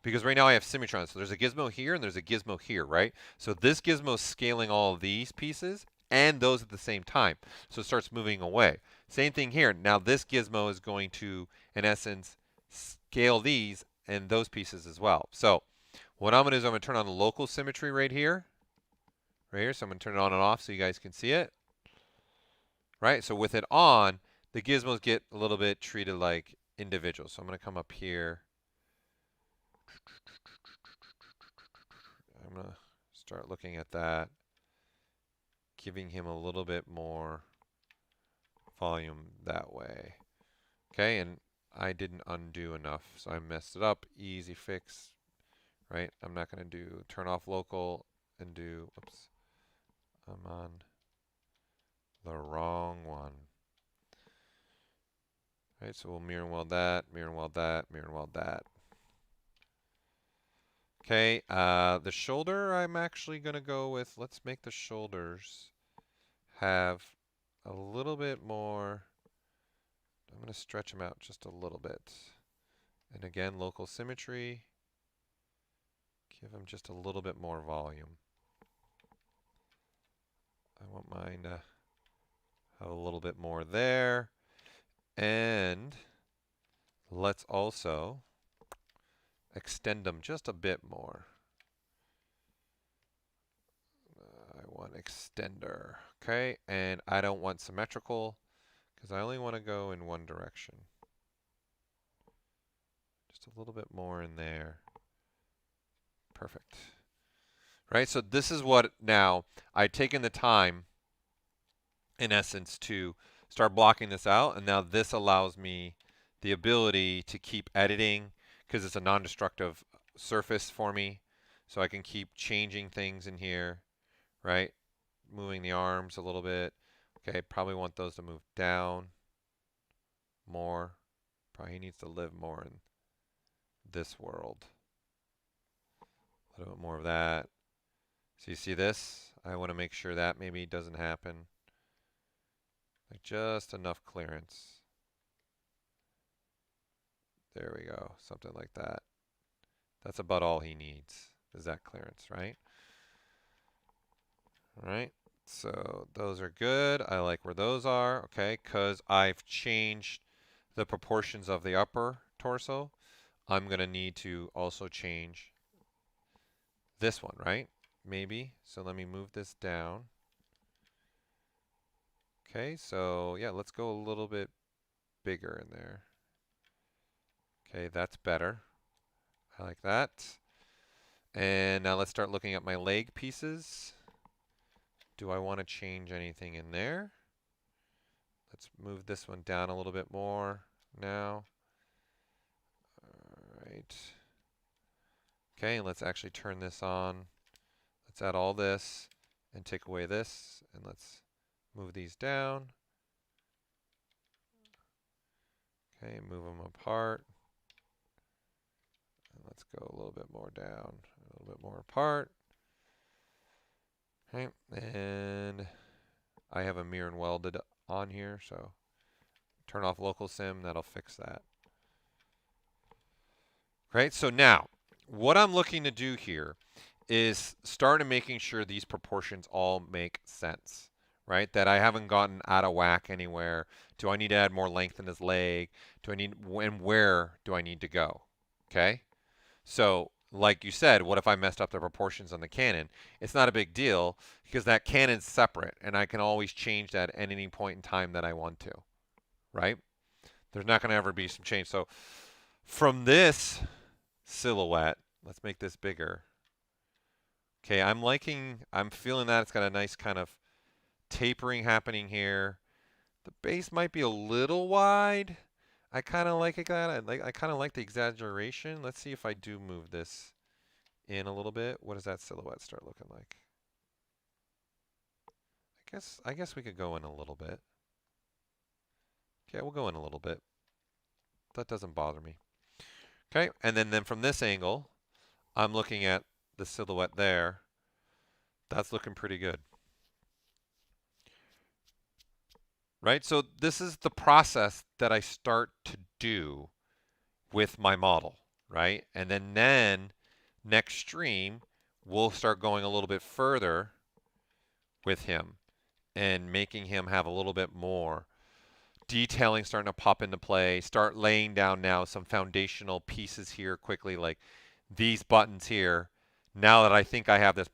Because right now I have symmetry on. So there's a gizmo here and there's a gizmo here, right? So this gizmo is scaling all of these pieces and those at the same time. So it starts moving away. Same thing here. Now this gizmo is going to, in essence, scale these and those pieces as well. So what I'm going to do is I'm going to turn on the local symmetry right here. Right here. So I'm going to turn it on and off so you guys can see it. Right? So with it on, the gizmos get a little bit treated like individuals. So I'm going to come up here. I'm going to start looking at that, giving him a little bit more volume that way. Okay, and I didn't undo enough, so I messed it up. Easy fix, right? I'm not going to do turn off local and do, oops, I'm on the wrong one. Right, so we'll mirror and weld that, mirror and weld that, mirror and weld that. Okay, the shoulder I'm actually going to go with, let's make the shoulders have a little bit more. I'm going to stretch them out just a little bit. And again, local symmetry. Give them just a little bit more volume. I want mine to have a little bit more there. And let's also extend them just a bit more. I want extender. Okay, and I don't want symmetrical because I only want to go in one direction. Just a little bit more in there. Perfect. Right, so this is what now I've taken the time, in essence, to start blocking this out, and now this allows me the ability to keep editing because it's a non-destructive surface for me, so I can keep changing things in here, right? Moving the arms a little bit. Okay, probably want those to move down more. Probably needs to live more in this world. A little bit more of that. So you see this? I want to make sure that maybe doesn't happen. Like just enough clearance. There we go. Something like that. That's about all he needs, is that clearance, right? All right. So those are good. I like where those are, okay, because I've changed the proportions of the upper torso, I'm going to need to also change this one, right? Maybe. So let me move this down. Okay, so yeah, let's go a little bit bigger in there. Okay, that's better. I like that. And now let's start looking at my leg pieces. Do I want to change anything in there? Let's move this one down a little bit more now. All right. Okay, and let's actually turn this on. Let's add all this and take away this, and let's move these down. Okay, move them apart. And let's go a little bit more down, a little bit more apart. Okay, and I have a mirror and welded on here, so turn off local sim, that'll fix that. Great, so now, what I'm looking to do here is start making sure these proportions all make sense, right? That I haven't gotten out of whack anywhere. Do I need to add more length in his leg? Do I need, and where do I need to go? Okay? So, like you said, what if I messed up the proportions on the cannon? It's not a big deal because that cannon's separate and I can always change that at any point in time that I want to, right? There's not going to ever be some change. So, from this silhouette, let's make this bigger. Okay, I'm feeling that it's got a nice kind of tapering happening here. The base might be a little wide. I kind of like it. I kind of like the exaggeration. Let's see if I do move this in a little bit. What does that silhouette start looking like? I guess we could go in a little bit. Okay, we'll go in a little bit. That doesn't bother me. Okay, and then from this angle, I'm looking at the silhouette there. That's looking pretty good. Right? So this is the process that I start to do with my model, right? And then next stream, we'll start going a little bit further with him and making him have a little bit more detailing starting to pop into play, start laying down now some foundational pieces here quickly, like these buttons here. Now that I think I have this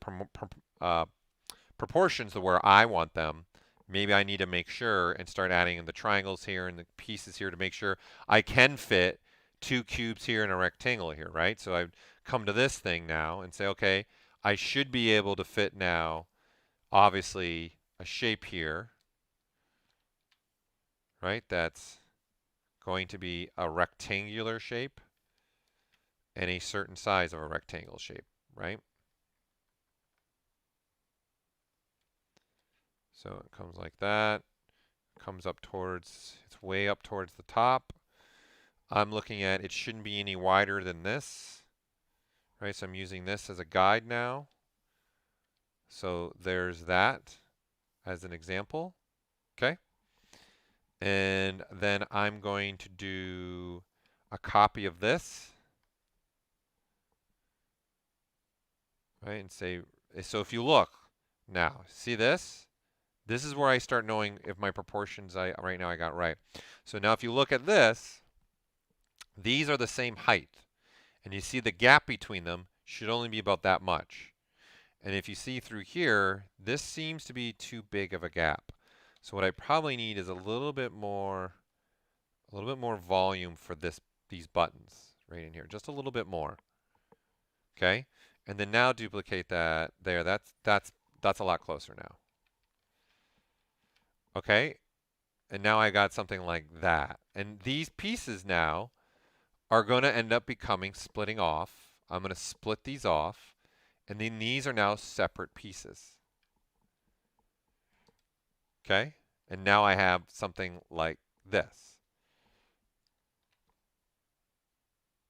proportions to where I want them, maybe I need to make sure and start adding in the triangles here and the pieces here to make sure I can fit two cubes here and a rectangle here, right? So I've come to this thing now and say, okay, I should be able to fit now, obviously, a shape here, right? That's going to be a rectangular shape and a certain size of a rectangle shape, right? So it comes like that, comes up towards, it's way up towards the top. I'm looking at, it shouldn't be any wider than this, right? So I'm using this as a guide now. So there's that as an example, okay? And then I'm going to do a copy of this, right? And say, so if you look now, see this? This is where I start knowing if my proportions right now I got right. So now if you look at this, these are the same height. And you see the gap between them should only be about that much. And if you see through here, this seems to be too big of a gap. So what I probably need is a little bit more volume for these buttons right in here, just a little bit more. Okay? And then now duplicate that there. That's a lot closer now. Okay? And now I got something like that. And these pieces now are going to end up splitting off. I'm going to split these off. And then these are now separate pieces. Okay? And now I have something like this.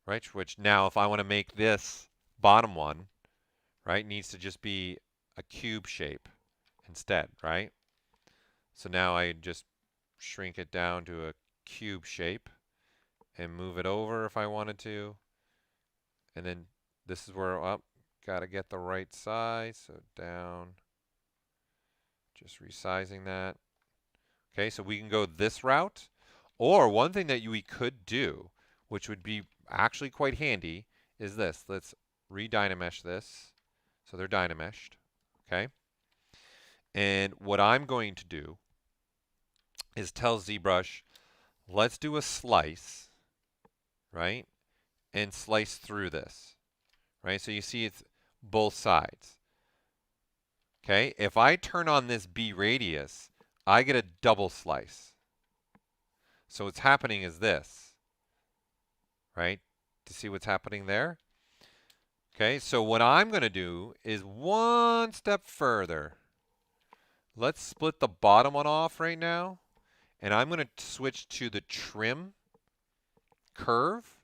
Right? Which now if I want to make this bottom one, right, needs to just be a cube shape instead, right? So now I just shrink it down to a cube shape and move it over if I wanted to. And then this is where, got to get the right size, so down. Just resizing that. Okay, so we can go this route, Or one thing that we could do, which would be actually quite handy, is this. Let's Re-Dynamesh this. So they're Dynameshed, okay? And what I'm going to do is tell ZBrush, let's do a slice, right? And slice through this, right? So you see it's both sides. Okay, if I turn on this B radius, I get a double slice. So what's happening is this, right? To see what's happening there? Okay, so what I'm going to do is one step further. Let's split the bottom one off right now, and I'm going to switch to the trim curve,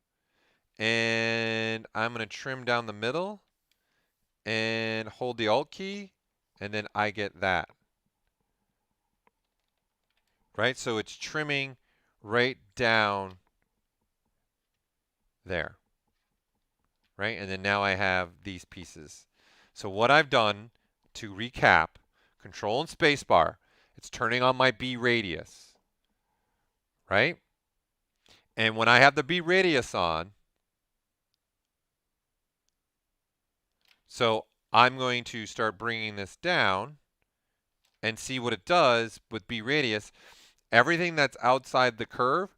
and I'm going to trim down the middle and hold the Alt key, and then I get that. Right, so it's trimming right down there. Right, and then now I have these pieces. So what I've done, to recap, Control and Spacebar, it's turning on my B radius. Right? And when I have the B radius on, so I'm going to start bringing this down and see what it does with B radius. Everything that's outside the curve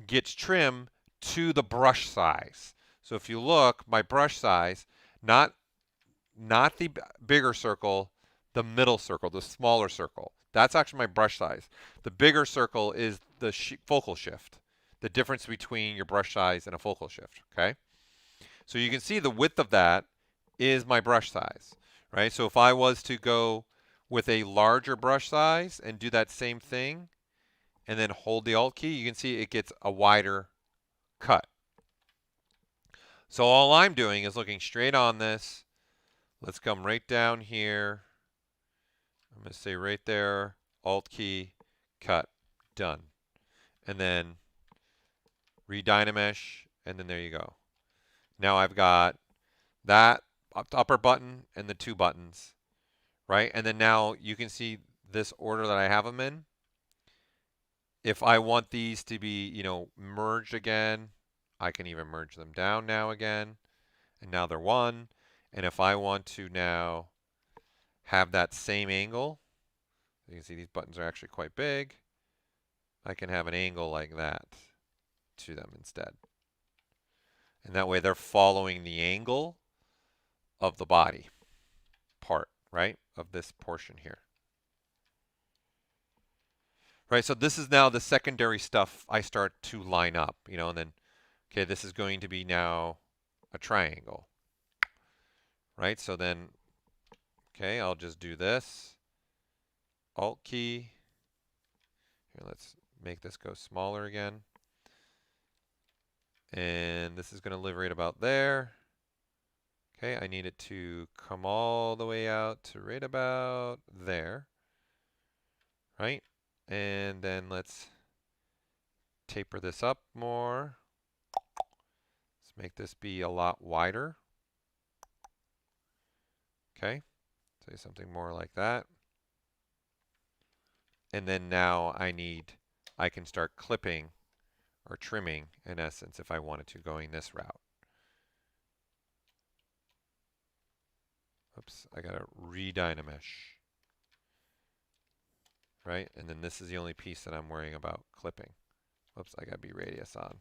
gets trimmed to the brush size. So if you look, my brush size, not the bigger circle, the middle circle, the smaller circle. That's actually my brush size. The bigger circle is the focal shift, the difference between your brush size and a focal shift, okay? So you can see the width of that is my brush size, right? So if I was to go with a larger brush size and do that same thing and then hold the Alt key, you can see it gets a wider cut. So all I'm doing is looking straight on this. Let's come right down here. I'm going to say right there, Alt key, cut, done. And then Re-Dynamesh, and then there you go. Now I've got that upper button and the two buttons, right? And then now you can see this order that I have them in. If I want these to be, merged again, I can even merge them down now again. And now they're one. And if I want to now have that same angle, you can see these buttons are actually quite big. I can have an angle like that to them instead. And that way they're following the angle of the body part, right? Of this portion here. Right, so this is now the secondary stuff I start to line up, and then, okay, this is going to be now a triangle. Right, so then, okay, I'll just do this. Alt key. Here, let's make this go smaller again. And this is going to live right about there. Okay, I need it to come all the way out to right about there. Right? And then let's taper this up more. Let's make this be a lot wider. Okay, say something more like that. And then now I can start clipping or trimming, in essence, if I wanted to, going this route. Oops, I got to Re-Dynamesh. Right, and then this is the only piece that I'm worrying about clipping. Oops, I got B radius on.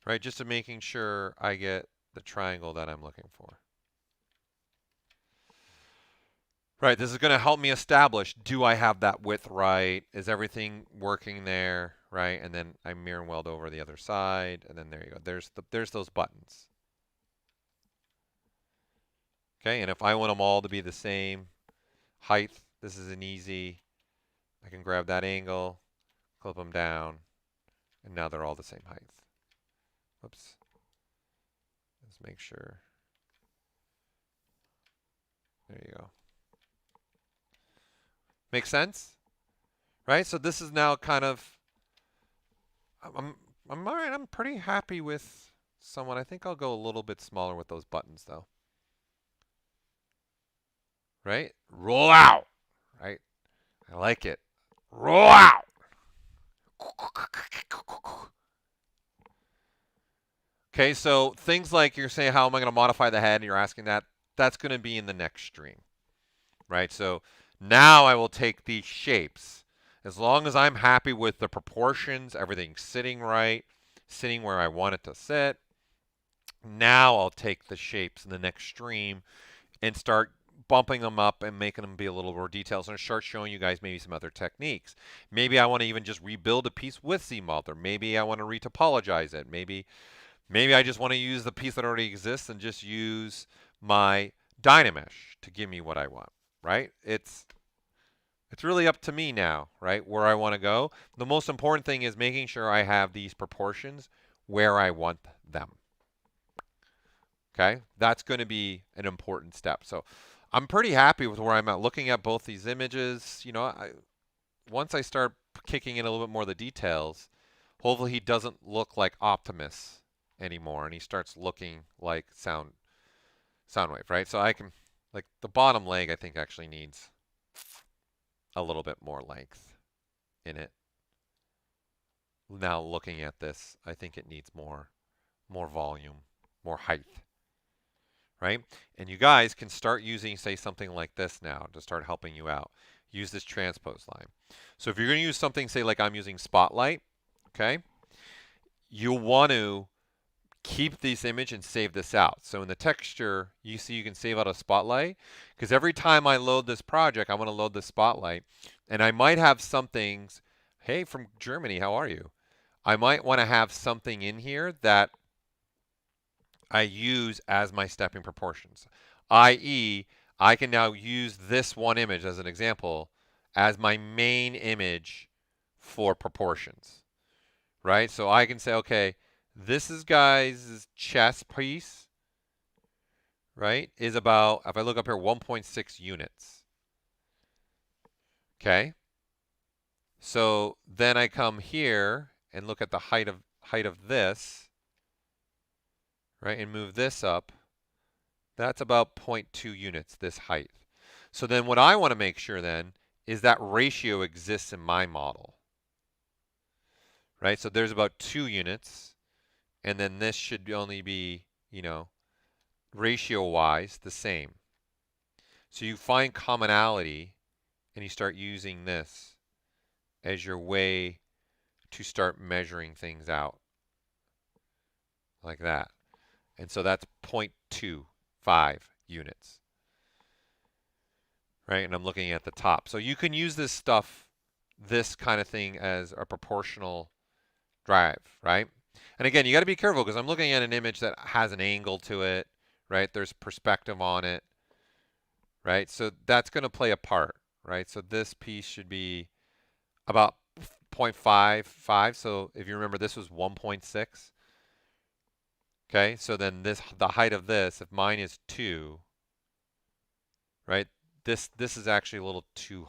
Right, just to making sure I get the triangle that I'm looking for. Right, this is going to help me establish, do I have that width right? Is everything working there? Right, and then I mirror and weld over the other side, and then there you go. There's those buttons. Okay, and if I want them all to be the same height, this is an easy, I can grab that angle, clip them down, and now they're all the same height. Whoops. Let's make sure. There you go. Make sense? Right? So this is now kind of, I'm all right. I'm pretty happy with someone. I think I'll go a little bit smaller with those buttons though. Right? Roll out. Right? I like it. Roll out. Okay, so things like you're saying, how am I going to modify the head? And you're asking that. That's going to be in the next stream, right? So now I will take these shapes. As long as I'm happy with the proportions, everything's sitting right, sitting where I want it to sit, now I'll take the shapes in the next stream and start bumping them up and making them be a little more detailed and start showing you guys maybe some other techniques. Maybe I want to even just rebuild a piece with ZMold, or maybe I want to retopologize it. Maybe I just want to use the piece that already exists and just use my Dynamesh to give me what I want, right? It's really up to me now, right, where I want to go. The most important thing is making sure I have these proportions where I want them. Okay, that's going to be an important step. So I'm pretty happy with where I'm at. Looking at both these images, you know, once I start kicking in a little bit more of the details, hopefully he doesn't look like Optimus anymore, and he starts looking like Soundwave, right? So I can, like the bottom leg, I think actually needs a little bit more length in it. Now looking at this, I think it needs more volume, more height. Right? And you guys can start using, say, something like this now to start helping you out. Use this transpose line. So if you're going to use something, say, like I'm using Spotlight, okay, you'll want to keep this image and save this out. So in the texture, you see you can save out a Spotlight, because every time I load this project, I want to load the Spotlight, and I might have some things, hey, from Germany, how are you? I might want to have something in here that I use as my stepping proportions, i.e., I can now use this one image as an example as my main image for proportions, right? So I can say, okay, this is guys' chest piece, right, is about, if I look up here, 1.6 units. Okay? So then I come here and look at the height of this, right, and move this up. That's about 0.2 units, this height. So then what I want to make sure then is that ratio exists in my model, right? So there's about 2 units, and then this should only be, you know, ratio-wise the same. So you find commonality, and you start using this as your way to start measuring things out, like that. And so that's 0.25 units, right? And I'm looking at the top. So you can use this stuff, this kind of thing, as a proportional drive, right? And again, you got to be careful, because I'm looking at an image that has an angle to it, right? There's perspective on it, right? So that's going to play a part, right? So this piece should be about 0.55. So if you remember, this was 1.6. Okay, so then the height of this, if mine is 2, right? This is actually a little too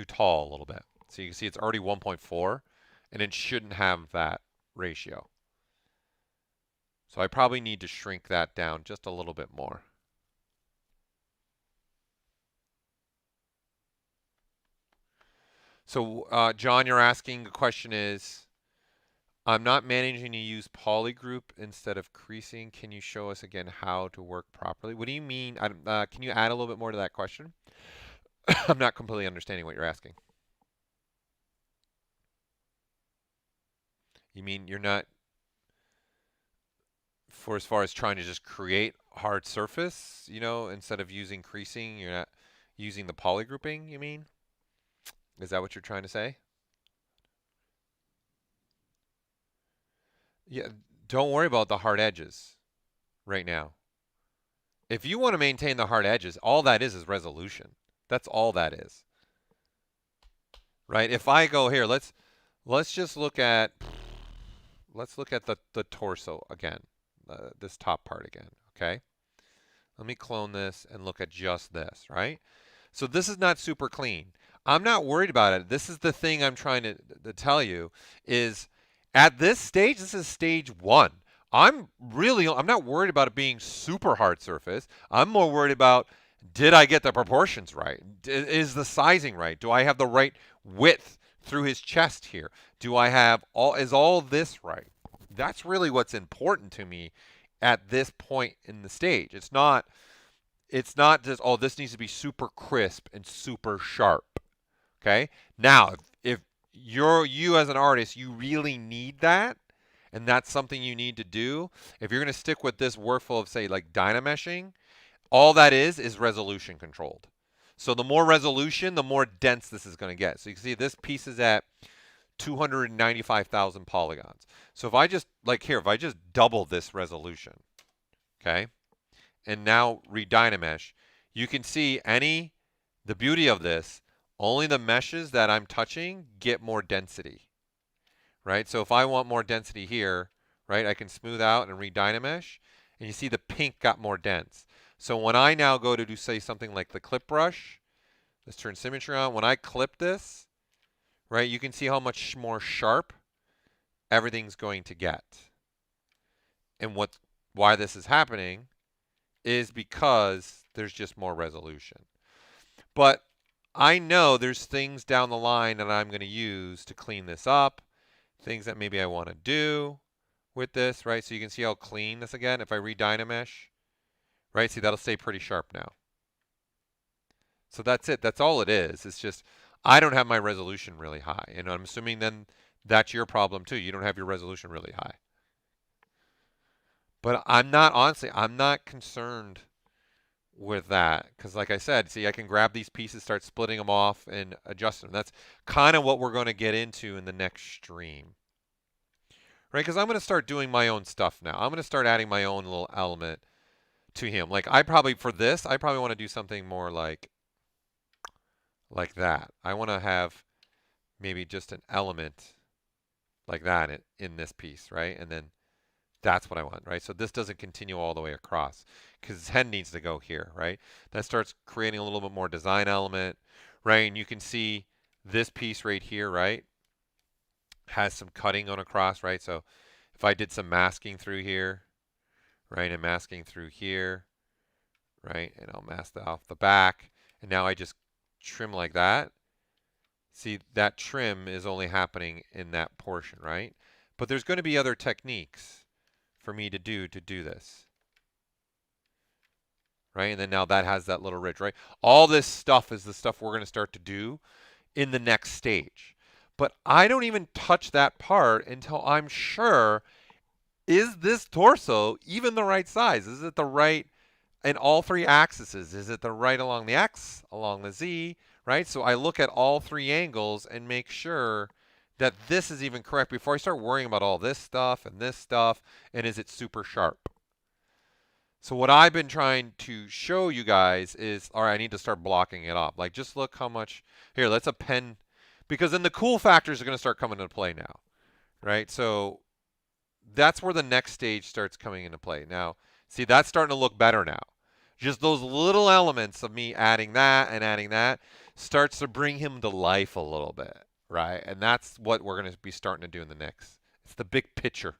tall a little bit. So you can see it's already 1.4, and it shouldn't have that ratio. So I probably need to shrink that down just a little bit more. So John, you're asking, the question is, I'm not managing to use Polygroup instead of Creasing. Can you show us again how to work properly? What do you mean? Can you add a little bit more to that question? I'm not completely understanding what you're asking. You mean you're not, for as far as trying to just create hard surface, you know, instead of using Creasing, you're not using the polygrouping, you mean? Is that what you're trying to say? Yeah, don't worry about the hard edges right now. If you want to maintain the hard edges, all that is resolution. That's all that is. Right? If I go here, let's just look at the torso again. This top part again, okay? Let me clone this and look at just this, right? So this is not super clean. I'm not worried about it. This is the thing I'm trying to tell you is, at this stage, this is stage 1. I'm not worried about it being super hard surface. I'm more worried about, did I get the proportions right? Is the sizing right? Do I have the right width through his chest here? Do I have is all this right? That's really what's important to me at this point in the stage. It's not just, oh, this needs to be super crisp and super sharp. Okay? Now, if you as an artist, you really need that, and that's something you need to do. If you're going to stick with this workflow of, say, like Dynameshing, all that is resolution controlled. So the more resolution, the more dense this is going to get. So you can see this piece is at 295,000 polygons. So if I just, like here, if I just double this resolution, okay, and now Re-Dynamesh, you can see the beauty of this, only the meshes that I'm touching get more density, right? So if I want more density here, right, I can smooth out and Re-Dynamesh, and you see the pink got more dense. So when I now go to do, say, something like the clip brush, let's turn Symmetry on. When I clip this, right, you can see how much more sharp everything's going to get. And why this is happening is because there's just more resolution. But I know there's things down the line that I'm going to use to clean this up, things that maybe I want to do with this, right? So you can see how clean this again. If I Re-Dynamesh, right? See, that'll stay pretty sharp now. So that's it. That's all it is. It's just I don't have my resolution really high. And I'm assuming then that's your problem too. You don't have your resolution really high. But I'm not concerned with that. Because like I said, see, I can grab these pieces, start splitting them off and adjust them. That's kind of what we're going to get into in the next stream. Right? Because I'm going to start doing my own stuff now. I'm going to start adding my own little element to him. Like for this, I probably want to do something more like that. I want to have maybe just an element like that in this piece, right? And then that's what I want, right? So this doesn't continue all the way across because his head needs to go here, right? That starts creating a little bit more design element, right? And you can see this piece right here, right, has some cutting going across, right? So if I did some masking through here, right, and masking through here, right, and I'll mask that off the back, and now I just trim like that. See, that trim is only happening in that portion, right? But there's going to be other techniques for me to do this, right? And then now that has that little ridge, right? All this stuff is the stuff we're going to start to do in the next stage. But I don't even touch that part until I'm sure, is this torso even the right size? Is it the right in all three axes? Is it the right along the X, along the Z, right? So I look at all three angles and make sure that this is even correct before I start worrying about all this stuff, and is it super sharp? So what I've been trying to show you guys is, all right, I need to start blocking it off. Like, just look how much, here, let's append, because then the cool factors are going to start coming into play now, right? So that's where the next stage starts coming into play. Now, see, that's starting to look better now. Just those little elements of me adding that and adding that starts to bring him to life a little bit, right? And that's what we're going to be starting to do in the next. It's the big picture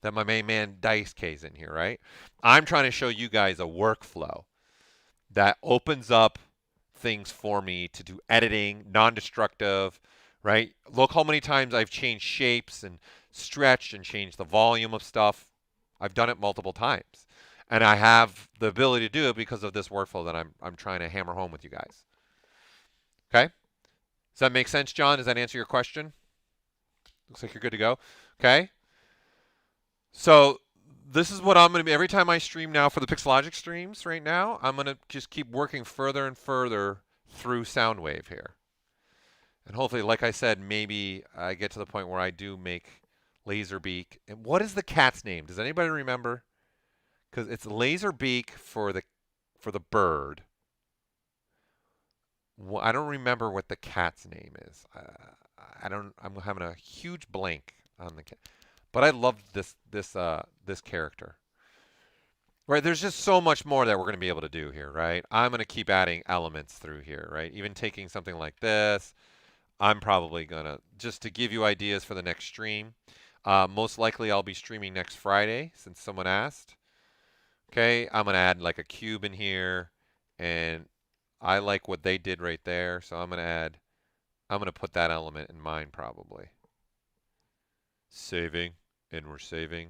that my main man Dice K's in here, right? I'm trying to show you guys a workflow that opens up things for me to do editing, non-destructive, right? Look how many times I've changed shapes and stretched and changed the volume of stuff. I've done it multiple times. And I have the ability to do it because of this workflow that I'm trying to hammer home with you guys. Okay? Does that make sense, John? Does that answer your question? Looks like you're good to go. Okay? So this is what I'm going to be, every time I stream now for the Pixologic streams right now, I'm going to just keep working further and further through Soundwave here. And hopefully, like I said, maybe I get to the point where I do make Laserbeak. And what is the cat's name? Does anybody remember? Because it's Laserbeak for the bird. Well, I don't remember what the cat's name is. I'm having a huge blank on the cat. But I love this character. Right, there's just so much more that we're going to be able to do here, right? I'm going to keep adding elements through here, right? Even taking something like this, I'm probably going to, just to give you ideas for the next stream. Most likely I'll be streaming next Friday, since someone asked. Okay, I'm going to add like a cube in here, and I like what they did right there, so I'm going to add I'm going to put that element in mine probably. Saving, and we're saving,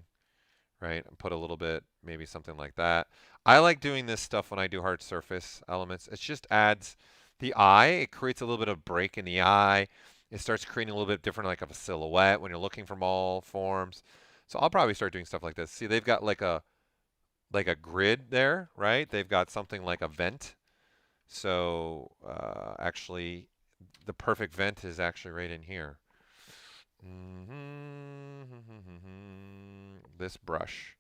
right? And put a little bit, maybe something like that. I like doing this stuff when I do hard surface elements. It just adds the eye. It creates a little bit of break in the eye. It starts creating a little bit different, like of a silhouette when you're looking from all forms. So I'll probably start doing stuff like this. See, they've got like a grid there, right? They've got something like a vent. So actually, the perfect vent is actually right in here. This brush.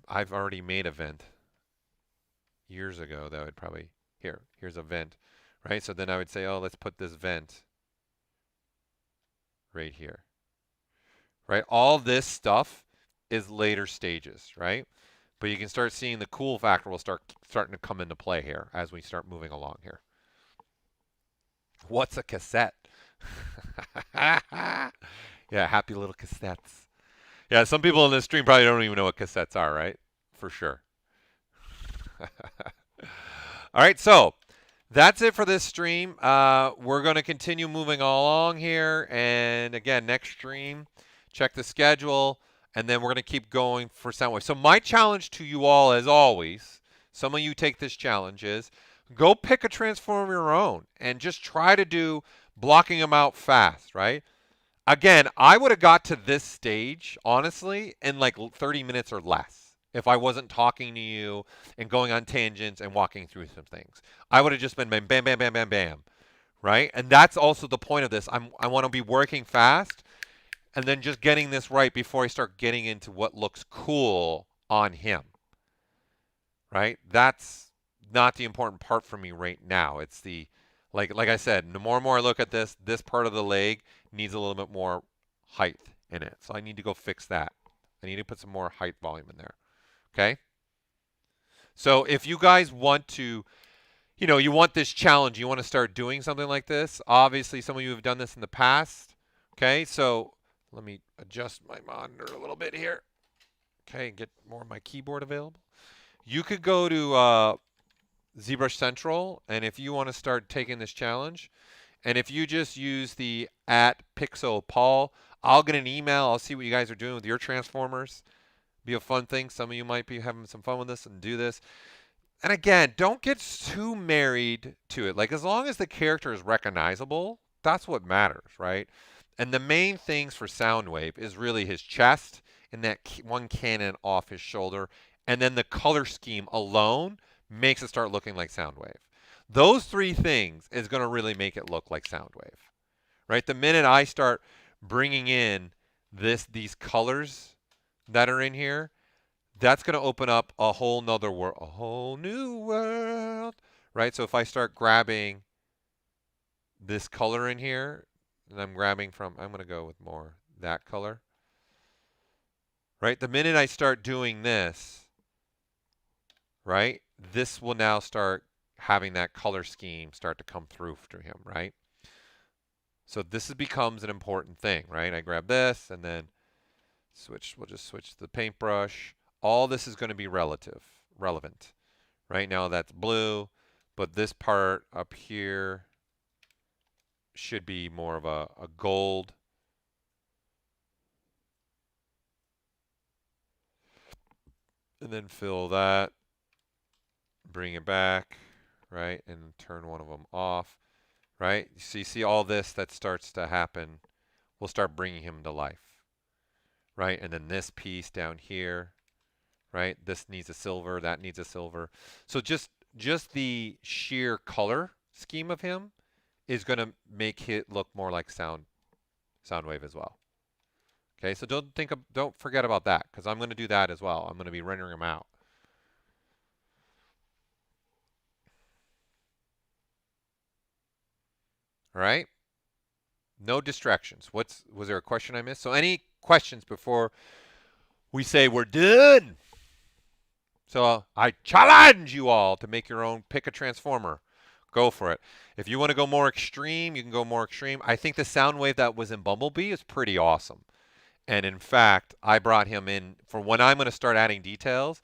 I've already made a vent years ago that would probably here's a vent, right? So then I would say, oh, let's put this vent right here, right? All this stuff is later stages, right? But you can start seeing the cool factor will starting to come into play here as we start moving along here. What's a cassette? Yeah, happy little cassettes. Yeah, some people in this stream probably don't even know what cassettes are, right? For sure. All right, so that's it for this stream. We're going to continue moving along here. And again, next stream, check the schedule. And then we're going to keep going for Soundwave. So my challenge to you all, as always, some of you take this challenge, is go pick a transform of your own and just try to do blocking them out fast, right? Again, I would have got to this stage, honestly, in like 30 minutes or less if I wasn't talking to you and going on tangents and walking through some things. I would have just been bam, bam, bam, bam, bam, bam, right? And that's also the point of this. I want to be working fast and then just getting this right before I start getting into what looks cool on him, right? That's not the important part for me right now. It's the, like I said, the more and more I look at this part of the leg needs a little bit more height in it. So I need to go fix that. I need to put some more height volume in there. Okay? So if you guys want to, you want this challenge, you want to start doing something like this. Obviously, some of you have done this in the past. Okay? So let me adjust my monitor a little bit here. Okay, get more of my keyboard available. You could go to ZBrush Central, and if you want to start taking this challenge, and if you just use the @PixoPaul, I'll get an email. I'll see what you guys are doing with your transformers. Be a fun thing. Some of you might be having some fun with this and do this. And again, don't get too married to it. Like, as long as the character is recognizable, that's what matters, right? And the main things for Soundwave is really his chest and that one cannon off his shoulder. And then the color scheme alone makes it start looking like Soundwave. Those three things is going to really make it look like Soundwave, right? The minute I start bringing in these colors that are in here, that's going to open up a whole nother world, a whole new world, right? So if I start grabbing this color in here, and I'm grabbing from, I'm going to go with more that color, right? The minute I start doing this, right, this will now start having that color scheme start to come through to him, right? So this becomes an important thing, right? I grab this and then we'll just switch the paintbrush. All this is going to be relevant. Right now that's blue, but this part up here should be more of a gold. And then fill that, bring it back, right, and turn one of them off, right? So you see all this that starts to happen, we'll start bringing him to life, right? And then this piece down here, right? This needs a silver, that needs a silver. So just the sheer color scheme of him is going to make it look more like Soundwave as well. Okay, so don't forget about that, because I'm going to do that as well. I'm going to be rendering them out. All right? No distractions. Was there a question I missed? So any questions before we say we're done? So I challenge you all to make your own, pick a transformer. Go for it. If you want to go more extreme, you can go more extreme. I think the Soundwave that was in Bumblebee is pretty awesome. And in fact, I brought him in for when I'm going to start adding details.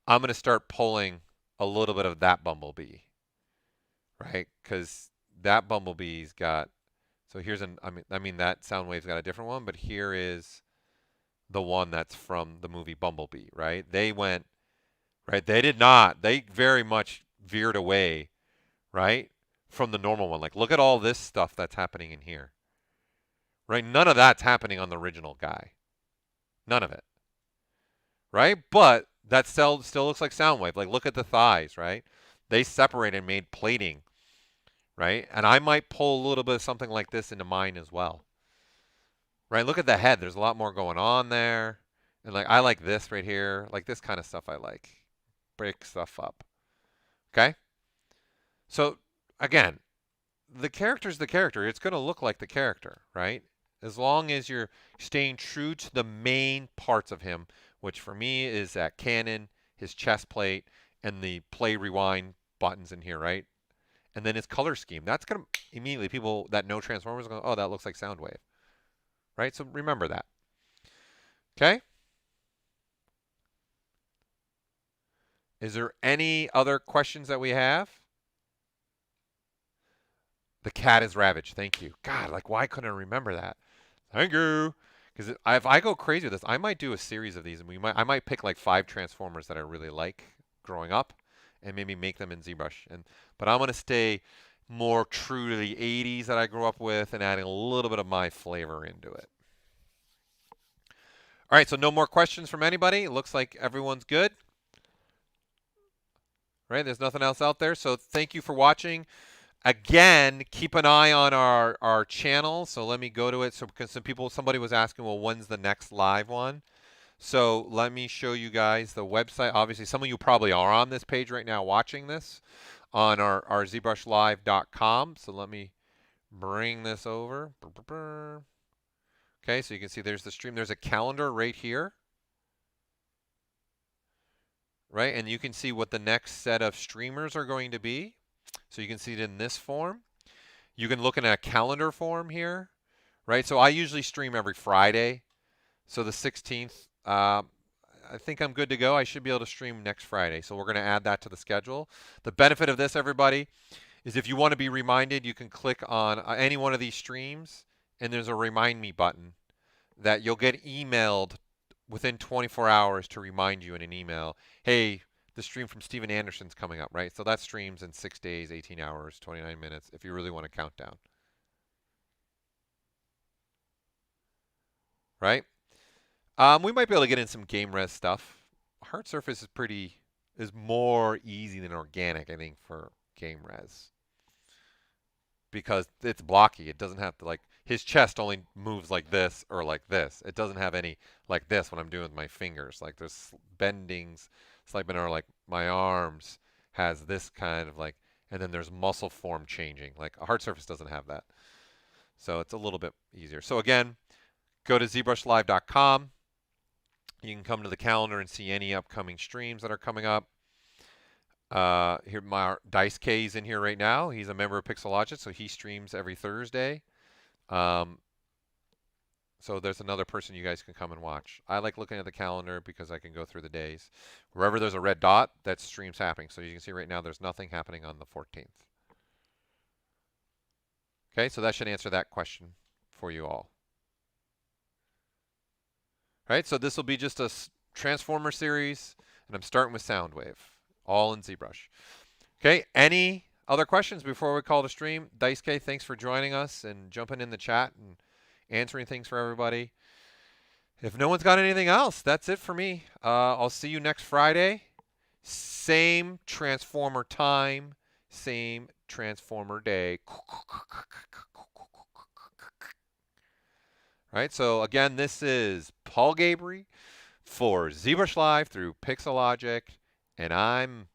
I'm going to start pulling a little bit of that Bumblebee, right? Because that Bumblebee's got So here's I mean that Soundwave's got a different one, but here is the one that's from the movie Bumblebee, right? They went, right? They did not. They very much veered away, right, from the normal one. Like, look at all this stuff that's happening in here, right? None of that's happening on the original guy. None of it, right? But that still looks like Soundwave. Like, look at the thighs, right? They separated and made plating, right? And I might pull a little bit of something like this into mine as well, right? Look at the head. There's a lot more going on there. And like, I like this right here. Like this kind of stuff I like. Break stuff up. Okay? So, again, the character's the character. It's going to look like the character, right? As long as you're staying true to the main parts of him, which for me is that cannon, his chest plate, and the play rewind buttons in here, right? And then his color scheme. That's going to immediately, people that know Transformers are going to, oh, that looks like Soundwave. Right? So remember that. Okay? Is there any other questions that we have? The cat is ravaged. Thank you. God, like, why couldn't I remember that? Thank you. Because if I go crazy with this, I might do a series of these, and I might pick like 5 Transformers that I really like growing up, and maybe make them in ZBrush. But I'm gonna stay more true to the 80s that I grew up with, and adding a little bit of my flavor into it. All right, so no more questions from anybody. It looks like everyone's good. Right, there's nothing else out there. So thank you for watching. Again, keep an eye on our channel. So let me go to it. So because somebody was asking, well, when's the next live one? So let me show you guys the website. Obviously, some of you probably are on this page right now watching this on our ZBrushLive.com. So let me bring this over. Okay, so you can see there's the stream. There's a calendar right here. Right, and you can see what the next set of streamers are going to be. So you can see it in this form. You can look in a calendar form here, right? So I usually stream every Friday. So the 16th, I think I'm good to go. I should be able to stream next Friday. So we're going to add that to the schedule. The benefit of this, everybody, is if you want to be reminded, you can click on any one of these streams, and there's a remind me button that you'll get emailed within 24 hours to remind you in an email, hey, the stream from Steven Anderson's coming up, right? So that streams in 6 days, 18 hours, 29 minutes, if you really want to count down. Right? We might be able to get in some game res stuff. Hard surface is more easy than organic, I think, for game res. Because it's blocky. It doesn't have to, like, his chest only moves like this or like this. It doesn't have any like this when I'm doing with my fingers. Like there's bendings, slight bend, or like my arms has this kind of like, and then there's muscle form changing. Like a hard surface doesn't have that. So it's a little bit easier. So again, go to ZBrushLive.com. You can come to the calendar and see any upcoming streams that are coming up. Here, my Dice K's in here right now. He's a member of Pixologic, so he streams every Thursday. So there's another person you guys can come and watch. I like looking at the calendar because I can go through the days. Wherever there's a red dot, that stream's happening. So you can see right now there's nothing happening on the 14th. Okay, so that should answer that question for you all. All right, so this will be just a Transformer series, and I'm starting with Soundwave, all in ZBrush. Okay, any other questions before we call the stream? Dice K, thanks for joining us and jumping in the chat and answering things for everybody. If no one's got anything else, that's it for me. I'll see you next Friday. Same Transformer time, same Transformer day. All right, so again, this is Paul Gaboury for ZBrush Live through Pixologic, and I'm